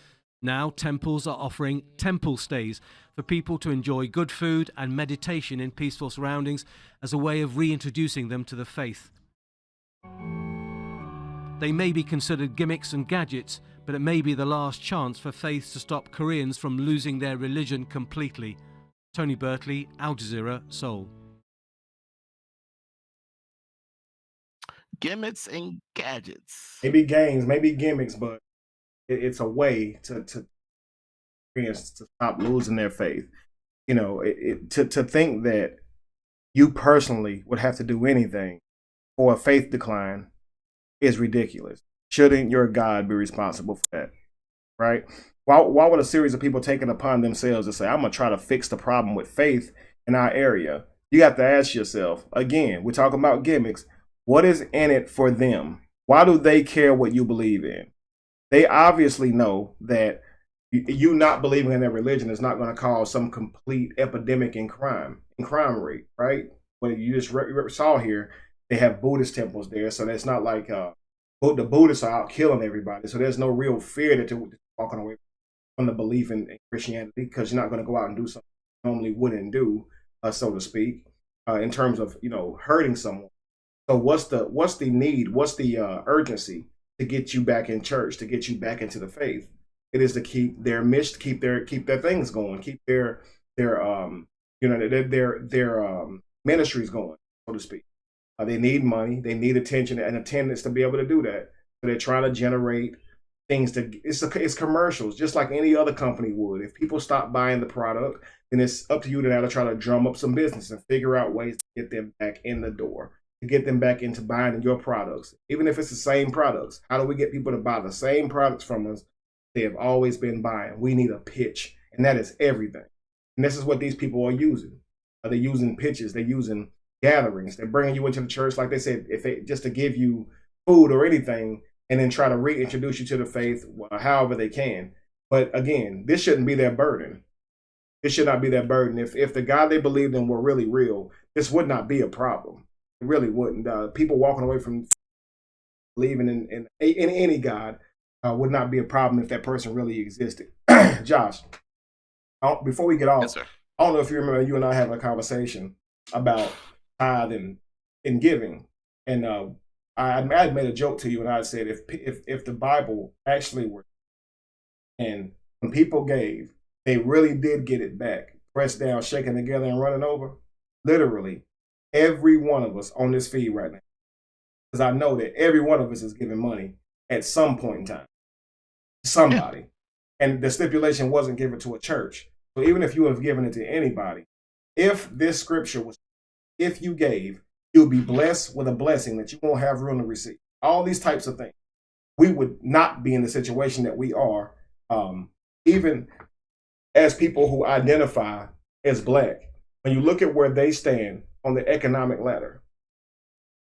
[SPEAKER 6] Now temples are offering temple stays for people to enjoy good food and meditation in peaceful surroundings as a way of reintroducing them to the faith. They may be considered gimmicks and gadgets, but it may be the last chance for faiths to stop Koreans from losing their religion completely. Tony Bertley, Al Jazeera, Seoul.
[SPEAKER 1] Gimmicks and gadgets.
[SPEAKER 2] Maybe games, maybe gimmicks, but it's a way to stop losing their faith. To think that you personally would have to do anything for a faith decline is ridiculous. Shouldn't your God be responsible for that? Right? Why would a series of people take it upon themselves to say, I'm going to try to fix the problem with faith in our area? You have to ask yourself, again, we're talking about gimmicks. What is in it for them? Why do they care what you believe in? They obviously know that you not believing in their religion is not going to cause some complete epidemic in crime rate, right? What you just saw here, they have Buddhist temples there, so that's not like the Buddhists are out killing everybody. So there's no real fear that they're walking away from the belief in Christianity, because you're not going to go out and do something you normally wouldn't do, so to speak, in terms of hurting someone. So what's the need? What's the urgency to get you back in church, to get you back into the faith? It is to keep their mission, keep their things going, keep their ministries going, so to speak. They need money, they need attention and attendance to be able to do that. So they're trying to generate things it's commercials, just like any other company would. If people stop buying the product, then it's up to you to now to try to drum up some business and figure out ways to get them back in the door, to get them back into buying your products, even if it's the same products. How do we get people to buy the same products from us they have always been buying? We need a pitch, and that is everything. And this is what these people are using. They're using pitches, they're using gatherings, they're bringing you into the church, like they said, just to give you food or anything, and then try to reintroduce you to the faith however they can. But again, this shouldn't be their burden. This should not be their burden. If the God they believed in were really real, this would not be a problem. It really wouldn't. People walking away from believing in any God would not be a problem if that person really existed. Josh, before we get off,
[SPEAKER 1] Yes, sir.
[SPEAKER 2] I don't know if you remember you and I having a conversation about tithing and giving, and I made a joke to you, and I said if the Bible actually were, and when people gave, they really did get it back, pressed down, shaken together, and running over. Literally, every one of us on this feed right now because I know that every one of us is giving money at some point in time. Somebody. And the stipulation wasn't given to a church. So even if you have given it to anybody, if this scripture was, if you gave, you'll be blessed with a blessing that you won't have room to receive. All these types of things. We would not be in the situation that we are, even as people who identify as Black. When you look at where they stand on the economic ladder,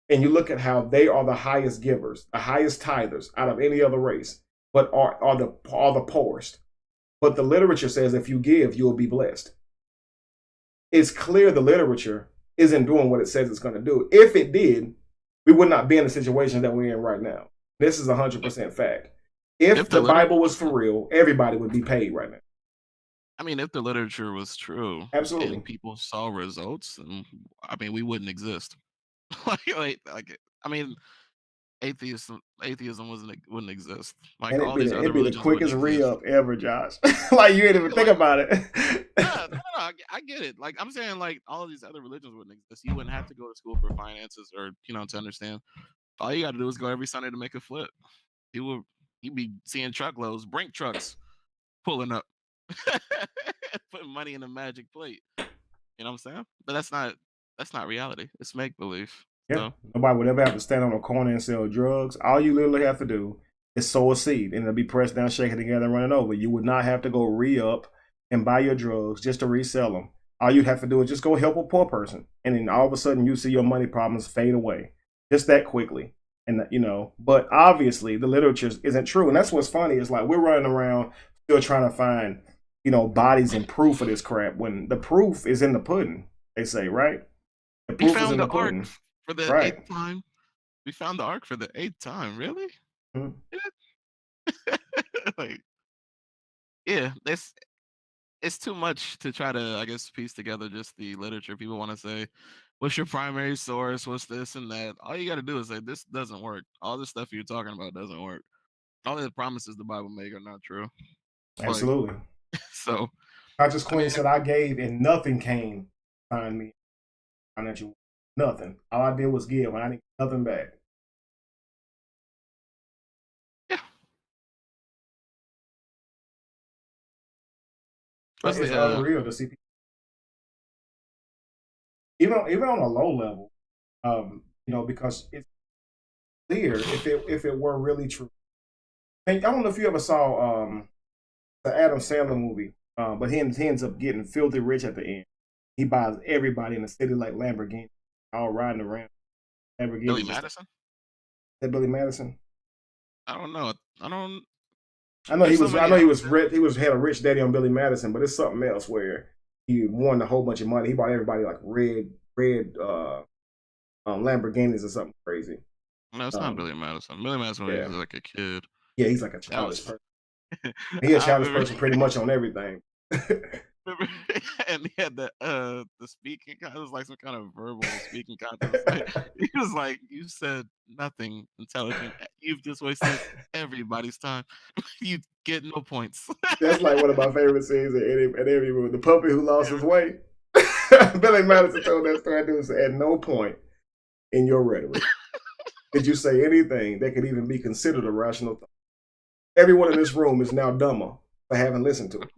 [SPEAKER 2] and you look at how they are the highest givers, the highest tithers out of any other race, but are the poorest. But the literature says if you give, you will be blessed. It's clear the literature isn't doing what it says it's going to do. If it did, we would not be in the situation that we're in right now. This is 100% fact. If the Bible was for real, everybody would be paid right now.
[SPEAKER 1] I mean, if the literature was true,
[SPEAKER 2] Absolutely,
[SPEAKER 1] and people saw results, and I mean, we wouldn't exist. I mean, atheism wouldn't exist. Like
[SPEAKER 2] and
[SPEAKER 1] all these other
[SPEAKER 2] it'd be the
[SPEAKER 1] religions wouldn't
[SPEAKER 2] quickest
[SPEAKER 1] exist.
[SPEAKER 2] re-up ever, Josh. Like you didn't even think about it.
[SPEAKER 1] No, I get it. Like I'm saying, like all of these other religions wouldn't exist. You wouldn't have to go to school for finances or to understand. All you got to do is go every Sunday to make a flip. You'd be seeing truckloads, brink trucks pulling up, putting money in a magic plate. You know what I'm saying? But that's not reality. It's make believe.
[SPEAKER 2] Yeah,
[SPEAKER 1] So
[SPEAKER 2] nobody would ever have to stand on a corner and sell drugs. All you literally have to do is sow a seed, and it'll be pressed down, shaken together, and running over. You would not have to go re-up and buy your drugs just to resell them. All you have to do is just go help a poor person, and then all of a sudden you see your money problems fade away just that quickly. And but obviously the literature isn't true, and that's what's funny is like we're running around still trying to find bodies and proof of this crap when the proof is in the pudding. They say, right? The
[SPEAKER 1] we
[SPEAKER 2] proof is
[SPEAKER 1] found
[SPEAKER 2] in
[SPEAKER 1] the
[SPEAKER 2] the
[SPEAKER 1] ark
[SPEAKER 2] pudding.
[SPEAKER 1] for the
[SPEAKER 2] Right.
[SPEAKER 1] 8th time. We found the ark for the 8th time. Really?
[SPEAKER 2] Mhm.
[SPEAKER 1] Like, yeah, it's too much to try to, I guess, piece together just the literature. People want to say, what's your primary source? What's this and that? All you got to do is say, this doesn't work. All this stuff you're talking about doesn't work. All the promises the Bible make are not true. Like,
[SPEAKER 2] Absolutely.
[SPEAKER 1] so,
[SPEAKER 2] Conscious
[SPEAKER 1] I
[SPEAKER 2] Queen
[SPEAKER 1] mean,
[SPEAKER 2] said, I gave and nothing came to find me financial. Nothing. All I did was give and I didn't get nothing back.
[SPEAKER 1] yeah.
[SPEAKER 2] But
[SPEAKER 1] What's
[SPEAKER 2] it's
[SPEAKER 1] the,
[SPEAKER 2] unreal to see people, even on a low level, because it's clear if it were really true. And I don't know if you ever saw the Adam Sandler movie, but he ends up getting filthy rich at the end. He buys everybody in the city like Lamborghini, all riding around Lamborghini.
[SPEAKER 1] Billy Madison?
[SPEAKER 2] Is that Billy Madison?
[SPEAKER 1] I don't know. I know
[SPEAKER 2] he was.
[SPEAKER 1] so
[SPEAKER 2] I
[SPEAKER 1] many
[SPEAKER 2] know he
[SPEAKER 1] Adam
[SPEAKER 2] was.
[SPEAKER 1] Sandler.
[SPEAKER 2] He had a rich daddy on Billy Madison, but it's something else where he won a whole bunch of money. He bought everybody like red Lamborghinis or something crazy.
[SPEAKER 1] No, it's not Billy Madison. Billy Madison when he
[SPEAKER 2] Yeah,
[SPEAKER 1] was like a kid.
[SPEAKER 2] yeah, he's like a
[SPEAKER 1] That
[SPEAKER 2] childish
[SPEAKER 1] was
[SPEAKER 2] person. He a
[SPEAKER 1] I
[SPEAKER 2] childish
[SPEAKER 1] remember,
[SPEAKER 2] person pretty much on everything.
[SPEAKER 1] remember and he had the speaking it was like some kind of verbal speaking contest. Like, he was like, you said nothing intelligent. You've just wasted everybody's time. You get no points.
[SPEAKER 2] That's like one of my favorite scenes in every movie. The puppy who lost his way. Billy Madison told that story. Dude said, at no point in your rhetoric did you say anything that could even be considered a rational thought. Everyone in this room is now dumber for having listened to it.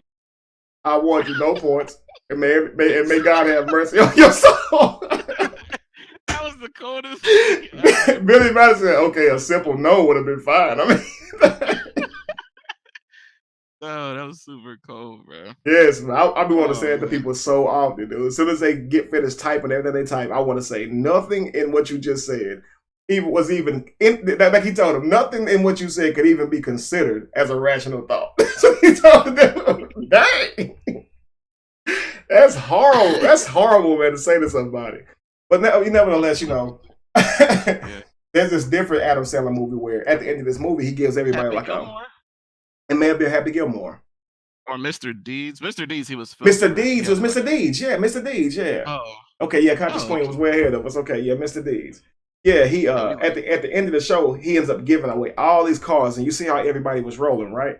[SPEAKER 2] I award you no points, and may God have mercy on your soul.
[SPEAKER 1] That was the coldest thing ever.
[SPEAKER 2] Billy Madison said, okay, a simple no would have been fine. I mean,
[SPEAKER 1] Oh, that was super cold, bro.
[SPEAKER 2] yes, I be want to
[SPEAKER 1] Oh
[SPEAKER 2] say it to
[SPEAKER 1] man.
[SPEAKER 2] people so often, dude. As soon as they get finished typing everything they type, I want to say nothing in what you just said like he told him, nothing in what you said could even be considered as a rational thought. So he told them, dang, that's horrible. That's horrible, man, to say to somebody. But nevertheless,
[SPEAKER 1] Yeah.
[SPEAKER 2] there's this different Adam Sandler movie where at the end of this movie, he gives everybody
[SPEAKER 1] Happy
[SPEAKER 2] like
[SPEAKER 1] Gilmore?
[SPEAKER 2] it may have been Happy Gilmore.
[SPEAKER 1] Or Mr. Deeds. Mr. Deeds, he was filthy
[SPEAKER 2] Mr.
[SPEAKER 1] rich. He
[SPEAKER 2] Deeds
[SPEAKER 1] had
[SPEAKER 2] was
[SPEAKER 1] like
[SPEAKER 2] Mr. Deeds. Yeah, Mr. Deeds. Yeah.
[SPEAKER 1] oh
[SPEAKER 2] Okay, yeah, Conscious
[SPEAKER 1] oh
[SPEAKER 2] Queen
[SPEAKER 1] okay.
[SPEAKER 2] was way ahead of us. Okay, yeah, Mr. Deeds. Yeah, he
[SPEAKER 1] No, we
[SPEAKER 2] at the end of the show, he ends up giving away all these cars, and you see how everybody was rolling, right?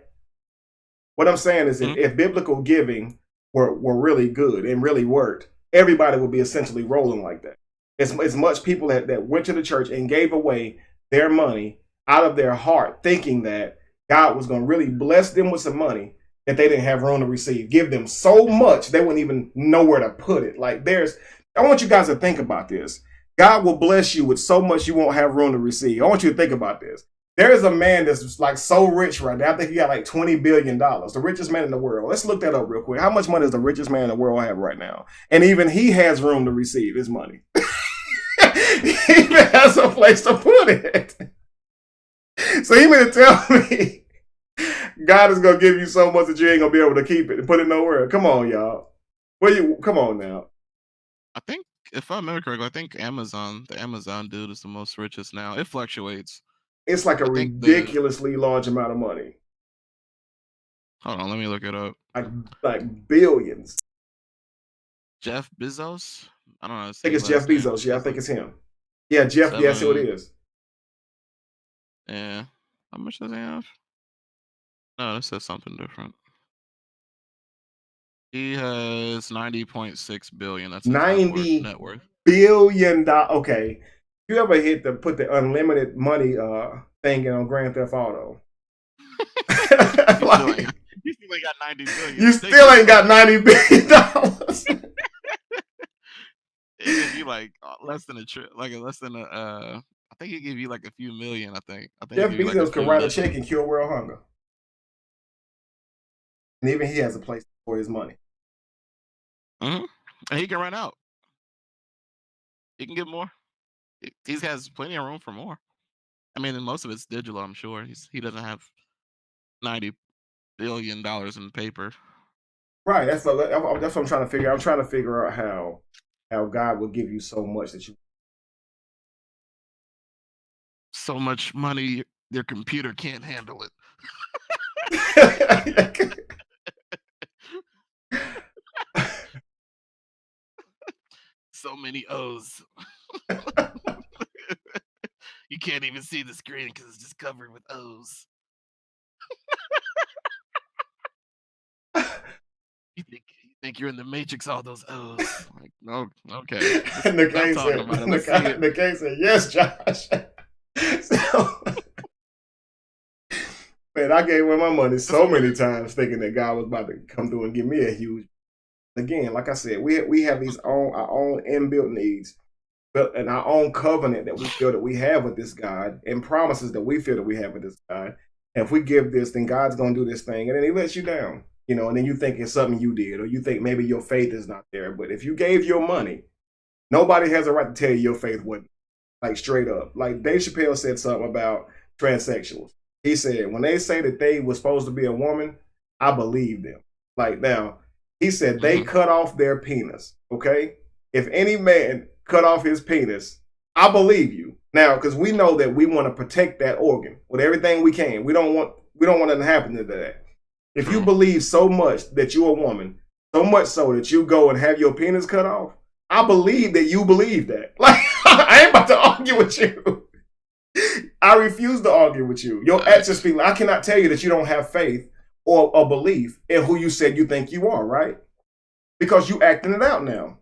[SPEAKER 2] What I'm saying is, if biblical giving were really good and really worked, everybody would be essentially rolling like that. It's much people that went to the church and gave away their money out of their heart, thinking that God was going to really bless them with some money that they didn't have room to receive. Give them so much they wouldn't even know where to put it. Like I want you guys to think about this. God will bless you with so much you won't have room to receive. I want you to think about this. There is a man that's like so rich right now. I think he got like $20 billion, the richest man in the world. Let's look that up real quick. How much money does the richest man in the world have right now? And even he has room to receive his money. He even has a place to put it. So he meant to tell me God is going to give you so much that you ain't going to be able to keep it and put it nowhere. Come on, y'all. Come on now.
[SPEAKER 1] I think, if I remember correctly, I think the Amazon dude is the most richest now. It fluctuates.
[SPEAKER 2] It's like a
[SPEAKER 1] I think
[SPEAKER 2] ridiculously large amount of money.
[SPEAKER 1] Hold on, let me look it up.
[SPEAKER 2] Like billions.
[SPEAKER 1] Jeff Bezos? I don't know.
[SPEAKER 2] I think it's Jeff Bezos. Yeah, I think it's him. Yeah, Jeff. Yes, who it is.
[SPEAKER 1] Yeah. How much does he have? No, this says something different. He has 90.6 billion. That's his net worth.
[SPEAKER 2] $90 billion. Okay. You ever put the unlimited money thing on Grand Theft Auto?
[SPEAKER 1] You still ain't got 90 billion.
[SPEAKER 2] You still ain't got $90 billion.
[SPEAKER 1] It gives you like less than I think it give you like a few million. I think
[SPEAKER 2] Jeff Bezos can write a check and cure world hunger, and even he has a place for his money.
[SPEAKER 1] And he can run out. He can get more. He has plenty of room for more. I mean, and most of it's digital. I'm sure he doesn't have $90 billion in paper.
[SPEAKER 2] Right. That's what I'm trying to figure out. I'm trying to figure out how God will give you so much that you.
[SPEAKER 1] So much money, your computer can't handle it. So many O's. You can't even see the screen because it's just covered with O's. You think you're in the Matrix, all those O's. Like, no, okay.
[SPEAKER 2] The case said, yes, Josh. So, man, I gave away my money so many times thinking that God was about to come through and give me a huge. Again, like I said, we have our own inbuilt needs, and our own covenant that we feel that we have with this God, and promises that we feel that we have with this God. And if we give this, then God's gonna do this thing, and then He lets you down, and then you think it's something you did, or you think maybe your faith is not there. But if you gave your money, nobody has a right to tell you your faith wasn't. Like straight up, like Dave Chappelle said something about transsexuals. He said when they say that they were supposed to be a woman, I believe them. Like now. He said they cut off their penis, okay? If any man cut off his penis, I believe you. Now, because we know that we want to protect that organ with everything we can. We don't want nothing to happen to that. If you believe so much that you're a woman, so much so that you go and have your penis cut off, I believe that you believe that. Like, I ain't about to argue with you. I refuse to argue with you. Your actions speak. I cannot tell you that you don't have faith or a belief in who you said you think you are, right? Because you acting it out now,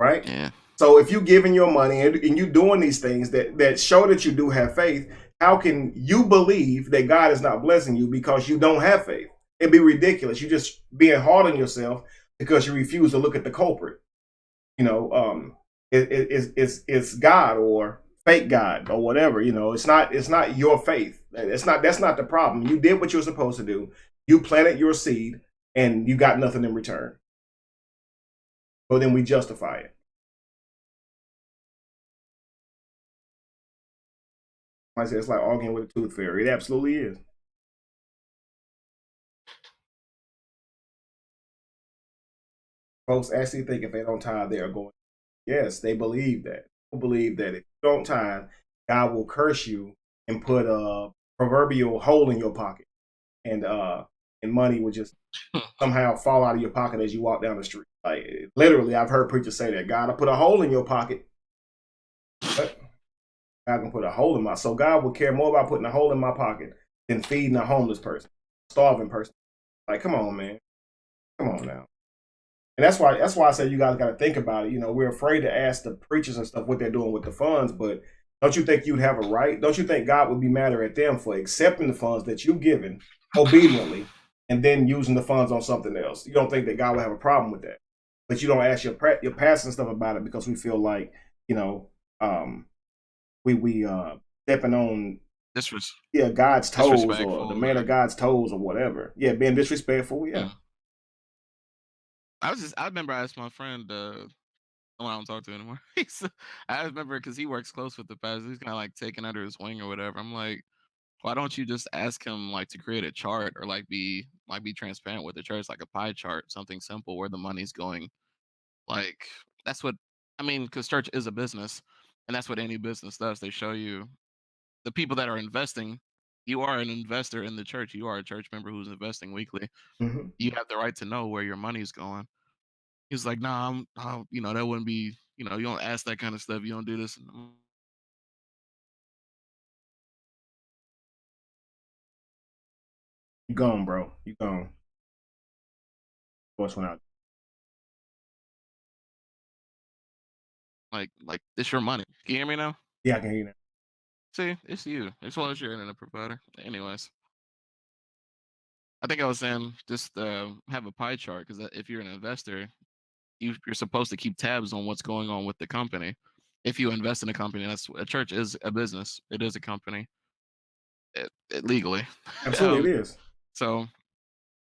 [SPEAKER 2] right?
[SPEAKER 1] Yeah.
[SPEAKER 2] So if you giving your money and you doing these things that show that you do have faith, how can you believe that God is not blessing you because you don't have faith? It'd be ridiculous. You're just being hard on yourself because you refuse to look at the culprit. It's God or fake God or whatever. It's not your faith. That's not the problem. You did what you're supposed to do. You planted your seed and you got nothing in return. So then we justify it. I said it's like arguing with a tooth fairy. It absolutely is. Folks actually think if they don't tithe, they are going. Yes, they believe that. They believe that if you don't tithe, God will curse you and put a proverbial hole in your pocket, and money would just somehow fall out of your pocket as you walk down the street. Like literally, I've heard preachers say that God will put a hole in your pocket. But God can put a hole in my. So God will care more about putting a hole in my pocket than feeding a homeless person, starving person. Like, come on, man. Come on now. And that's why I say you guys got to think about it. You know, we're afraid to ask the preachers and stuff what they're doing with the funds, but don't you think you'd have a right? Don't you think God would be madder at them for accepting the funds that you've given obediently and then using the funds on something else? You don't think that God would have a problem with that? But you don't ask your pastors and stuff about it because we feel like, you know, we stepping on God's toes or the man of God's toes or whatever. Yeah, being disrespectful. Yeah.
[SPEAKER 1] I remember I asked my friend, the one I don't talk to anymore. I remember because he works close with the pastor. He's kind of like taken under his wing or whatever. I'm like, why don't you just ask him like to create a chart or be transparent with the church, like a pie chart, something simple where the money's going. Like that's what I mean, because church is a business, and that's what any business does. They show you the people that are investing. You are an investor in the church. You are a church member who's investing weekly.
[SPEAKER 2] Mm-hmm.
[SPEAKER 1] You have the right to know where your money's going. He's like, nah, that wouldn't be, you don't ask that kind of stuff. You don't do this.
[SPEAKER 2] You gone, bro. You gone. Voice went out.
[SPEAKER 1] Like it's your money. Can you hear me now?
[SPEAKER 2] Yeah, I can hear you now.
[SPEAKER 1] See, it's you. As well as your internet provider. Anyways, I think I was saying just have a pie chart because if you're an investor, you're supposed to keep tabs on what's going on with the company. If you invest in a company, a church is a business. It is a company, legally.
[SPEAKER 2] Absolutely, it is.
[SPEAKER 1] So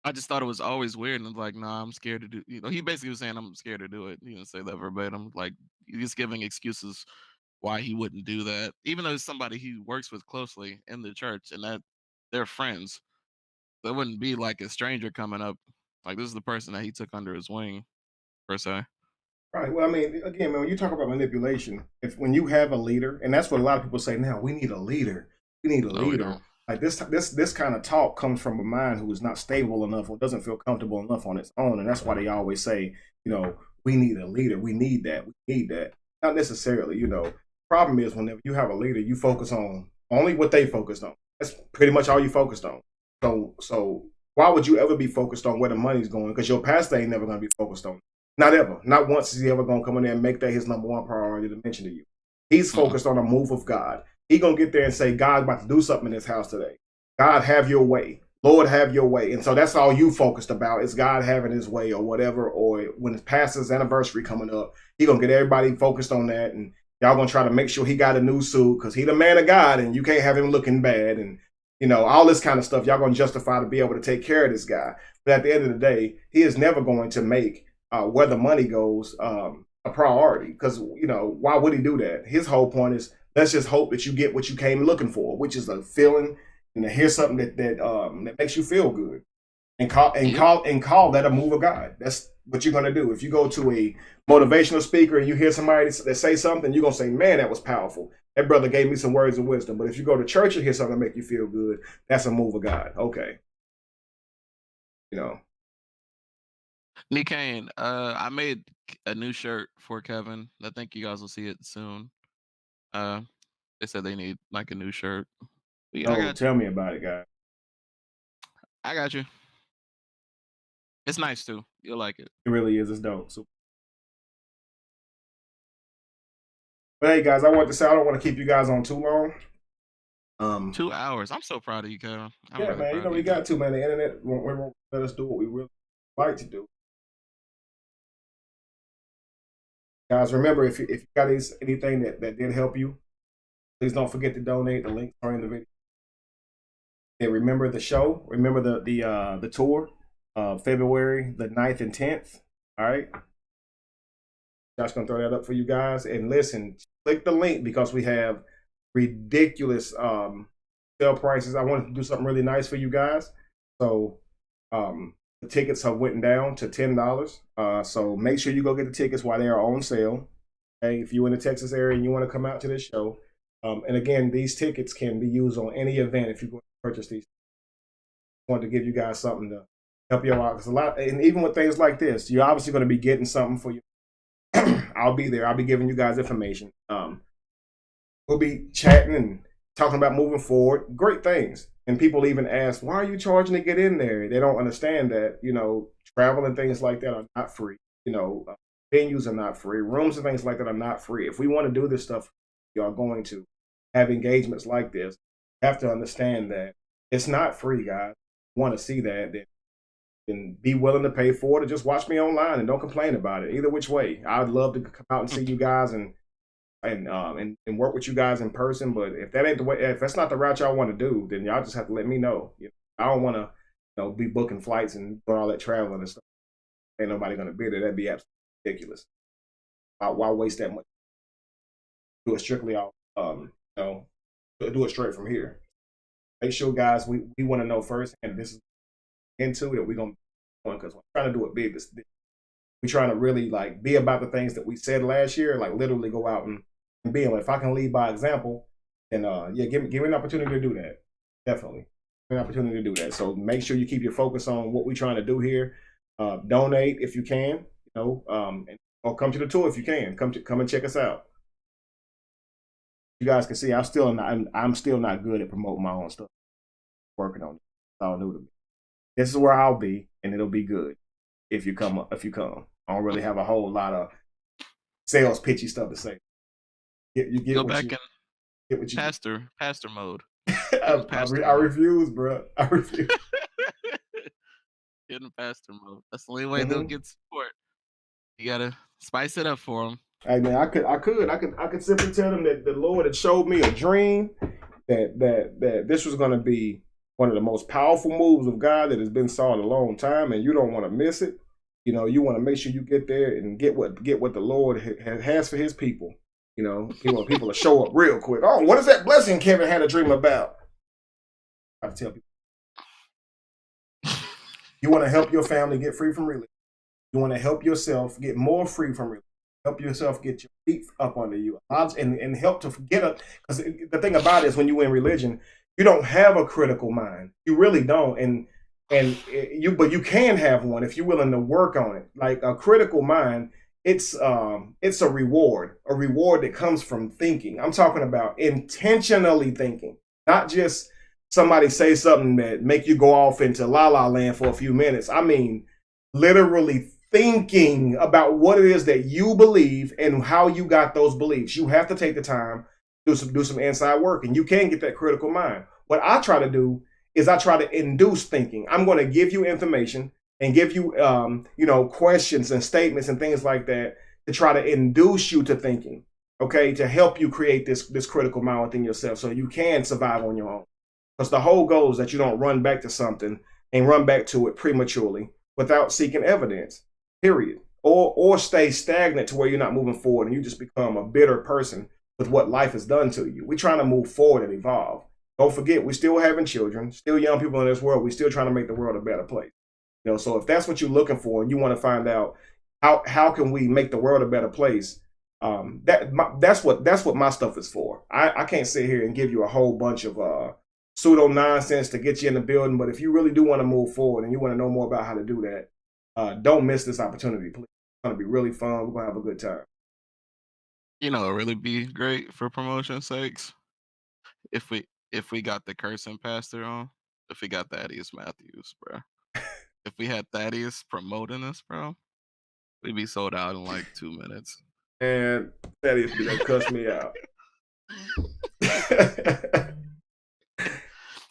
[SPEAKER 1] I just thought it was always weird, and I was like, nah, I'm scared to do. He basically was saying I'm scared to do it. He didn't say that verbatim. Like he's giving excuses why he wouldn't do that, even though it's somebody he works with closely in the church, and that they're friends. That wouldn't be like a stranger coming up. Like this is the person that he took under his wing, per se.
[SPEAKER 2] Right. Well, I mean, again, man, when you talk about manipulation, when you have a leader, and that's what a lot of people say now, we need a leader. We need a
[SPEAKER 1] No, we
[SPEAKER 2] leader.
[SPEAKER 1] don't.
[SPEAKER 2] Like this kind of talk comes from a mind who is not stable enough or doesn't feel comfortable enough on its own, and that's why they always say, we need a leader. We need that. We need that. Not necessarily, Problem is whenever you have a leader, you focus on only what they focused on. That's pretty much all you focused on. So why would you ever be focused on where the money's going? Because your pastor ain't never going to be focused on it. Not ever. Not once is he ever going to come in there and make that his number one priority to mention to you. He's focused on a move of God. He going to get there and say, God's about to do something in this house today. God, have your way. Lord, have your way. And so that's all you focused about is God having his way or whatever. Or when his pastor's anniversary coming up, he going to get everybody focused on that. And y'all going to try to make sure he got a new suit because he the man of God and you can't have him looking bad. And, all this kind of stuff y'all going to justify to be able to take care of this guy. But at the end of the day, he is never going to make where the money goes a priority because why would he do that? His whole point is let's just hope that you get what you came looking for, which is a feeling and to hear something that makes you feel good and call that a move of God. That's what you're gonna do. If you go to a motivational speaker and you hear somebody that say something, you're gonna say, man, that was powerful. That brother gave me some words of wisdom. But if you go to church and hear something that make you feel good, that's a move of God. Okay.
[SPEAKER 1] Nickane, I made a new shirt for Kevin. I think you guys will see it soon. They said they need like a new shirt.
[SPEAKER 2] Yeah, tell me about it, guys.
[SPEAKER 1] I got you. It's nice too. You'll like it.
[SPEAKER 2] It really is. It's dope. So, but hey, guys, I want to say I don't want to keep you guys on too long.
[SPEAKER 1] 2 hours. I'm so proud of you, Kevin.
[SPEAKER 2] Yeah, really man. We got to, man. The internet won't let us do what we really like to do. Guys, remember if you got anything that did help you, please don't forget to donate. The links are in the video. And remember the show. Remember the tour, February the 9th and 10th. All right. Josh gonna throw that up for you guys. And listen, click the link because we have ridiculous sale prices. I wanted to do something really nice for you guys. So the tickets have went down to $10. So make sure you go get the tickets while they are on sale. Okay, if you're in the Texas area and you want to come out to this show. And again, these tickets can be used on any event if you go purchase these. I wanted to give you guys something to help you out. Because and even with things like this, you're obviously going to be getting something for you. I'll be there. I'll be giving you guys information. We'll be chatting and talking about moving forward. Great things. And people even ask, why are you charging to get in there? They don't understand that, travel and things like that are not free. venues are not free. Rooms and things like that are not free. If we want to do this stuff, we are going to have engagements like this. You have to understand that it's not free, guys. Want to see that, then be willing to pay for it, or just watch me online and don't complain about it. Either which way, I'd love to come out and see you guys and work with you guys in person. But if that ain't the way, if that's not the route y'all want to do, then y'all just have to let me know. I don't want to, be booking flights and doing all that traveling and stuff. Ain't nobody gonna be there. That'd be absolutely ridiculous. Why waste that much? Do it strictly out. Do it straight from here. Make sure, guys, we want to know first, and this is into that we're gonna because we're trying to do it big. We're trying to really be about the things that we said last year, literally go out and be. If I can lead by example, then give me an opportunity to do that. Definitely, an opportunity to do that. So make sure you keep your focus on what we're trying to do here. Donate if you can, or come to the tour if you can. Come and check us out. You guys can see I'm still not good at promoting my own stuff. Working on it. It's all new to me. This is where I'll be, and it'll be good if you come. I don't really have a whole lot of sales pitchy stuff to say.
[SPEAKER 1] Go back in pastor mode.
[SPEAKER 2] I refuse, bro. I refuse.
[SPEAKER 1] Get in pastor mode. That's the only way they'll get support. You gotta spice it up for them.
[SPEAKER 2] Hey man, I could simply tell them that the Lord had showed me a dream that this was going to be one of the most powerful moves of God that has been saw in a long time, and you don't want to miss it. You want to make sure you get there and get what the Lord has for His people. He want people to show up real quick. Oh, what is that blessing Kevin had a dream about? I have to tell people. You want to help your family get free from religion. You want to help yourself get more free from religion. Help yourself get your feet up under you, and help to get up. Because the thing about it is, when you're in religion, you don't have a critical mind. You really don't, but you can have one if you're willing to work on it. Like a critical mind, it's a reward that comes from thinking. I'm talking about intentionally thinking, not just somebody say something that make you go off into la la land for a few minutes. I mean, literally thinking about what it is that you believe and how you got those beliefs. You have to take the time to do some inside work, and you can get that critical mind. What I try to do is I try to induce thinking. I'm going to give you information and give you, questions and statements and things like that to try to induce you to thinking, okay, to help you create this critical mind within yourself so you can survive on your own. Because the whole goal is that you don't run back to something and run back to it prematurely without seeking evidence, period. Or stay stagnant to where you're not moving forward and you just become a bitter person with what life has done to you. We're trying to move forward and evolve. Don't forget, we're still having children, still young people in this world. We're still trying to make the world a better place. So if that's what you're looking for and you want to find out how can we make the world a better place, that's what my stuff is for. I can't sit here and give you a whole bunch of pseudo nonsense to get you in the building. But if you really do want to move forward and you want to know more about how to do that, don't miss this opportunity, please. It's going to be really fun. We're going to have a good time.
[SPEAKER 1] It'll really be great for promotion's sakes if we got the cursing pastor on, if we got Thaddeus Matthews, bro. If we had Thaddeus promoting us, bro, we'd be sold out in like 2 minutes.
[SPEAKER 2] And Thaddeus be like, cuss me out.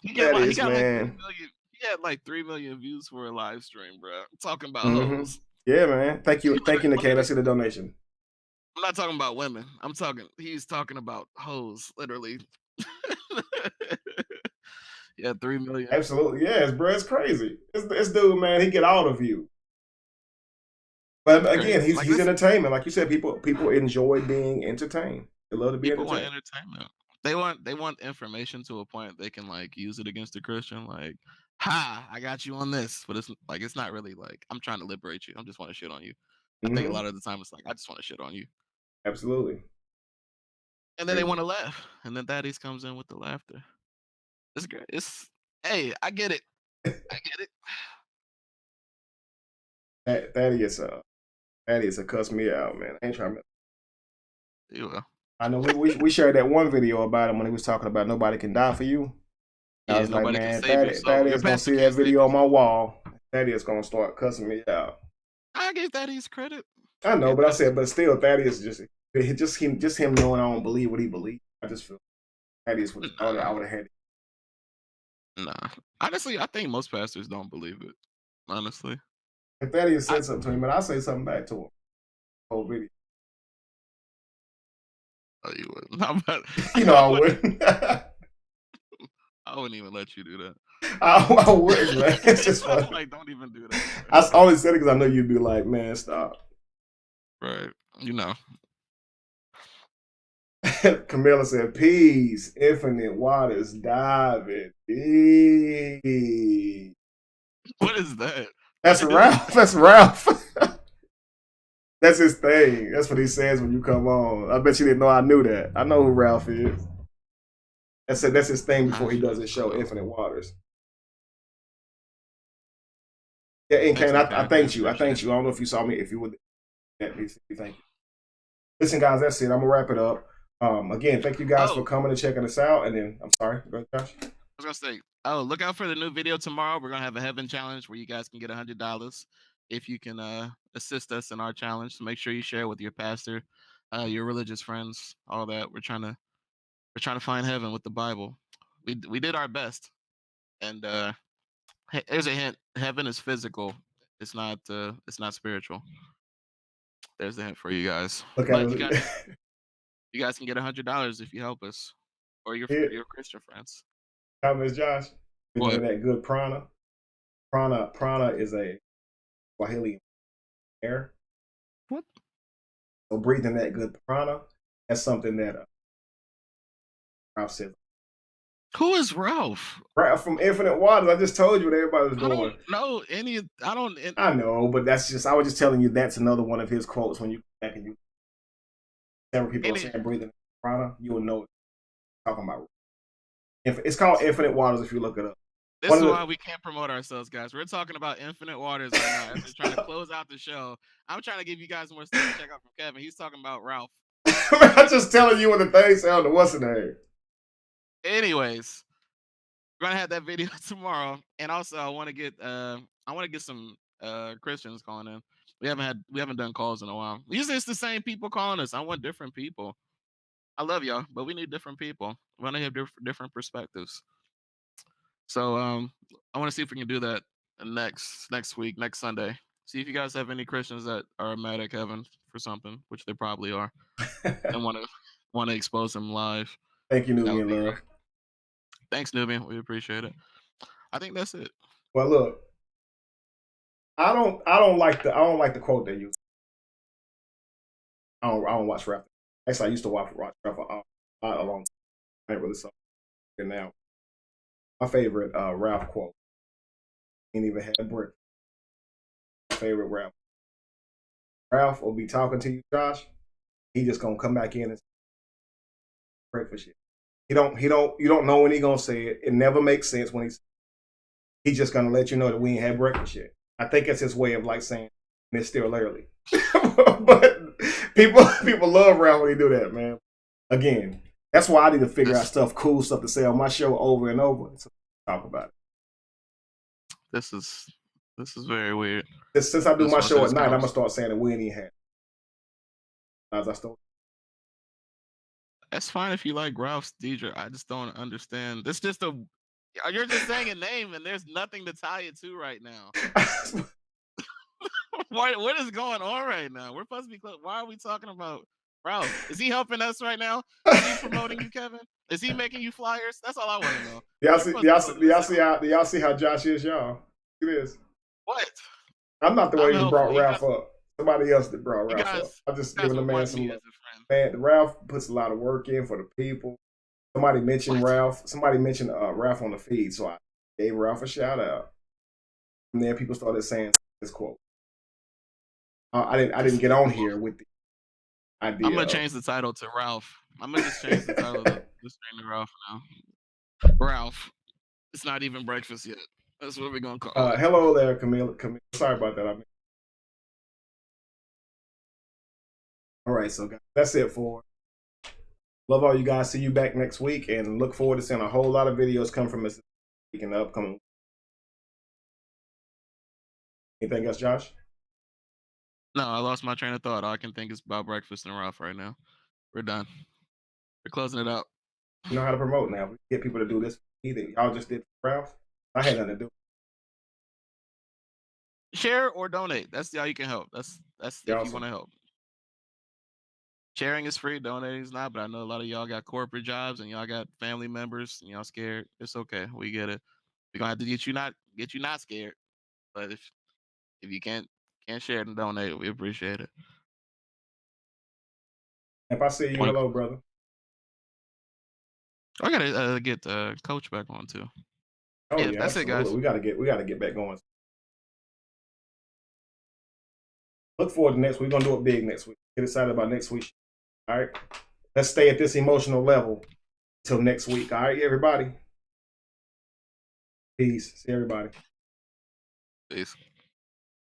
[SPEAKER 1] He had like 3 million views for a live stream, bro. I'm talking about hoes.
[SPEAKER 2] Yeah, man. Thank you, Nikkei. Let's see the donation.
[SPEAKER 1] I'm not talking about women. He's talking about hoes, literally. Yeah, 3 million.
[SPEAKER 2] Absolutely, yes, bro. It's crazy. This dude, man, he get all the view. But again, he's entertainment. Like you said, people enjoy being entertained. They love to be
[SPEAKER 1] people
[SPEAKER 2] entertained.
[SPEAKER 1] Want entertainment. They want information to a point they can like use it against a Christian. Like, I got you on this, but it's not really like I'm trying to liberate you. I just want to shit on you. I think a lot of the time it's like I just want to shit on you.
[SPEAKER 2] Absolutely.
[SPEAKER 1] And then they want to laugh, and then Thaddeus comes in with the laughter. It's great. Hey, I get it. I get
[SPEAKER 2] it. Thaddeus a cuss me out, man. I ain't trying to.
[SPEAKER 1] You will.
[SPEAKER 2] I know we shared that one video about him when he was talking about nobody can die for you. I was like, man, Thaddeus gonna see that video on my wall. Thaddeus gonna start cussing me out.
[SPEAKER 1] I I gave Thaddeus credit.
[SPEAKER 2] I know, but I said, but still, Thaddeus just him knowing I don't believe what he believes. I just feel Thaddeus would have thought it. I would have had it.
[SPEAKER 1] Nah. Honestly, I think most pastors don't believe it. Honestly.
[SPEAKER 2] If Thaddeus said something to him, but I'll say something back to him. Whole video.
[SPEAKER 1] Oh, you wouldn't. No, but,
[SPEAKER 2] You know I wouldn't.
[SPEAKER 1] I wouldn't even let you do that.
[SPEAKER 2] I wouldn't, man. It's just funny.
[SPEAKER 1] Like, don't even do that.
[SPEAKER 2] I only said it because I know you'd be like, man, stop.
[SPEAKER 1] Right. You know.
[SPEAKER 2] Camilla said, peace, infinite waters, diving. Peace.
[SPEAKER 1] What is that?
[SPEAKER 2] That's Ralph. That's Ralph. That's his thing. That's what he says when you come on. I bet you didn't know I knew that. I know who Ralph is. That's his thing before he does his show, Infinite Waters. Yeah, and Kane, I thanked you. I thanked you. I don't know if you saw me. If you would, thank you. Listen, guys, that's it. I'm gonna wrap it up. Again, thank you guys for coming and checking us out. And then, I'm sorry, go ahead, Josh.
[SPEAKER 1] I was gonna say, look out for the new video tomorrow. We're gonna have a heaven challenge where you guys can get $100 if you can assist us in our challenge. So make sure you share with your pastor, your religious friends, all that. We're trying to find heaven with the Bible. We did our best, and here's a hint: heaven is physical. It's not spiritual. There's the hint for you guys.
[SPEAKER 2] Look
[SPEAKER 1] but
[SPEAKER 2] at
[SPEAKER 1] you guys can get $100 if you help us or your Christian friends.
[SPEAKER 2] Comments, Josh.
[SPEAKER 1] What?
[SPEAKER 2] That good prana. Prana is a Swahili air.
[SPEAKER 1] What?
[SPEAKER 2] So breathing that good prana, that's something that Ralph said.
[SPEAKER 1] Who is Ralph?
[SPEAKER 2] Ralph from Infinite Waters. I just told you what everybody was doing. I know, but that's just, I was just telling you that's another one of his quotes when you come back and you several people are saying breathing prana, you will know what I'm talking about. It's called Infinite Waters if you look it up.
[SPEAKER 1] This is why we can't promote ourselves, guys. We're talking about Infinite Waters right now. As we're trying to close out the show. I'm trying to give you guys more stuff to check out from Kevin. He's talking about Ralph.
[SPEAKER 2] I'm just telling you what the thing sounded. What's the name?
[SPEAKER 1] Anyways, we're gonna have that video tomorrow, and also I want to get some Christians calling in. We haven't done calls in a while. Usually it's the same people calling us. I want different people. I love y'all, but we need different people. We want to have different perspectives. So I want to see if we can do that next week, next Sunday. See if you guys have any Christians that are mad at Kevin for something, which they probably are, and want to expose them live.
[SPEAKER 2] Thank you, Nubian Love.
[SPEAKER 1] Thanks, Nubian. We appreciate it. I think that's it.
[SPEAKER 2] Well, look, I don't like the quote they use. I don't watch rap. Actually, I used to watch rap a long time. I ain't really saw it now. My favorite Ralph quote. Ain't even had a brick. My favorite Ralph. Ralph will be talking to you, Josh. He just gonna come back in and say breakfast shit. You don't know when he gonna say it. It never makes sense when he's just gonna let you know that we ain't had breakfast yet. I think it's his way of like saying it's still early. But people love Ralph when he do that, man. Again, that's why I need to figure out cool stuff to say on my show over and over. So talk about it.
[SPEAKER 1] This is very weird.
[SPEAKER 2] Since I do my show at night, I'm gonna start saying that we ain't even had. As I start.
[SPEAKER 1] That's fine if you like Ralph's DJ. I just don't understand. It's just you're just saying a name and there's nothing to tie it to right now. What is going on right now? We're supposed to be close. Why are we talking about Ralph? Is he helping us right now? Is he promoting you, Kevin? Is he making you flyers? That's all I want to know.
[SPEAKER 2] Do y'all see how Josh is, y'all? Look at this.
[SPEAKER 1] What?
[SPEAKER 2] I'm not the one who brought Ralph up. Somebody else that brought Ralph up. I'm just giving the man some love. Man, Ralph puts a lot of work in for the people. Somebody mentioned Ralph. Somebody mentioned Ralph on the feed, so I gave Ralph a shout out. And then people started saying this quote. I didn't get on here with the idea.
[SPEAKER 1] I'm gonna change the title to Ralph. I'm gonna just change the title to Ralph now. Ralph. It's not even breakfast yet. That's what we're gonna call it.
[SPEAKER 2] Hello there, Camille. Sorry about that. All right, so guys, that's it for. Love all you guys. See you back next week, and look forward to seeing a whole lot of videos come from us in the upcoming. Anything else, Josh?
[SPEAKER 1] No, I lost my train of thought. All I can think is about breakfast and Ralph right now. We're done. We're closing it out.
[SPEAKER 2] You know how to promote now. We get people to do this. Either y'all just did for Ralph. I had nothing to do.
[SPEAKER 1] Share or donate. That's how you can help. That's
[SPEAKER 2] Yeah,
[SPEAKER 1] if you
[SPEAKER 2] awesome.
[SPEAKER 1] want to help. Sharing is free, donating is not. But I know a lot of y'all got corporate jobs and y'all got family members and y'all scared. It's okay. We get it. We're gonna have to get you not scared. But if you can't share it and donate, we appreciate it.
[SPEAKER 2] If I see you, hello, brother.
[SPEAKER 1] I gotta get Coach back on too.
[SPEAKER 2] Oh
[SPEAKER 1] Yeah,
[SPEAKER 2] yeah,
[SPEAKER 1] that's it,
[SPEAKER 2] absolutely.
[SPEAKER 1] guys.
[SPEAKER 2] We gotta get back going. Look forward to next week. We're gonna do it big next week. Get excited about next week. All right. Let's stay at this emotional level till next week. All right, everybody. Peace. See everybody.
[SPEAKER 1] Peace.